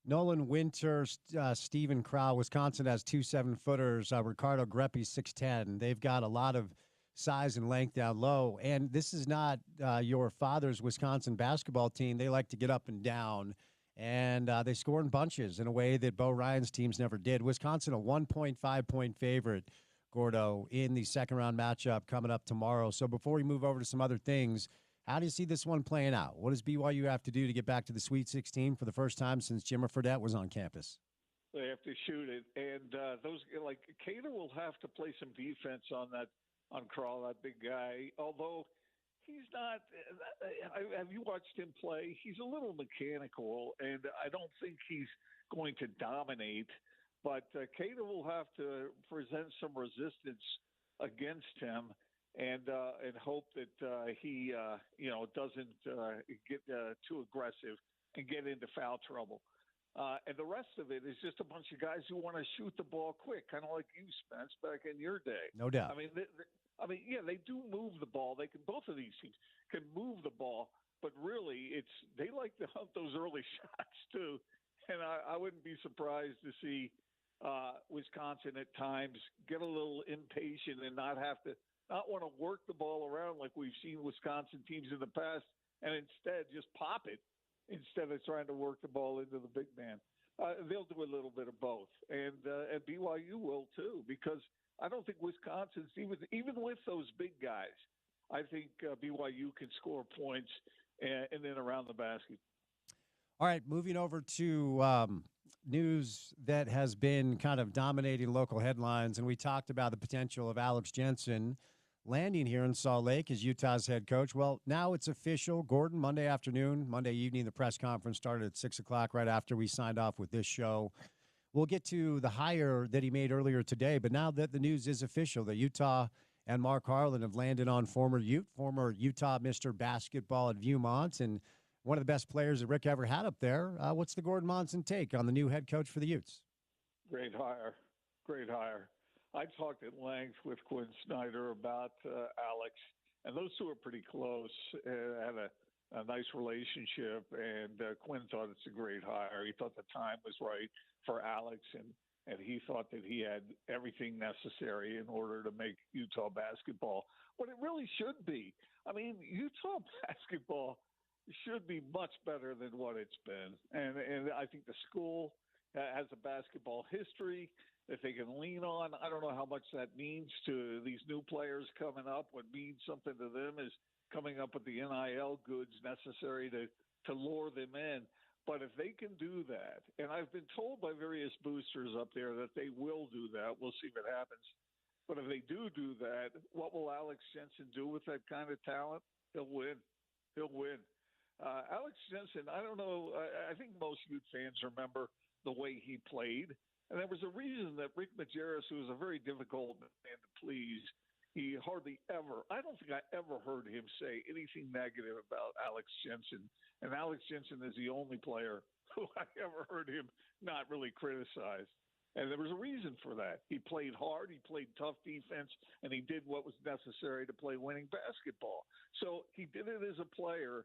Nolan Winter, Stephen Crow, Wisconsin has 2 7-footers. Ricardo Greppi, 6'10". They've got a lot of size and length down low. And this is not your father's Wisconsin basketball team. They like to get up and down. And they score in bunches in a way that Bo Ryan's teams never did. Wisconsin, a 1.5-point favorite, Gordo, in the second-round matchup coming up tomorrow. So before we move over to some other things, how do you see this one playing out? What does BYU have to do to get back to the Sweet 16 for the first time since Jimmer Fredette was on campus? They have to shoot it. And those, like, Keita will have to play some defense on Crawl, that big guy, although he's not. Have you watched him play? He's a little mechanical, and I don't think he's going to dominate. But Keita will have to present some resistance against him, and hope that he doesn't get too aggressive and get into foul trouble. And the rest of it is just a bunch of guys who want to shoot the ball quick, kind of like you, Spence, back in your day. No doubt. I mean, they do move the ball. They can. Both of these teams can move the ball, but really, they like to hunt those early shots too. And I wouldn't be surprised to see Wisconsin at times get a little impatient and not want to work the ball around like we've seen Wisconsin teams in the past, and instead just pop it instead of trying to work the ball into the big man. They'll do a little bit of both, and BYU will too, because I don't think Wisconsin's even with those big guys. I think BYU can score points and then around the basket. All right, moving over to news that has been kind of dominating local headlines, and we talked about the potential of Alex Jensen landing here in Salt Lake as Utah's head coach. Well, now it's official. Gordon, Monday evening, the press conference started at 6 o'clock right after we signed off with this show. We'll get to the hire that he made earlier today, but now that the news is official, that Utah and Mark Harlan have landed on former Utah Mr. Basketball at Viewmont, and one of the best players that Rick ever had up there. What's the Gordon Monson take on the new head coach for the Utes? Great hire. Great hire. I talked at length with Quinn Snyder about Alex, and those two are pretty close, had a nice relationship, and Quinn thought it's a great hire. He thought the time was right for Alex, and he thought that he had everything necessary in order to make Utah basketball what it really should be. I mean, Utah basketball should be much better than what it's been. And I think the school has a basketball history that they can lean on. I don't know how much that means to these new players coming up. What means something to them is coming up with the NIL goods necessary to lure them in. But if they can do that, and I've been told by various boosters up there that they will do that, we'll see if it happens. But if they do that, what will Alex Jensen do with that kind of talent? He'll win. He'll win. Alex Jensen, I don't know. I think most Ute fans remember the way he played. And there was a reason that Rick Majerus, who was a very difficult man to please, he hardly ever, I don't think I ever heard him say anything negative about Alex Jensen. And Alex Jensen is the only player who I ever heard him not really criticize. And there was a reason for that. He played hard, he played tough defense, and he did what was necessary to play winning basketball. So he did it as a player.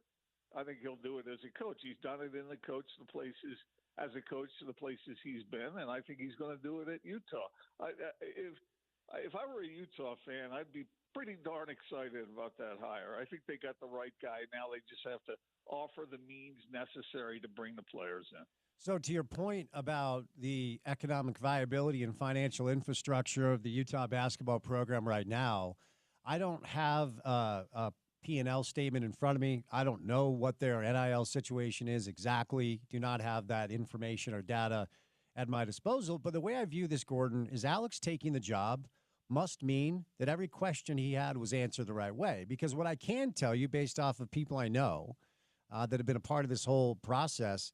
I think he'll do it as a coach. He's done it in the coach, the places as a coach to the places he's been, and I think he's going to do it at Utah. If I were a Utah fan, I'd be pretty darn excited about that hire. I think they got the right guy. Now they just have to offer the means necessary to bring the players in. So to your point about the economic viability and financial infrastructure of the Utah basketball program right now, I don't have a P&L statement in front of me. I don't know what their NIL situation is exactly. Do not have that information or data at my disposal. But the way I view this, Gordon, is Alex taking the job must mean that every question he had was answered the right way. Because what I can tell you, based off of people I know that have been a part of this whole process,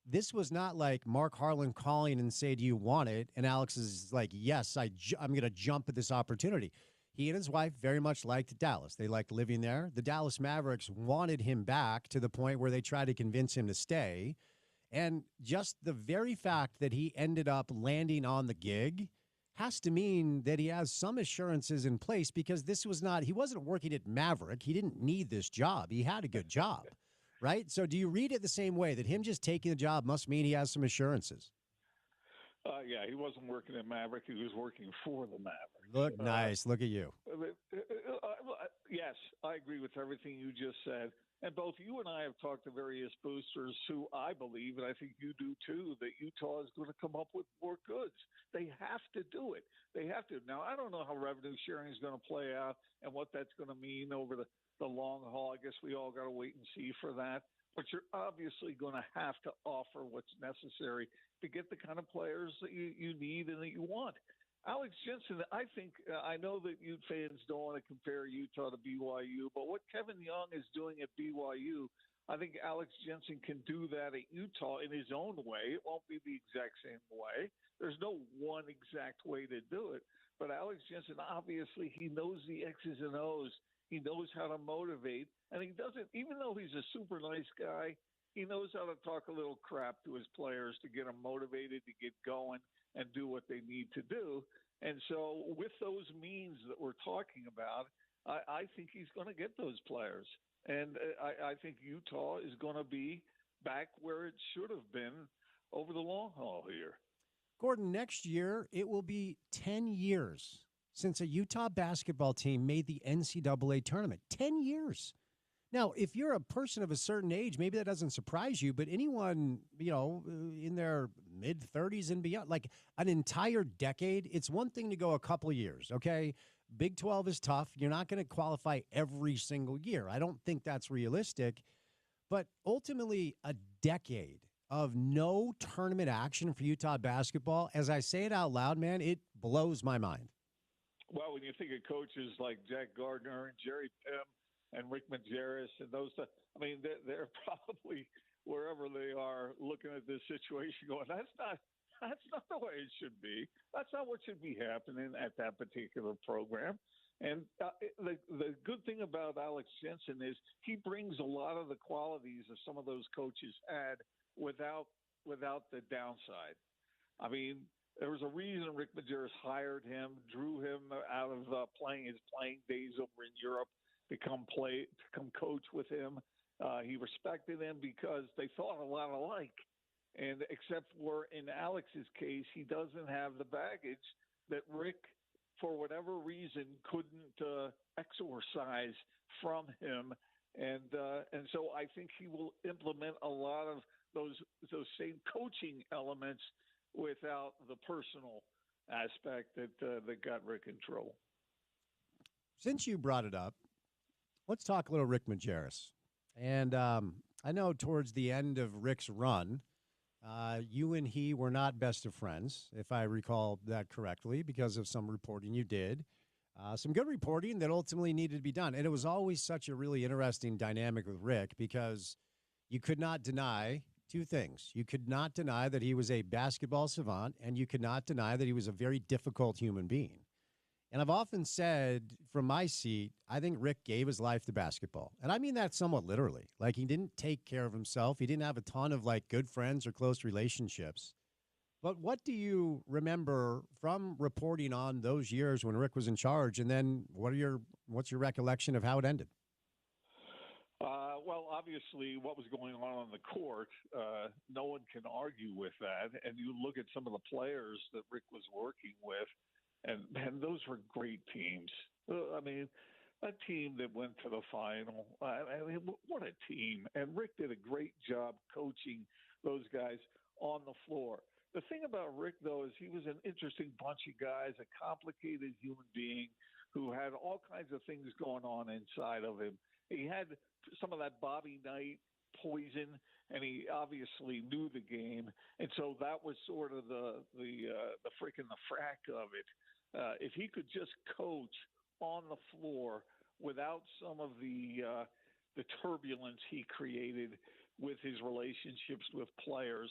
this was not like Mark Harlan calling and say, do you want it? And Alex is like, yes, I'm going to jump at this opportunity. He and his wife very much liked Dallas. They liked living there. The Dallas Mavericks wanted him back to the point where they tried to convince him to stay. And just the very fact that he ended up landing on the gig has to mean that he has some assurances in place, because he wasn't working at Maverick. He didn't need this job. He had a good job, right? So do you read it the same way, that him just taking the job must mean he has some assurances? Yeah, he wasn't working at Maverick. He was working for the Maverick. Look nice. Look at you. Yes, I agree with everything you just said. And both you and I have talked to various boosters who I believe, and I think you do too, that Utah is going to come up with more goods. They have to do it. They have to. Now, I don't know how revenue sharing is going to play out and what that's going to mean over the long haul. I guess we all got to wait and see for that. But you're obviously going to have to offer what's necessary to get the kind of players that you need and that you want. Alex Jensen, I think, I know that Ute fans don't want to compare Utah to BYU, but what Kevin Young is doing at BYU, I think Alex Jensen can do that at Utah in his own way. It won't be the exact same way. There's no one exact way to do it. But Alex Jensen, obviously, he knows the X's and O's. He knows how to motivate. And he doesn't, even though he's a super nice guy, he knows how to talk a little crap to his players to get them motivated, to get going and do what they need to do. And so with those means that we're talking about, I think he's going to get those players. And I think Utah is going to be back where it should have been over the long haul here. Gordon, next year it will be 10 years since a Utah basketball team made the NCAA tournament. 10 years. Now, if you're a person of a certain age, maybe that doesn't surprise you, but anyone, in their mid-30s and beyond, like an entire decade, it's one thing to go a couple years, okay? Big 12 is tough. You're not going to qualify every single year. I don't think that's realistic. But ultimately, a decade of no tournament action for Utah basketball, as I say it out loud, man, it blows my mind. Well, when you think of coaches like Jack Gardner and Jerry Pym and Rick Majerus and those, I mean, they're probably wherever they are looking at this situation going, that's not the way it should be. That's not what should be happening at that particular program. And the good thing about Alex Jensen is he brings a lot of the qualities that some of those coaches had without the downside. I mean, there was a reason Rick Majerus hired him, drew him out of playing his playing days over in Europe, to come coach with him. He respected him because they thought a lot alike. And except for in Alex's case, he doesn't have the baggage that Rick, for whatever reason, couldn't exorcise from him. And so I think he will implement a lot of those same coaching elements without the personal aspect that got Rick in trouble. Since you brought it up, let's talk a little Rick Majerus. And I know towards the end of Rick's run, you and he were not best of friends, if I recall that correctly, because of some reporting you did. Some good reporting that ultimately needed to be done. And it was always such a really interesting dynamic with Rick because you could not deny two things. You could not deny that he was a basketball savant, and you could not deny that he was a very difficult human being. And I've often said from my seat, I think Rick gave his life to basketball. And I mean that somewhat literally. Like, he didn't take care of himself. He didn't have a ton of like good friends or close relationships. But what do you remember from reporting on those years when Rick was in charge? And then what's your recollection of how it ended? Well, obviously, what was going on the court, no one can argue with that. And you look at some of the players that Rick was working with, and those were great teams. I mean, a team that went to the final. I mean, what a team. And Rick did a great job coaching those guys on the floor. The thing about Rick, though, is he was an interesting bunch of guys, a complicated human being who had all kinds of things going on inside of him. He had some of that Bobby Knight poison, and he obviously knew the game, and so that was sort of the freaking the frack of it. If he could just coach on the floor without some of the turbulence he created with his relationships with players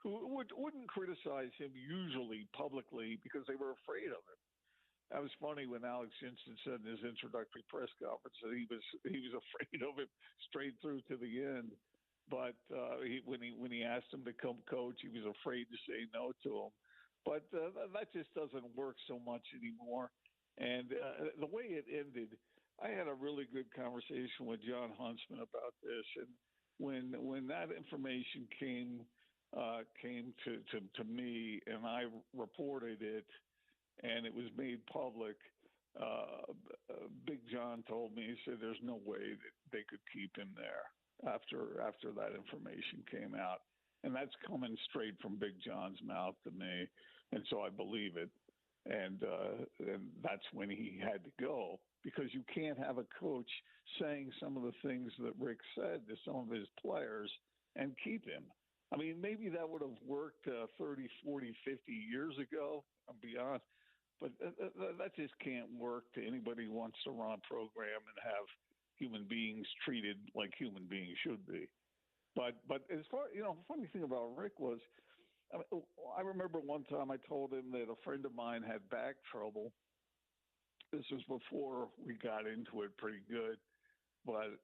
who wouldn't criticize him usually publicly because they were afraid of him. That was funny when Alex Jensen said in his introductory press conference that he was afraid of him straight through to the end. But when he asked him to come coach, he was afraid to say no to him. But that just doesn't work so much anymore. And the way it ended, I had a really good conversation with John Huntsman about this. And when that information came to me and I reported it, and it was made public, Big John told me, he said, there's no way that they could keep him there after that information came out. And that's coming straight from Big John's mouth to me. And so I believe it. And that's when he had to go, because you can't have a coach saying some of the things that Rick said to some of his players and keep him. I mean, maybe that would have worked 30, 40, 50 years ago and beyond. But that just can't work to anybody who wants to run a program and have human beings treated like human beings should be. But as far, the funny thing about Rick was, I remember one time I told him that a friend of mine had back trouble. This was before we got into it pretty good. But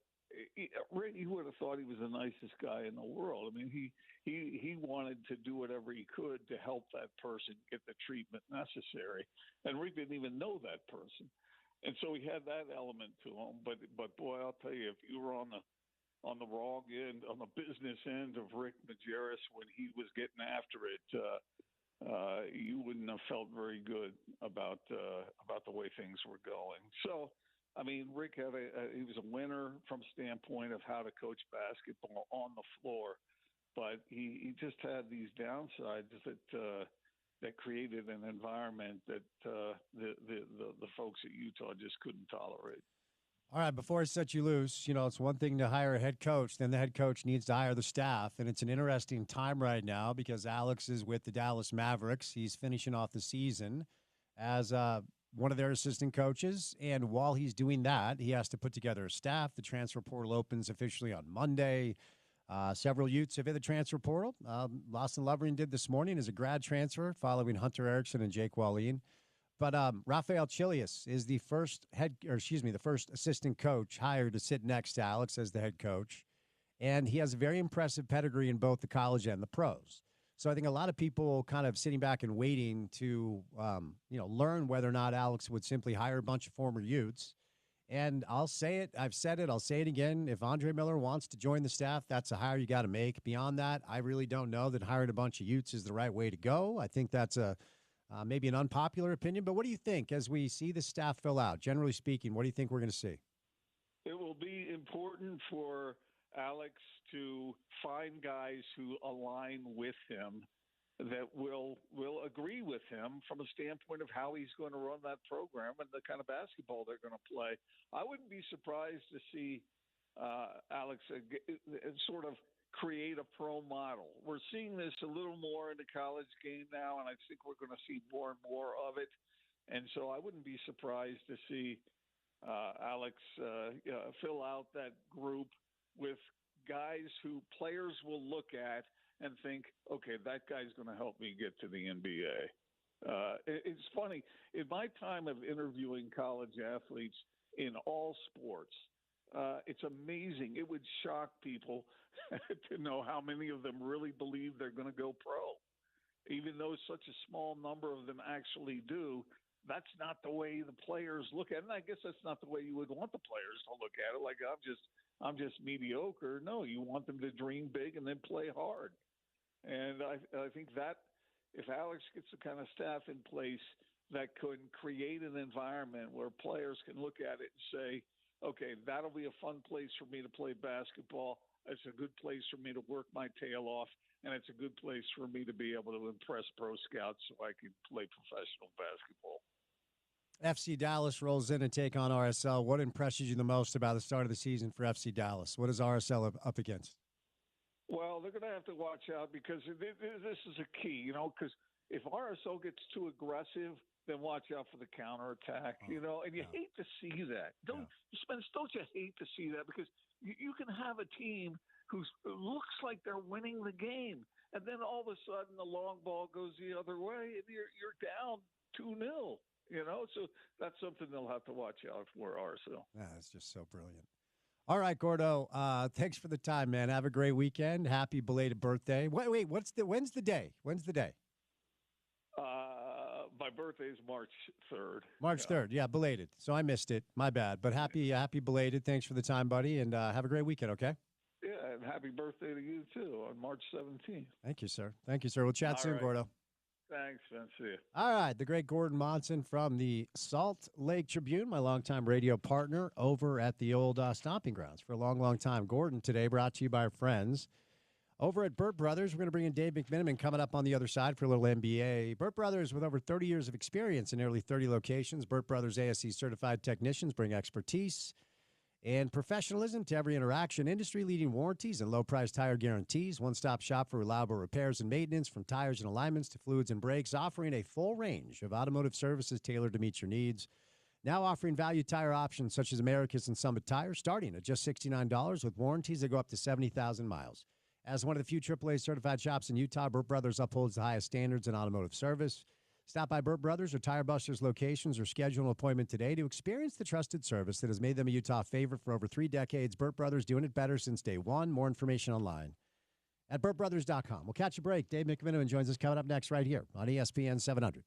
Rick, you would have thought he was the nicest guy in the world. I mean, he wanted to do whatever he could to help that person get the treatment necessary. And Rick didn't even know that person. And so he had that element to him. But boy, I'll tell you, if you were on the wrong end, on the business end of Rick Majerus when he was getting after it, you wouldn't have felt very good about the way things were going. So, I mean, Rick he was a winner from standpoint of how to coach basketball on the floor, but he just had these downsides that that created an environment that the folks at Utah just couldn't tolerate. All right, before I set you loose, it's one thing to hire a head coach, then the head coach needs to hire the staff. And it's an interesting time right now because Alex is with the Dallas Mavericks. He's finishing off the season as one of their assistant coaches. And while he's doing that, he has to put together a staff. The transfer portal opens officially on Monday. Several Utes have hit the transfer portal. Lawson Lovering did this morning as a grad transfer following Hunter Erickson and Jake Wallin. But Rafael Chilius is the first the first assistant coach hired to sit next to Alex as the head coach. And he has a very impressive pedigree in both the college and the pros. So I think a lot of people kind of sitting back and waiting to, learn whether or not Alex would simply hire a bunch of former Utes. And I'll say it. I've said it. I'll say it again. If Andre Miller wants to join the staff, that's a hire you got to make. Beyond that, I really don't know that hiring a bunch of Utes is the right way to go. I think that's maybe an unpopular opinion. But what do you think as we see the staff fill out? Generally speaking, what do you think we're going to see? It will be important for Alex to find guys who align with him that will agree with him from a standpoint of how he's going to run that program and the kind of basketball they're going to play. I wouldn't be surprised to see Alex sort of create a pro model. We're seeing this a little more in the college game now, and I think we're going to see more and more of it. And so I wouldn't be surprised to see Alex fill out that group with guys who players will look at and think, okay, that guy's going to help me get to the NBA. It's funny. In my time of interviewing college athletes in all sports, it's amazing. It would shock people to know how many of them really believe they're going to go pro. Even though such a small number of them actually do, that's not the way the players look at it. And I guess that's not the way you would want the players to look at it. Like, I'm just mediocre. No, you want them to dream big and then play hard. And I think that if Alex gets the kind of staff in place that could create an environment where players can look at it and say, okay, that'll be a fun place for me to play basketball. It's a good place for me to work my tail off, and it's a good place for me to be able to impress pro scouts so I can play professional basketball. FC Dallas rolls in and take on RSL. What impresses you the most about the start of the season for FC Dallas? What is RSL up against? Well, they're going to have to watch out because this is a key, because if RSL gets too aggressive, then watch out for the counterattack, and you hate to see that. Don't you hate to see that? Because you can have a team who looks like they're winning the game, and then all of a sudden the long ball goes the other way, and you're down 2-0. So that's something they'll have to watch out for, RSL. Yeah, it's just so brilliant. All right, Gordo. Thanks for the time, man. Have a great weekend. Happy belated birthday. Wait, when's the day? When's the day? My birthday is March 3rd. March 3rd. Yeah, belated. So I missed it. My bad. But happy belated. Thanks for the time, buddy, and have a great weekend, okay? Yeah, and happy birthday to you, too, on March 17th. Thank you, sir. We'll chat soon, right. Gordo. Thanks, man. See you. All right, the great Gordon Monson from the Salt Lake Tribune, my longtime radio partner over at the old Stomping Grounds for a long, long time. Gordon today brought to you by our friends over at Burt Brothers. We're going to bring in Dave McMiniman coming up on the other side for a little NBA. Burt Brothers, with over 30 years of experience in nearly 30 locations, Burt Brothers ASC certified technicians bring expertise and professionalism to every interaction. Industry-leading warranties and low-price tire guarantees. One-stop shop for reliable repairs and maintenance, from tires and alignments to fluids and brakes, offering a full range of automotive services tailored to meet your needs. Now offering value tire options such as Americas and Summit tires, starting at just $69 with warranties that go up to 70,000 miles. As one of the few AAA certified shops in Utah, Burt Brothers upholds the highest standards in automotive service. Stop by Burt Brothers or Tire Busters locations or schedule an appointment today to experience the trusted service that has made them a Utah favorite for over 3 decades. Burt Brothers, doing it better since day one. More information online at burtbrothers.com. We'll catch a break. Dave McMiniman joins us coming up next right here on ESPN 700.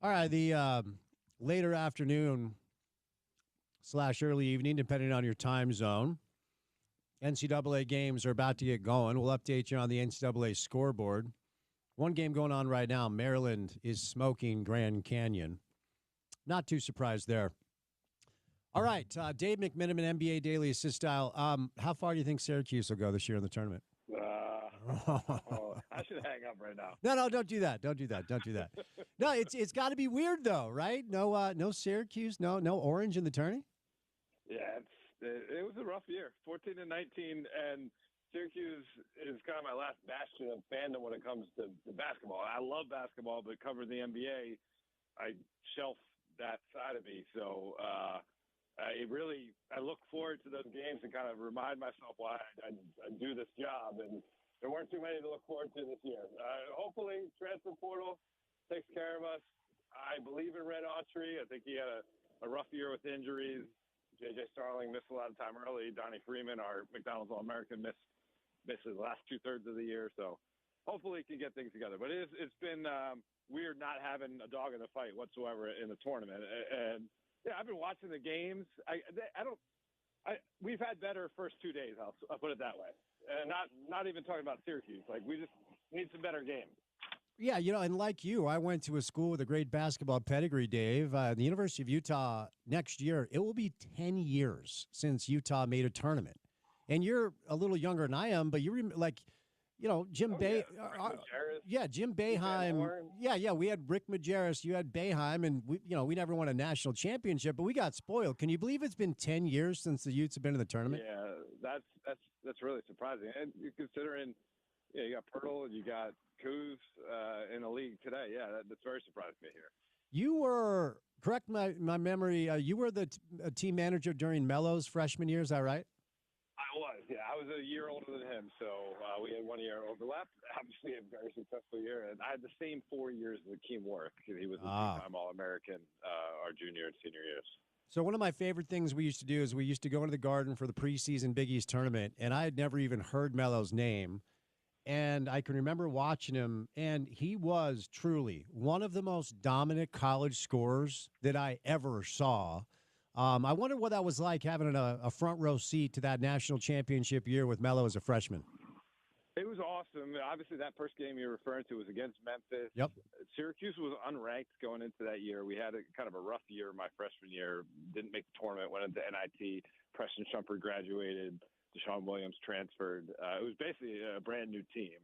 All right, the later afternoon / early evening, depending on your time zone, NCAA games are about to get going. We'll update you on the NCAA scoreboard. One game going on right now. Maryland is smoking Grand Canyon. Not too surprised there. All right, Dave McMiniman, NBA Daily Assist style. How far do you think Syracuse will go this year in the tournament? I should hang up right now. No, don't do that. Don't do that. No, it's got to be weird though, right? No Syracuse, no Orange in the tourney. Yeah, it was a rough year, 14-19, and Syracuse is kind of my last bastion of fandom when it comes to basketball. I love basketball, but covering the NBA, I shelf that side of me. So I look forward to those games and kind of remind myself why I do this job. And there weren't too many to look forward to this year. Hopefully, transfer portal takes care of us. I believe in Red Autry. I think he had a rough year with injuries. J.J. Starling missed a lot of time early. Donnie Freeman, our McDonald's All-American, missed his last 2/3 of the year. So hopefully he can get things together. But it's been weird not having a dog in the fight whatsoever in the tournament. And yeah, I've been watching the games. We've had better first 2 days. I'll put it that way. And not even talking about Syracuse. Like, we just need some better games. Yeah, and like you, I went to a school with a great basketball pedigree, Dave. The University of Utah next year, it will be 10 years since Utah made a tournament. And you're a little younger than I am, but you remember, Jim Jim Boeheim. Yeah, we had Rick Majerus, you had Boeheim, and we never won a national championship, but we got spoiled. Can you believe it's been 10 years since the Utes have been in the tournament? Yeah, that's really surprising. And you're considering, you got Pirtle and you got Kuz in the league today. Yeah, that's very surprising to hear. You were, correct my memory, you were the team manager during Melo's freshman year, is that right? I was, yeah. I was a year older than him, so we had 1 year overlap. Obviously, a very successful year. And I had the same 4 years of Akeem Warwick. He was a two-time All-American our junior and senior years. So one of my favorite things we used to do is we used to go into the Garden for the preseason Big East tournament, and I had never even heard Melo's name. And I can remember watching him, and he was truly one of the most dominant college scorers that I ever saw. I wonder what that was like, having a front row seat to that national championship year with Melo as a freshman. It was awesome. Obviously, that first game you're referring to was against Memphis. Yep. Syracuse was unranked going into that year. We had kind of a rough year my freshman year. Didn't make the tournament, went into NIT. Preston Shumpert graduated. Deshaun Williams transferred. It was basically a brand new team.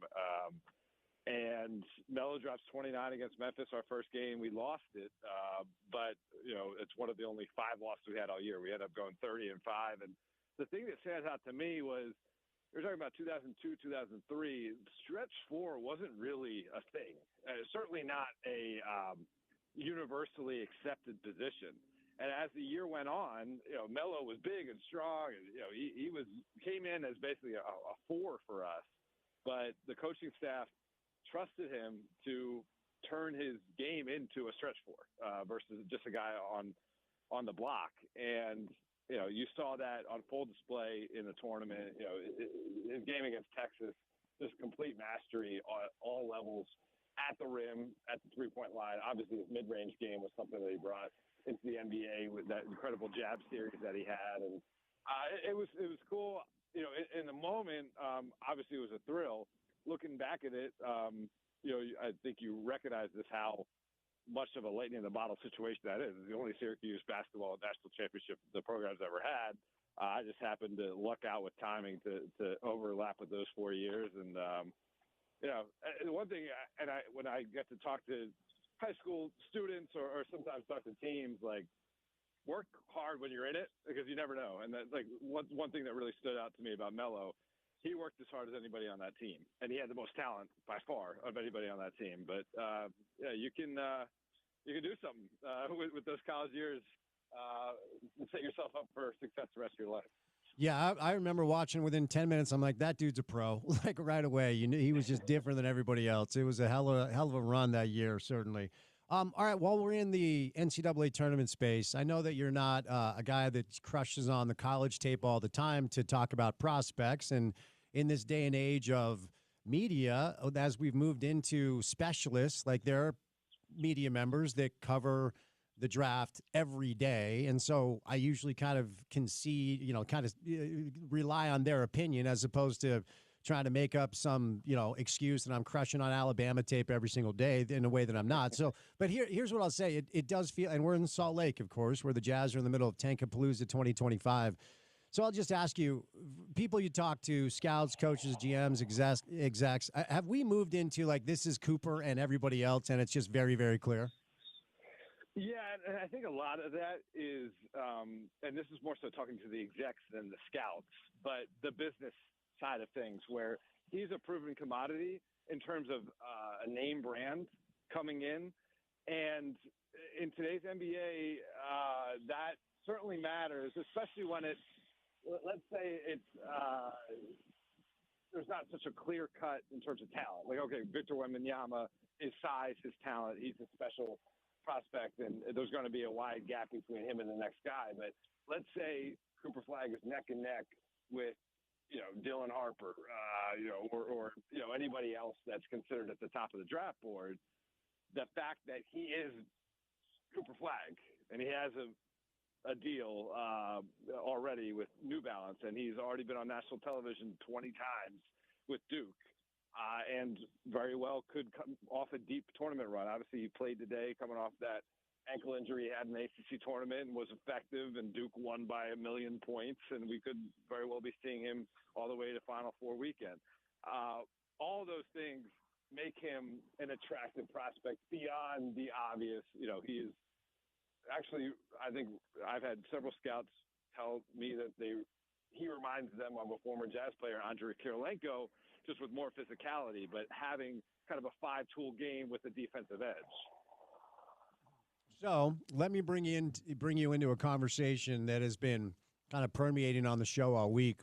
And Melo drops 29 against Memphis our first game. We lost it, but it's one of the only 5 losses we had all year. We ended up going 30-5. And the thing that stands out to me was, we're talking about 2002, 2003. Stretch 4 wasn't really a thing. Certainly not a universally accepted position. And as the year went on, Melo was big and strong, and he came in as basically a 4 for us. But the coaching staff trusted him to turn his game into a stretch 4 versus just a guy on the block. And you saw that on full display in the tournament. His game against Texas, just complete mastery on all levels, at the rim, at the three-point line. Obviously, his mid-range game was something that he brought into the NBA with that incredible jab series that he had, and it was cool. In the moment, obviously it was a thrill. Looking back at it, I think you recognize this, how much of a lightning in the bottle situation that is. It's the only Syracuse basketball national championship the program's ever had. I just happened to luck out with timing to overlap with those 4 years, and one thing, when I get to talk to high school students or sometimes talk to teams, like, work hard when you're in it, because you never know. And that's like one thing that really stood out to me about Melo. He worked as hard as anybody on that team, and he had the most talent by far of anybody on that team. But you can do something with those college years and set yourself up for success the rest of your life. Yeah, I remember watching within 10 minutes. I'm like, that dude's a pro. Like, right away, you knew he was just different than everybody else. It was a hell of a run that year, certainly. All right, while we're in the NCAA tournament space, I know that you're not a guy that crushes on the college tape all the time to talk about prospects. And in this day and age of media, as we've moved into specialists, like, there are media members that cover the draft every day. And so I usually kind of concede, rely on their opinion as opposed to trying to make up some, excuse that I'm crushing on Alabama tape every single day in a way that I'm not. So, but here's what I'll say. It does feel, and we're in Salt Lake, of course, where the Jazz are in the middle of Tankapalooza 2025. So I'll just ask you, people you talk to, scouts, coaches, GMs, execs, have we moved into like this is Cooper and everybody else, and it's just very, very clear? Yeah, and I think a lot of that is, and this is more so talking to the execs than the scouts, but the business side of things where he's a proven commodity in terms of a name brand coming in. And in today's NBA, that certainly matters, especially when it's, let's say it's, there's not such a clear cut in terms of talent. Like, okay, Victor Wembanyama, his size, his talent, he's a special prospect, and there's going to be a wide gap between him and the next guy. But let's say Cooper Flagg is neck and neck with, Dylan Harper, or anybody else that's considered at the top of the draft board. The fact that he is Cooper Flagg and he has a deal already with New Balance, and he's already been on national television 20 times with Duke, and very well could come off a deep tournament run. Obviously, he played today coming off that ankle injury he had in the ACC tournament and was effective, and Duke won by 1,000,000 points, and we could very well be seeing him all the way to Final Four weekend. All those things make him an attractive prospect beyond the obvious. He is actually, I think I've had several scouts tell me that he reminds them of a former Jazz player, Andrei Kirilenko, just with more physicality, but having kind of a 5-tool game with a defensive edge. So let me bring you into a conversation that has been kind of permeating on the show all week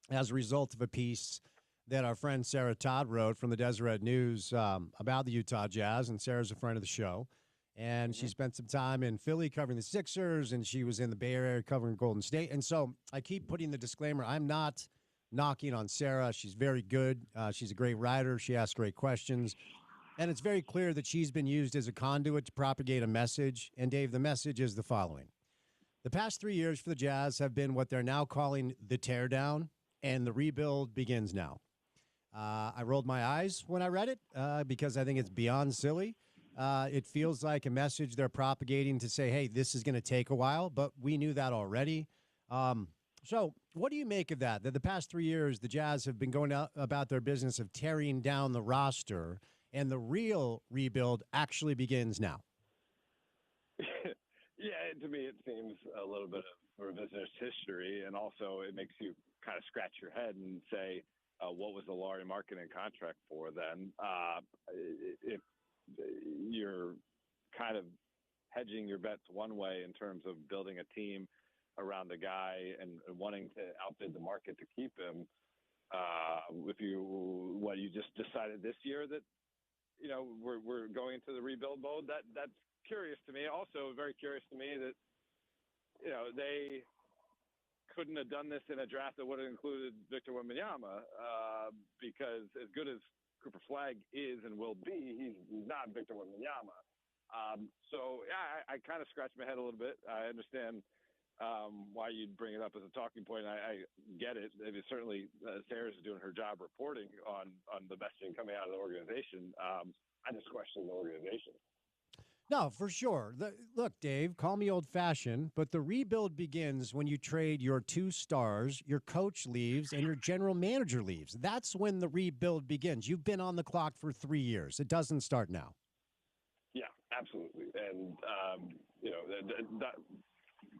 as a result of a piece that our friend Sarah Todd wrote from the Deseret News about the Utah Jazz. And Sarah's a friend of the show. And she spent some time in Philly covering the Sixers, and she was in the Bay Area covering Golden State. And so I keep putting the disclaimer, I'm not knocking on Sarah. She's very good. She's a great writer. She asks great questions. And it's very clear that she's been used as a conduit to propagate a message. And, Dave, the message is the following. The past 3 years for the Jazz have been what they're now calling the teardown, and the rebuild begins now. I rolled my eyes when I read it because I think it's beyond silly. It feels like a message they're propagating to say, hey, this is going to take a while, but we knew that already. So what do you make of that the past 3 years, the Jazz have been going out about their business of tearing down the roster, and the real rebuild actually begins now? Yeah, to me, it seems a little bit of revisionist history, and also it makes you kind of scratch your head and say, what was the Lauri Markkanen contract for then? If you're kind of hedging your bets one way in terms of building a team around the guy and wanting to outbid the market to keep him, if you just decided this year that we're going into the rebuild mode, that's curious to me. Also very curious to me that they couldn't have done this in a draft that would have included Victor Wembanyama, because as good as Cooper Flagg is and will be, he's not Victor Wembanyama. So yeah, I kind of scratched my head a little bit. I understand why you'd bring it up as a talking point. I get it. I mean, certainly Sarah's doing her job reporting on the messaging coming out of the organization. I just question the organization. No, for sure. Look, Dave, call me old-fashioned, but the rebuild begins when you trade your 2 stars, your coach leaves, and your general manager leaves. That's when the rebuild begins. You've been on the clock for 3 years. It doesn't start now. Yeah, absolutely. And,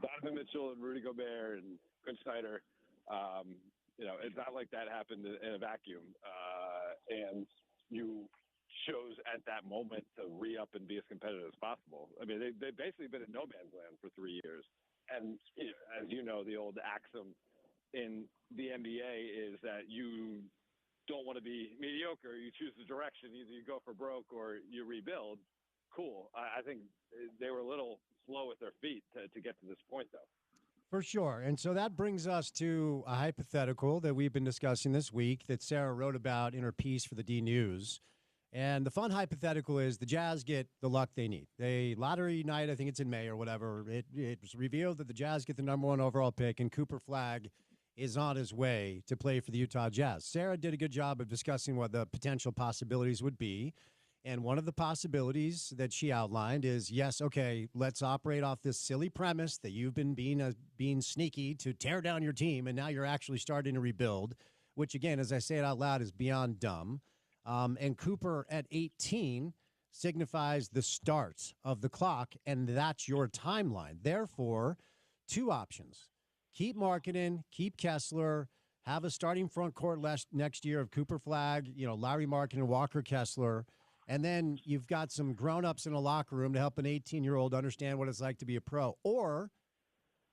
Donovan Mitchell and Rudy Gobert and Quinn Snyder, it's not like that happened in a vacuum. And you chose at that moment to re-up and be as competitive as possible. I mean, they've basically been in no man's land for 3 years. And as you know, the old axiom in the NBA is that you don't want to be mediocre. You choose the direction. Either you go for broke or you rebuild. Cool. I think they were a little slow with their feet to get to this point, though. For sure. And so that brings us to a hypothetical that we've been discussing this week that Sarah wrote about in her piece for the D News. And the fun hypothetical is the Jazz get the luck they need. They lottery night, I think it's in May or whatever. It was revealed that the Jazz get the number 1 overall pick, and Cooper Flagg is on his way to play for the Utah Jazz. Sarah did a good job of discussing what the potential possibilities would be. And one of the possibilities that she outlined is, yes, okay, let's operate off this silly premise that you've been being sneaky to tear down your team, and now you're actually starting to rebuild, which, again, as I say it out loud, is beyond dumb. And Cooper at 18 signifies the start of the clock, and that's your timeline. Therefore, 2 options. Keep Markkanen, keep Kessler, have a starting front court next year of Cooper Flagg, Larry Markkanen, Walker Kessler, and then you've got some grown-ups in a locker room to help an 18-year-old understand what it's like to be a pro. Or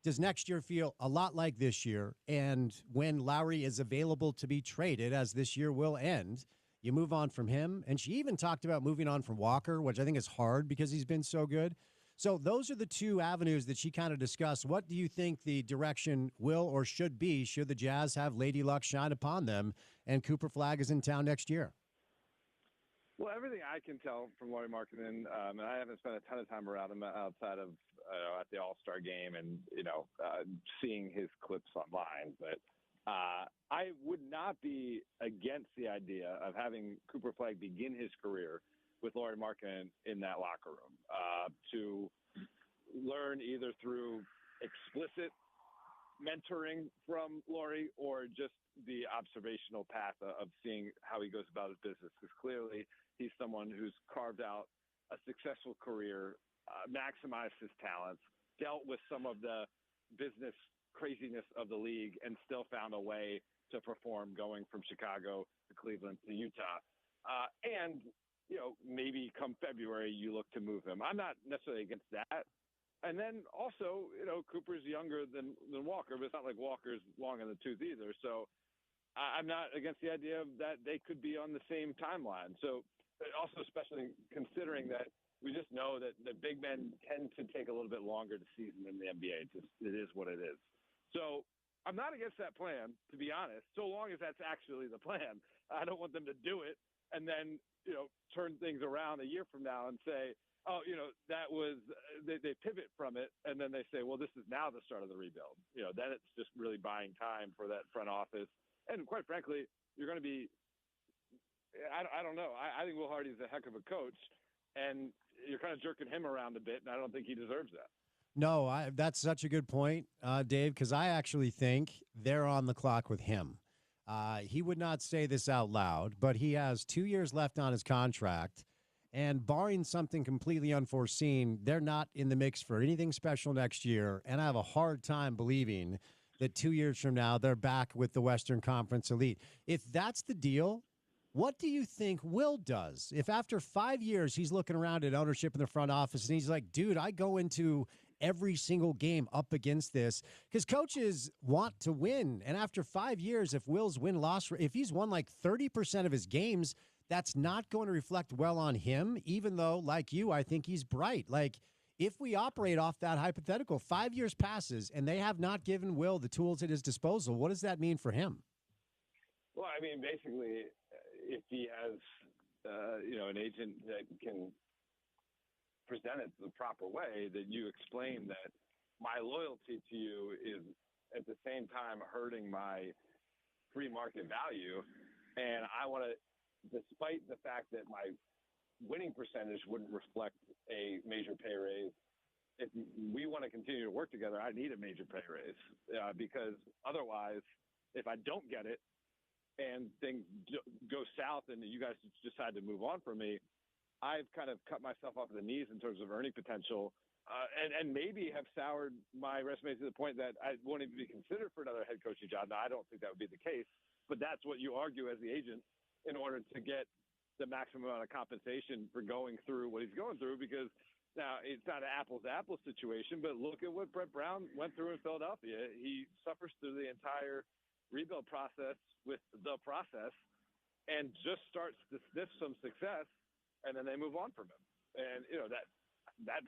does next year feel a lot like this year, and when Lowry is available to be traded, as this year will end, you move on from him? And she even talked about moving on from Walker, which I think is hard because he's been so good. So those are the 2 avenues that she kind of discussed. What do you think the direction will or should be should the Jazz have Lady Luck shine upon them and Cooper Flagg is in town next year? Well, everything I can tell from Lauri Markkanen, and I haven't spent a ton of time around him outside of at the All-Star game and, seeing his clips online. But I would not be against the idea of having Cooper Flagg begin his career with Lauri Markkanen in that locker room to learn either through explicit mentoring from Lauri or just the observational path of seeing how he goes about his business. Because clearly he's someone who's carved out a successful career, maximized his talents, dealt with some of the business craziness of the league, and still found a way to perform going from Chicago to Cleveland to Utah. And maybe come February, you look to move him. I'm not necessarily against that. And then also, Cooper's younger than Walker, but it's not like Walker's long in the tooth either. So I'm not against the idea of that they could be on the same timeline. So also, especially considering that we just know that the big men tend to take a little bit longer to season in the NBA. It is what it is. So I'm not against that plan, to be honest, so long as that's actually the plan. I don't want them to do it and then, turn things around a year from now and say, oh, that was they pivot from it, and then they say, well, this is now the start of the rebuild. Then it's just really buying time for that front office. And quite frankly, you're going to be I don't know. I think Will Hardy's a heck of a coach, and you're kind of jerking him around a bit, and I don't think he deserves that. No, that's such a good point, Dave, because I actually think they're on the clock with him. He would not say this out loud, but he has 2 years left on his contract. And barring something completely unforeseen, they're not in the mix for anything special next year. And I have a hard time believing that 2 years from now, they're back with the Western Conference elite. If that's the deal, what do you think Will does? If after 5 years, he's looking around at ownership in the front office and he's like, dude, I go into every single game up against this, because coaches want to win. And after 5 years, if Will's win-loss, if he's won like 30% of his games, that's not going to reflect well on him, even though, like you, I think he's bright. Like, if we operate off that hypothetical, 5 years passes and they have not given Will the tools at his disposal, what does that mean for him? Well, I mean, basically, if he has, an agent that can present it the proper way, that you explain that my loyalty to you is at the same time hurting my free market value, and I want to, despite the fact that my winning percentage wouldn't reflect a major pay raise, if we want to continue to work together, I need a major pay raise, because otherwise, if I don't get it and things go south and you guys decide to move on from me, I've kind of cut myself off at the knees in terms of earning potential, and maybe have soured my resume to the point that I won't even be considered for another head coaching job. Now, I don't think that would be the case, but that's what you argue as the agent in order to get the maximum amount of compensation for going through what he's going through, because now it's not an apples-to-apples situation, but look at what Brett Brown went through in Philadelphia. He suffers through the entire rebuild process with the process and just starts to sniff some success, and then they move on from him. And, that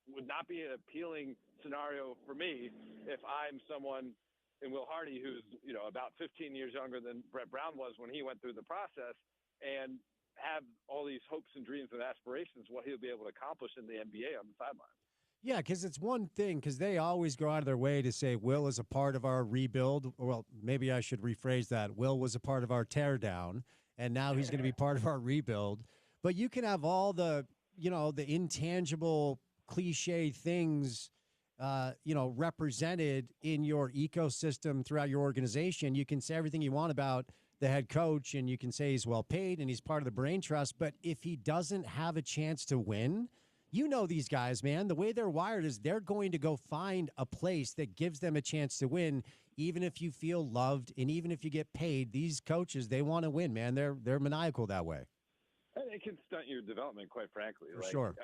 would not be an appealing scenario for me if I'm someone in Will Hardy who's, about 15 years younger than Brett Brown was when he went through the process. And have all these hopes and dreams and aspirations, what he'll be able to accomplish in the NBA on the sidelines. Yeah, because it's one thing, because they always go out of their way to say Will is a part of our rebuild. Well, maybe I should rephrase that. Will was a part of our teardown, and now he's going to be part of our rebuild. But you can have all the, the intangible cliche things, represented in your ecosystem throughout your organization. You can say everything you want about the head coach, and you can say he's well paid and he's part of the brain trust. But if he doesn't have a chance to win, these guys, man, the way they're wired is they're going to go find a place that gives them a chance to win, even if you feel loved and even if you get paid. These coaches, they want to win, man. They're maniacal that way. And it can stunt your development, quite frankly. For sure.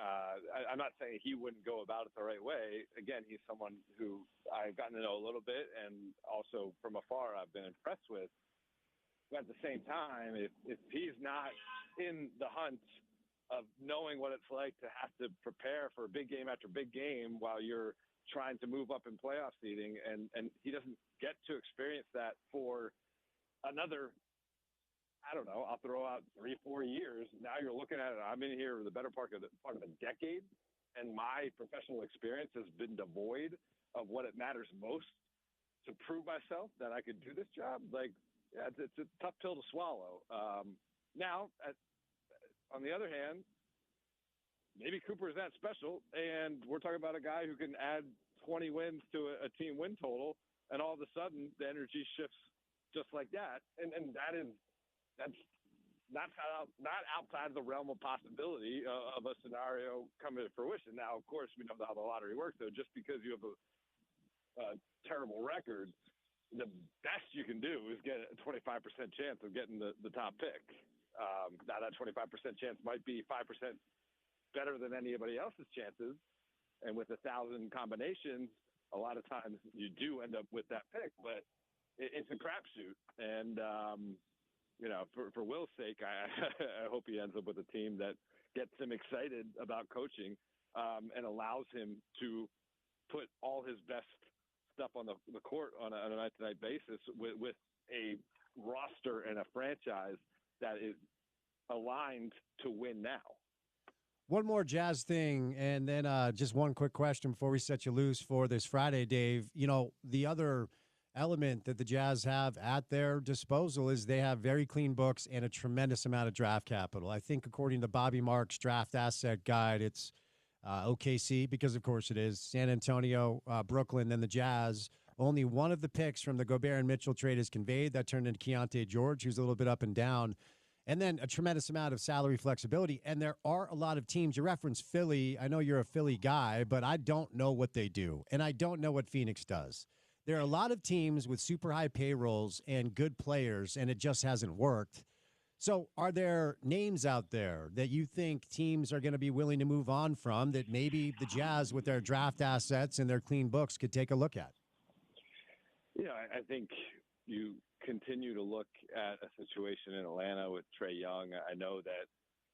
I'm not saying he wouldn't go about it the right way. Again, he's someone who I've gotten to know a little bit, and also from afar I've been impressed with. But at the same time, if he's not in the hunt of knowing what it's like to have to prepare for big game after big game while you're trying to move up in playoff seeding, and he doesn't get to experience that for another, I don't know, I'll throw out 3-4 years. Now you're looking at it. I'm in here the better part of a decade, and my professional experience has been devoid of what it matters most to prove myself that I could do this job. Like, yeah, it's a tough pill to swallow. Now, on the other hand, maybe Cooper is that special, and we're talking about a guy who can add 20 wins to a team win total, and all of a sudden the energy shifts just like that. And that's not outside the realm of possibility of a scenario coming to fruition. Now, of course, we know how the lottery works, though. Just because you have a terrible record, the best you can do is get a 25% chance of getting the top pick. Now, that 25% chance might be 5% better than anybody else's chances. And with 1,000 combinations, a lot of times you do end up with that pick. But it's a crapshoot. And, for Will's sake, I hope he ends up with a team that gets him excited about coaching and allows him to put all his best stuff on the court on a night-to-night basis with a roster and a franchise that is aligned to win now. One more Jazz thing, and then just one quick question before we set you loose for this Friday, Dave. The other element that the Jazz have at their disposal is they have very clean books and a tremendous amount of draft capital. I think according to Bobby Marks' draft asset guide, it's OKC, because of course it is, San Antonio, Brooklyn, then the Jazz. Only one of the picks from the Gobert and Mitchell trade is conveyed. That turned into Keontae George, who's a little bit up and down. And then a tremendous amount of salary flexibility. And there are a lot of teams. You reference Philly. I know you're a Philly guy, but I don't know what they do. And I don't know what Phoenix does. There are a lot of teams with super high payrolls and good players, and it just hasn't worked. So are there names out there that you think teams are going to be willing to move on from that maybe the Jazz, with their draft assets and their clean books, could take a look at? Yeah, I think you continue to look at a situation in Atlanta with Trae Young. I know that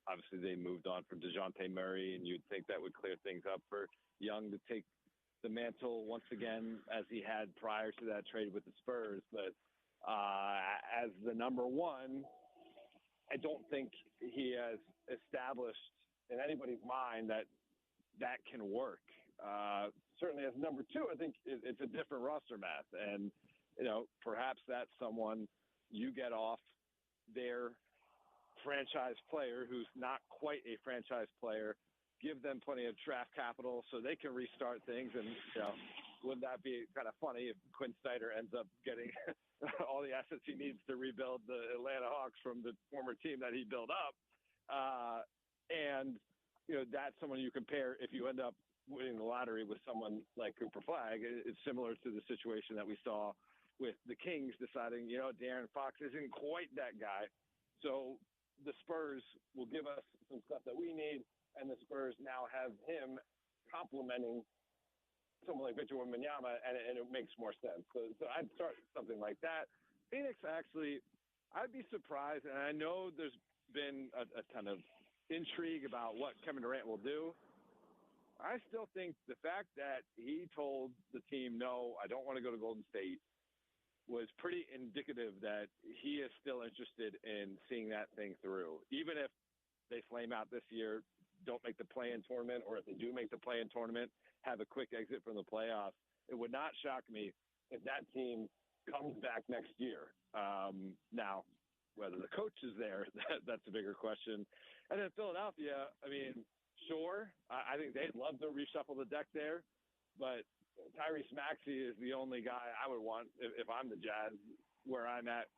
obviously they moved on from DeJounte Murray, and you'd think that would clear things up for Young to take the mantle once again as he had prior to that trade with the Spurs. But as the number one, I don't think he has established in anybody's mind that can work. Certainly as number two, I think it's a different roster math. And, perhaps that's someone you get off their franchise player who's not quite a franchise player, give them plenty of draft capital so they can restart things. And, wouldn't that be kind of funny if Quinn Snyder ends up getting all the assets he needs to rebuild the Atlanta Hawks from the former team that he built up? That's someone you compare if you end up winning the lottery with someone like Cooper Flagg. It's similar to the situation that we saw with the Kings deciding, De'Aaron Fox isn't quite that guy. So the Spurs will give us some stuff that we need, and the Spurs now have him complementing someone like Victor Wembanyama, and it makes more sense. So I'd start something like that. Phoenix, actually, I'd be surprised, and I know there's been a ton of intrigue about what Kevin Durant will do. I still think the fact that he told the team, no, I don't want to go to Golden State, was pretty indicative that he is still interested in seeing that thing through. Even if they flame out this year, don't make the play-in tournament, or if they do make the play-in tournament, have a quick exit from the playoffs, it would not shock me if that team comes back next year. Now, whether the coach is there, that's a bigger question. And then Philadelphia, I mean, sure, I think they'd love to reshuffle the deck there, but Tyrese Maxey is the only guy I would want if I'm the Jazz, where I'm at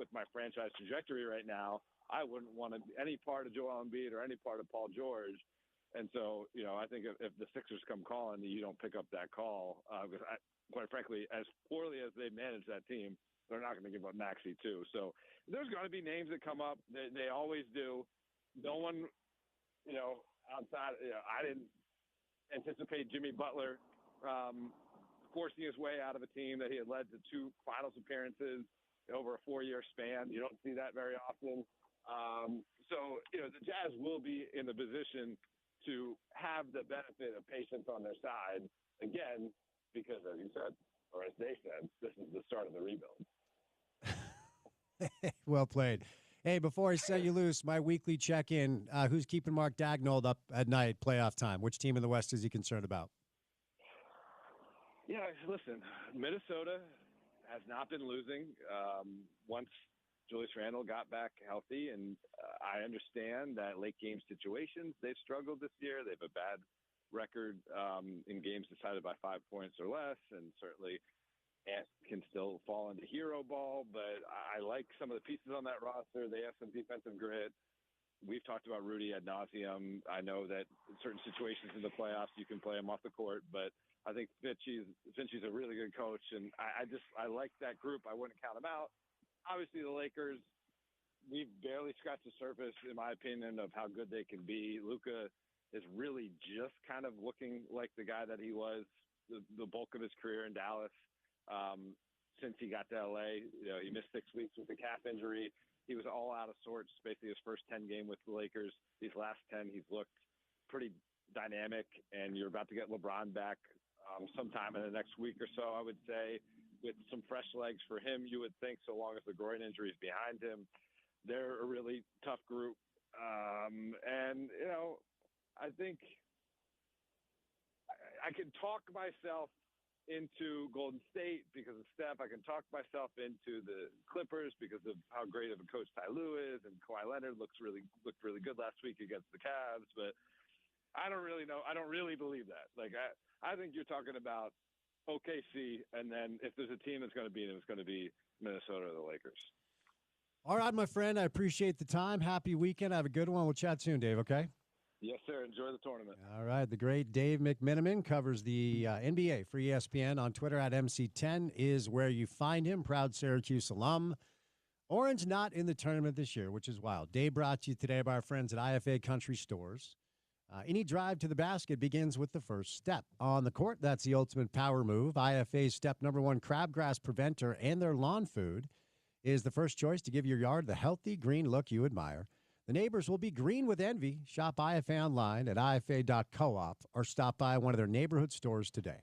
with my franchise trajectory right now. I wouldn't want any part of Joel Embiid or any part of Paul George. And so, I think if the Sixers come calling, you don't pick up that call. Because quite frankly, as poorly as they manage that team, they're not going to give up Maxey too. So there's going to be names that come up. They always do. No one, outside, I didn't anticipate Jimmy Butler forcing his way out of a team that he had led to 2 finals appearances over a 4-year span. You don't see that very often. So, the Jazz will be in the position to have the benefit of patience on their side, again, because as you said, or as they said, this is the start of the rebuild. Well played. Hey, before I set you loose, my weekly check-in, who's keeping Mark Daigneault up at night, playoff time? Which team in the West is he concerned about? Yeah, listen, Minnesota has not been losing once Julius Randle got back healthy, and I understand that late game situations, they've struggled this year. They have a bad record in games decided by 5 points or less, and certainly Ant can still fall into hero ball, but I like some of the pieces on that roster. They have some defensive grit. We've talked about Rudy ad nauseum. I know that in certain situations in the playoffs you can play him off the court, but I think Finchie's a really good coach, and I like that group. I wouldn't count them out. Obviously, the Lakers, we've barely scratched the surface, in my opinion, of how good they can be. Luka is really just kind of looking like the guy that he was the bulk of his career in Dallas since he got to LA. He missed 6 weeks with a calf injury. He was all out of sorts, basically his first 10 game with the Lakers. These last 10, he's looked pretty dynamic, and you're about to get LeBron back sometime in the next week or so, I would say, with some fresh legs for him, you would think, so long as the groin injury is behind him. They're a really tough group. And, I think I can talk myself into Golden State because of Steph. I can talk myself into the Clippers because of how great of a coach Ty Lue is, and Kawhi Leonard looked really good last week against the Cavs. But I don't really know. I don't really believe that. Like I think you're talking about OKC, and then if there's a team that's going to beat them, it's going to be Minnesota or the Lakers. All right, my friend. I appreciate the time. Happy weekend. Have a good one. We'll chat soon, Dave, okay? Yes, sir. Enjoy the tournament. All right. The great Dave McMenamin covers the NBA for ESPN on Twitter at MC10 is where you find him. Proud Syracuse alum. Orange not in the tournament this year, which is wild. Dave brought to you today by our friends at IFA Country Stores. Any drive to the basket begins with the first step. On the court, that's the ultimate power move. IFA's step number 1 crabgrass preventer and their lawn food is the first choice to give your yard the healthy green look you admire. The neighbors will be green with envy. Shop IFA online at ifa.coop or stop by one of their neighborhood stores today.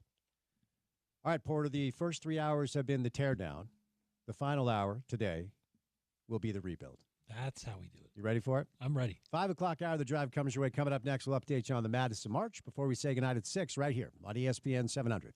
All right, Porter, the first 3 hours have been the teardown. The final hour today will be the rebuild. That's how we do it. You ready for it? I'm ready. 5 o'clock hour, the drive comes your way. Coming up next, we'll update you on the Madison March before we say goodnight at 6 right here on ESPN 700.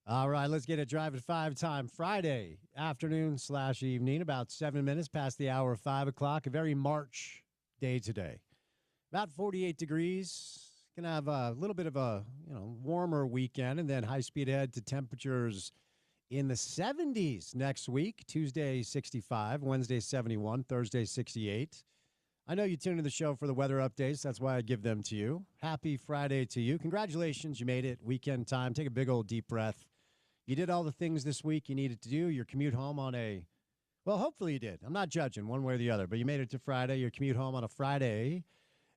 All right, let's get it Drive at 5 time. Friday afternoon/evening, about 7 minutes past the hour of 5 o'clock. A very March day today. About 48 degrees. Going to have a little bit of a warmer weekend, and then high-speed ahead to temperatures in the 70s next week. Tuesday, 65. Wednesday, 71. Thursday, 68. I know you tune into the show for the weather updates. That's why I give them to you. Happy Friday to you. Congratulations. You made it. Weekend time. Take a big old deep breath. You did all the things this week you needed to do. Your commute home on hopefully you did. I'm not judging one way or the other, but you made it to Friday. Your commute home on a Friday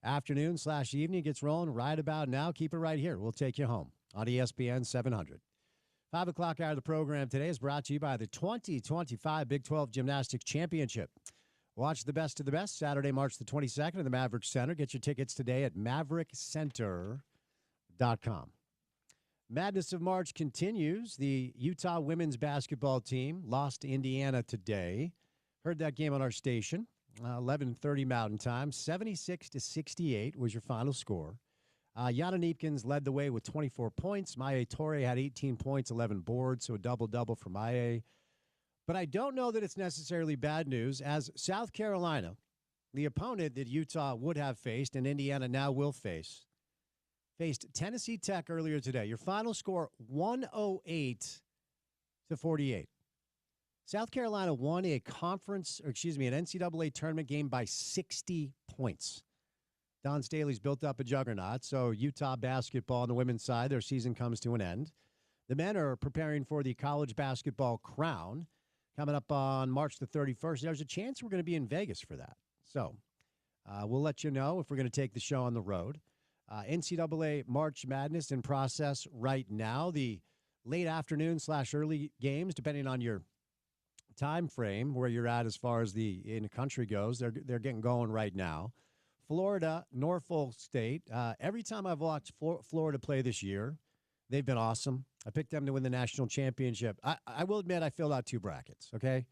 afternoon/evening gets rolling right about now. Keep it right here. We'll take you home on ESPN 700. 5 o'clock hour of the program today is brought to you by the 2025 Big 12 Gymnastics Championship. Watch the best of the best Saturday, March the 22nd at the Maverick Center. Get your tickets today at maverickcenter.com. Madness of March continues. The Utah women's basketball team lost to Indiana today. Heard that game on our station. 11:30 Mountain Time. 76-68 was your final score. Yana Neepkins led the way with 24 points. Maya Torre had 18 points, 11 boards, so a double-double for Maya. But I don't know that it's necessarily bad news, as South Carolina, the opponent that Utah would have faced and Indiana now will face, faced Tennessee Tech earlier today. Your final score, 108-48. South Carolina won an NCAA tournament game by 60 points. Don Staley's built up a juggernaut, so Utah basketball on the women's side, their season comes to an end. The men are preparing for the college basketball crown coming up on March the 31st. There's a chance we're going to be in Vegas for that. So we'll let you know if we're going to take the show on the road. NCAA March Madness in process right now. The late afternoon/early games, depending on your time frame, where you're at as far as the in the country goes, they're getting going right now. Florida, Norfolk State. Every time I've watched Florida play this year, they've been awesome. I picked them to win the national championship. I will admit I filled out two brackets, okay?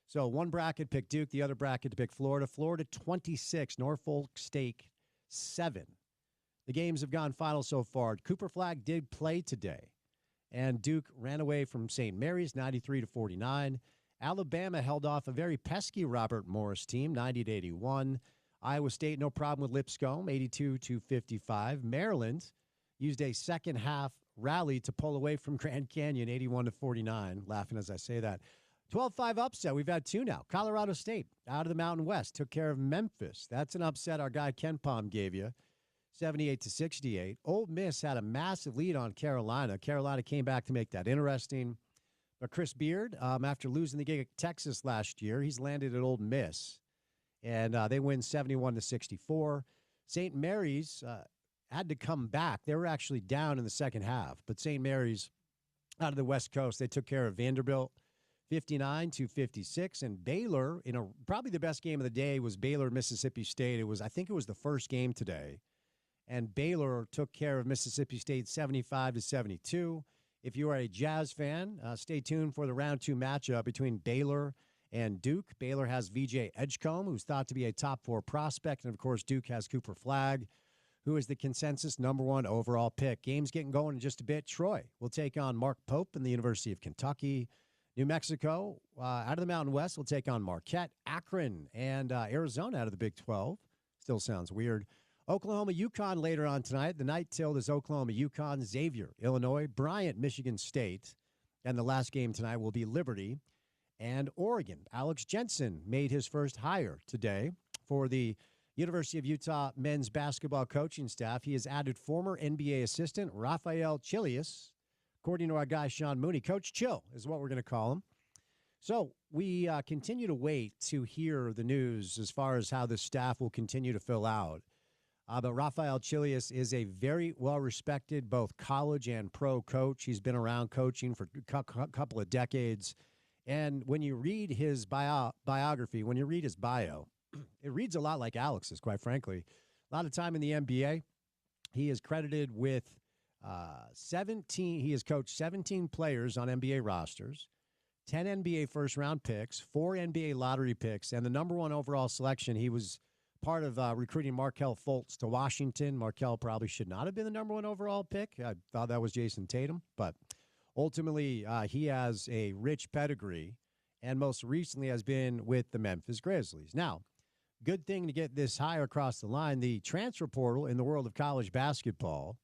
So one bracket picked Duke, the other bracket to pick Florida. Florida 26, Norfolk State 7. The games have gone final so far. Cooper Flag did play today, and Duke ran away from St. Mary's 93-49. Alabama held off a very pesky Robert Morris team 90-81. Iowa State, no problem with Lipscomb, 82-55. Maryland used a second half rally to pull away from Grand Canyon, 81-49. Laughing as I say that. 12-5 upset. We've had two now. Colorado State out of the Mountain West took care of Memphis. That's an upset our guy Ken Palm gave you, 78-68. Ole Miss had a massive lead on Carolina. Carolina came back to make that interesting. But Chris Beard, after losing the gig at Texas last year, he's landed at Ole Miss. And they win 71-64. St. Mary's had to come back. They were actually down in the second half. But St. Mary's out of the West Coast, they took care of Vanderbilt 59-56. And Baylor, probably the best game of the day was Baylor-Mississippi State. I think it was the first game today. And Baylor took care of Mississippi State 75-72. If you are a Jazz fan, stay tuned for the round 2 matchup between Baylor and Duke. Baylor has VJ Edgecombe, who's thought to be a top 4 prospect. And, of course, Duke has Cooper Flag, who is the consensus #1 overall pick. Game's getting going in just a bit. Troy will take on Mark Pope in the University of Kentucky. New Mexico, out of the Mountain West, will take on Marquette. Akron and Arizona out of the Big 12. Still sounds weird. Oklahoma, UConn later on tonight. The night tilt is Oklahoma, UConn, Xavier, Illinois, Bryant, Michigan State. And the last game tonight will be Liberty and Oregon. Alex Jensen made his first hire today for the University of Utah men's basketball coaching staff. He has added former NBA assistant Rafael Chilius, according to our guy Sean Mooney. Coach Chill is what we're going to call him. So we continue to wait to hear the news as far as how the staff will continue to fill out. But Rafael Chilius is a very well-respected both college and pro coach. He's been around coaching for a couple of decades. And when you read his biography, when you read his bio, it reads a lot like Alex's, quite frankly. A lot of time in the NBA. He is credited with 17. He has coached 17 players on NBA rosters, 10 NBA first-round picks, 4 NBA lottery picks, and the #1 overall selection. He was part of recruiting Markelle Fultz to Washington. Markelle probably should not have been the #1 overall pick. I thought that was Jason Tatum. But Ultimately, he has a rich pedigree and most recently has been with the Memphis Grizzlies. Now, good thing to get this hire across the line. The transfer portal in the world of college basketball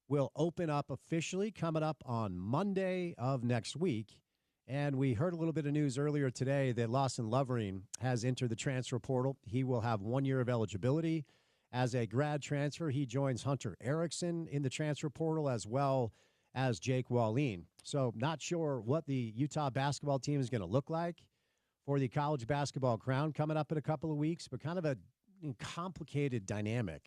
will open up officially coming up on Monday of next week. And we heard a little bit of news earlier today that Lawson Lovering has entered the transfer portal. He will have 1 year of eligibility. As a grad transfer, he joins Hunter Erickson in the transfer portal as well as Jake Wallin. So not sure what the Utah basketball team is going to look like for the college basketball crown coming up in a couple of weeks, but kind of a complicated dynamic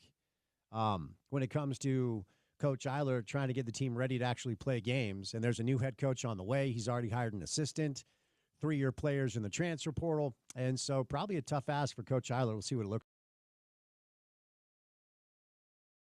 when it comes to Coach Eiler trying to get the team ready to actually play games. And there's a new head coach on the way. He's already hired an assistant, 3-year players in the transfer portal. And so probably a tough ask for Coach Eiler. We'll see what it looks like.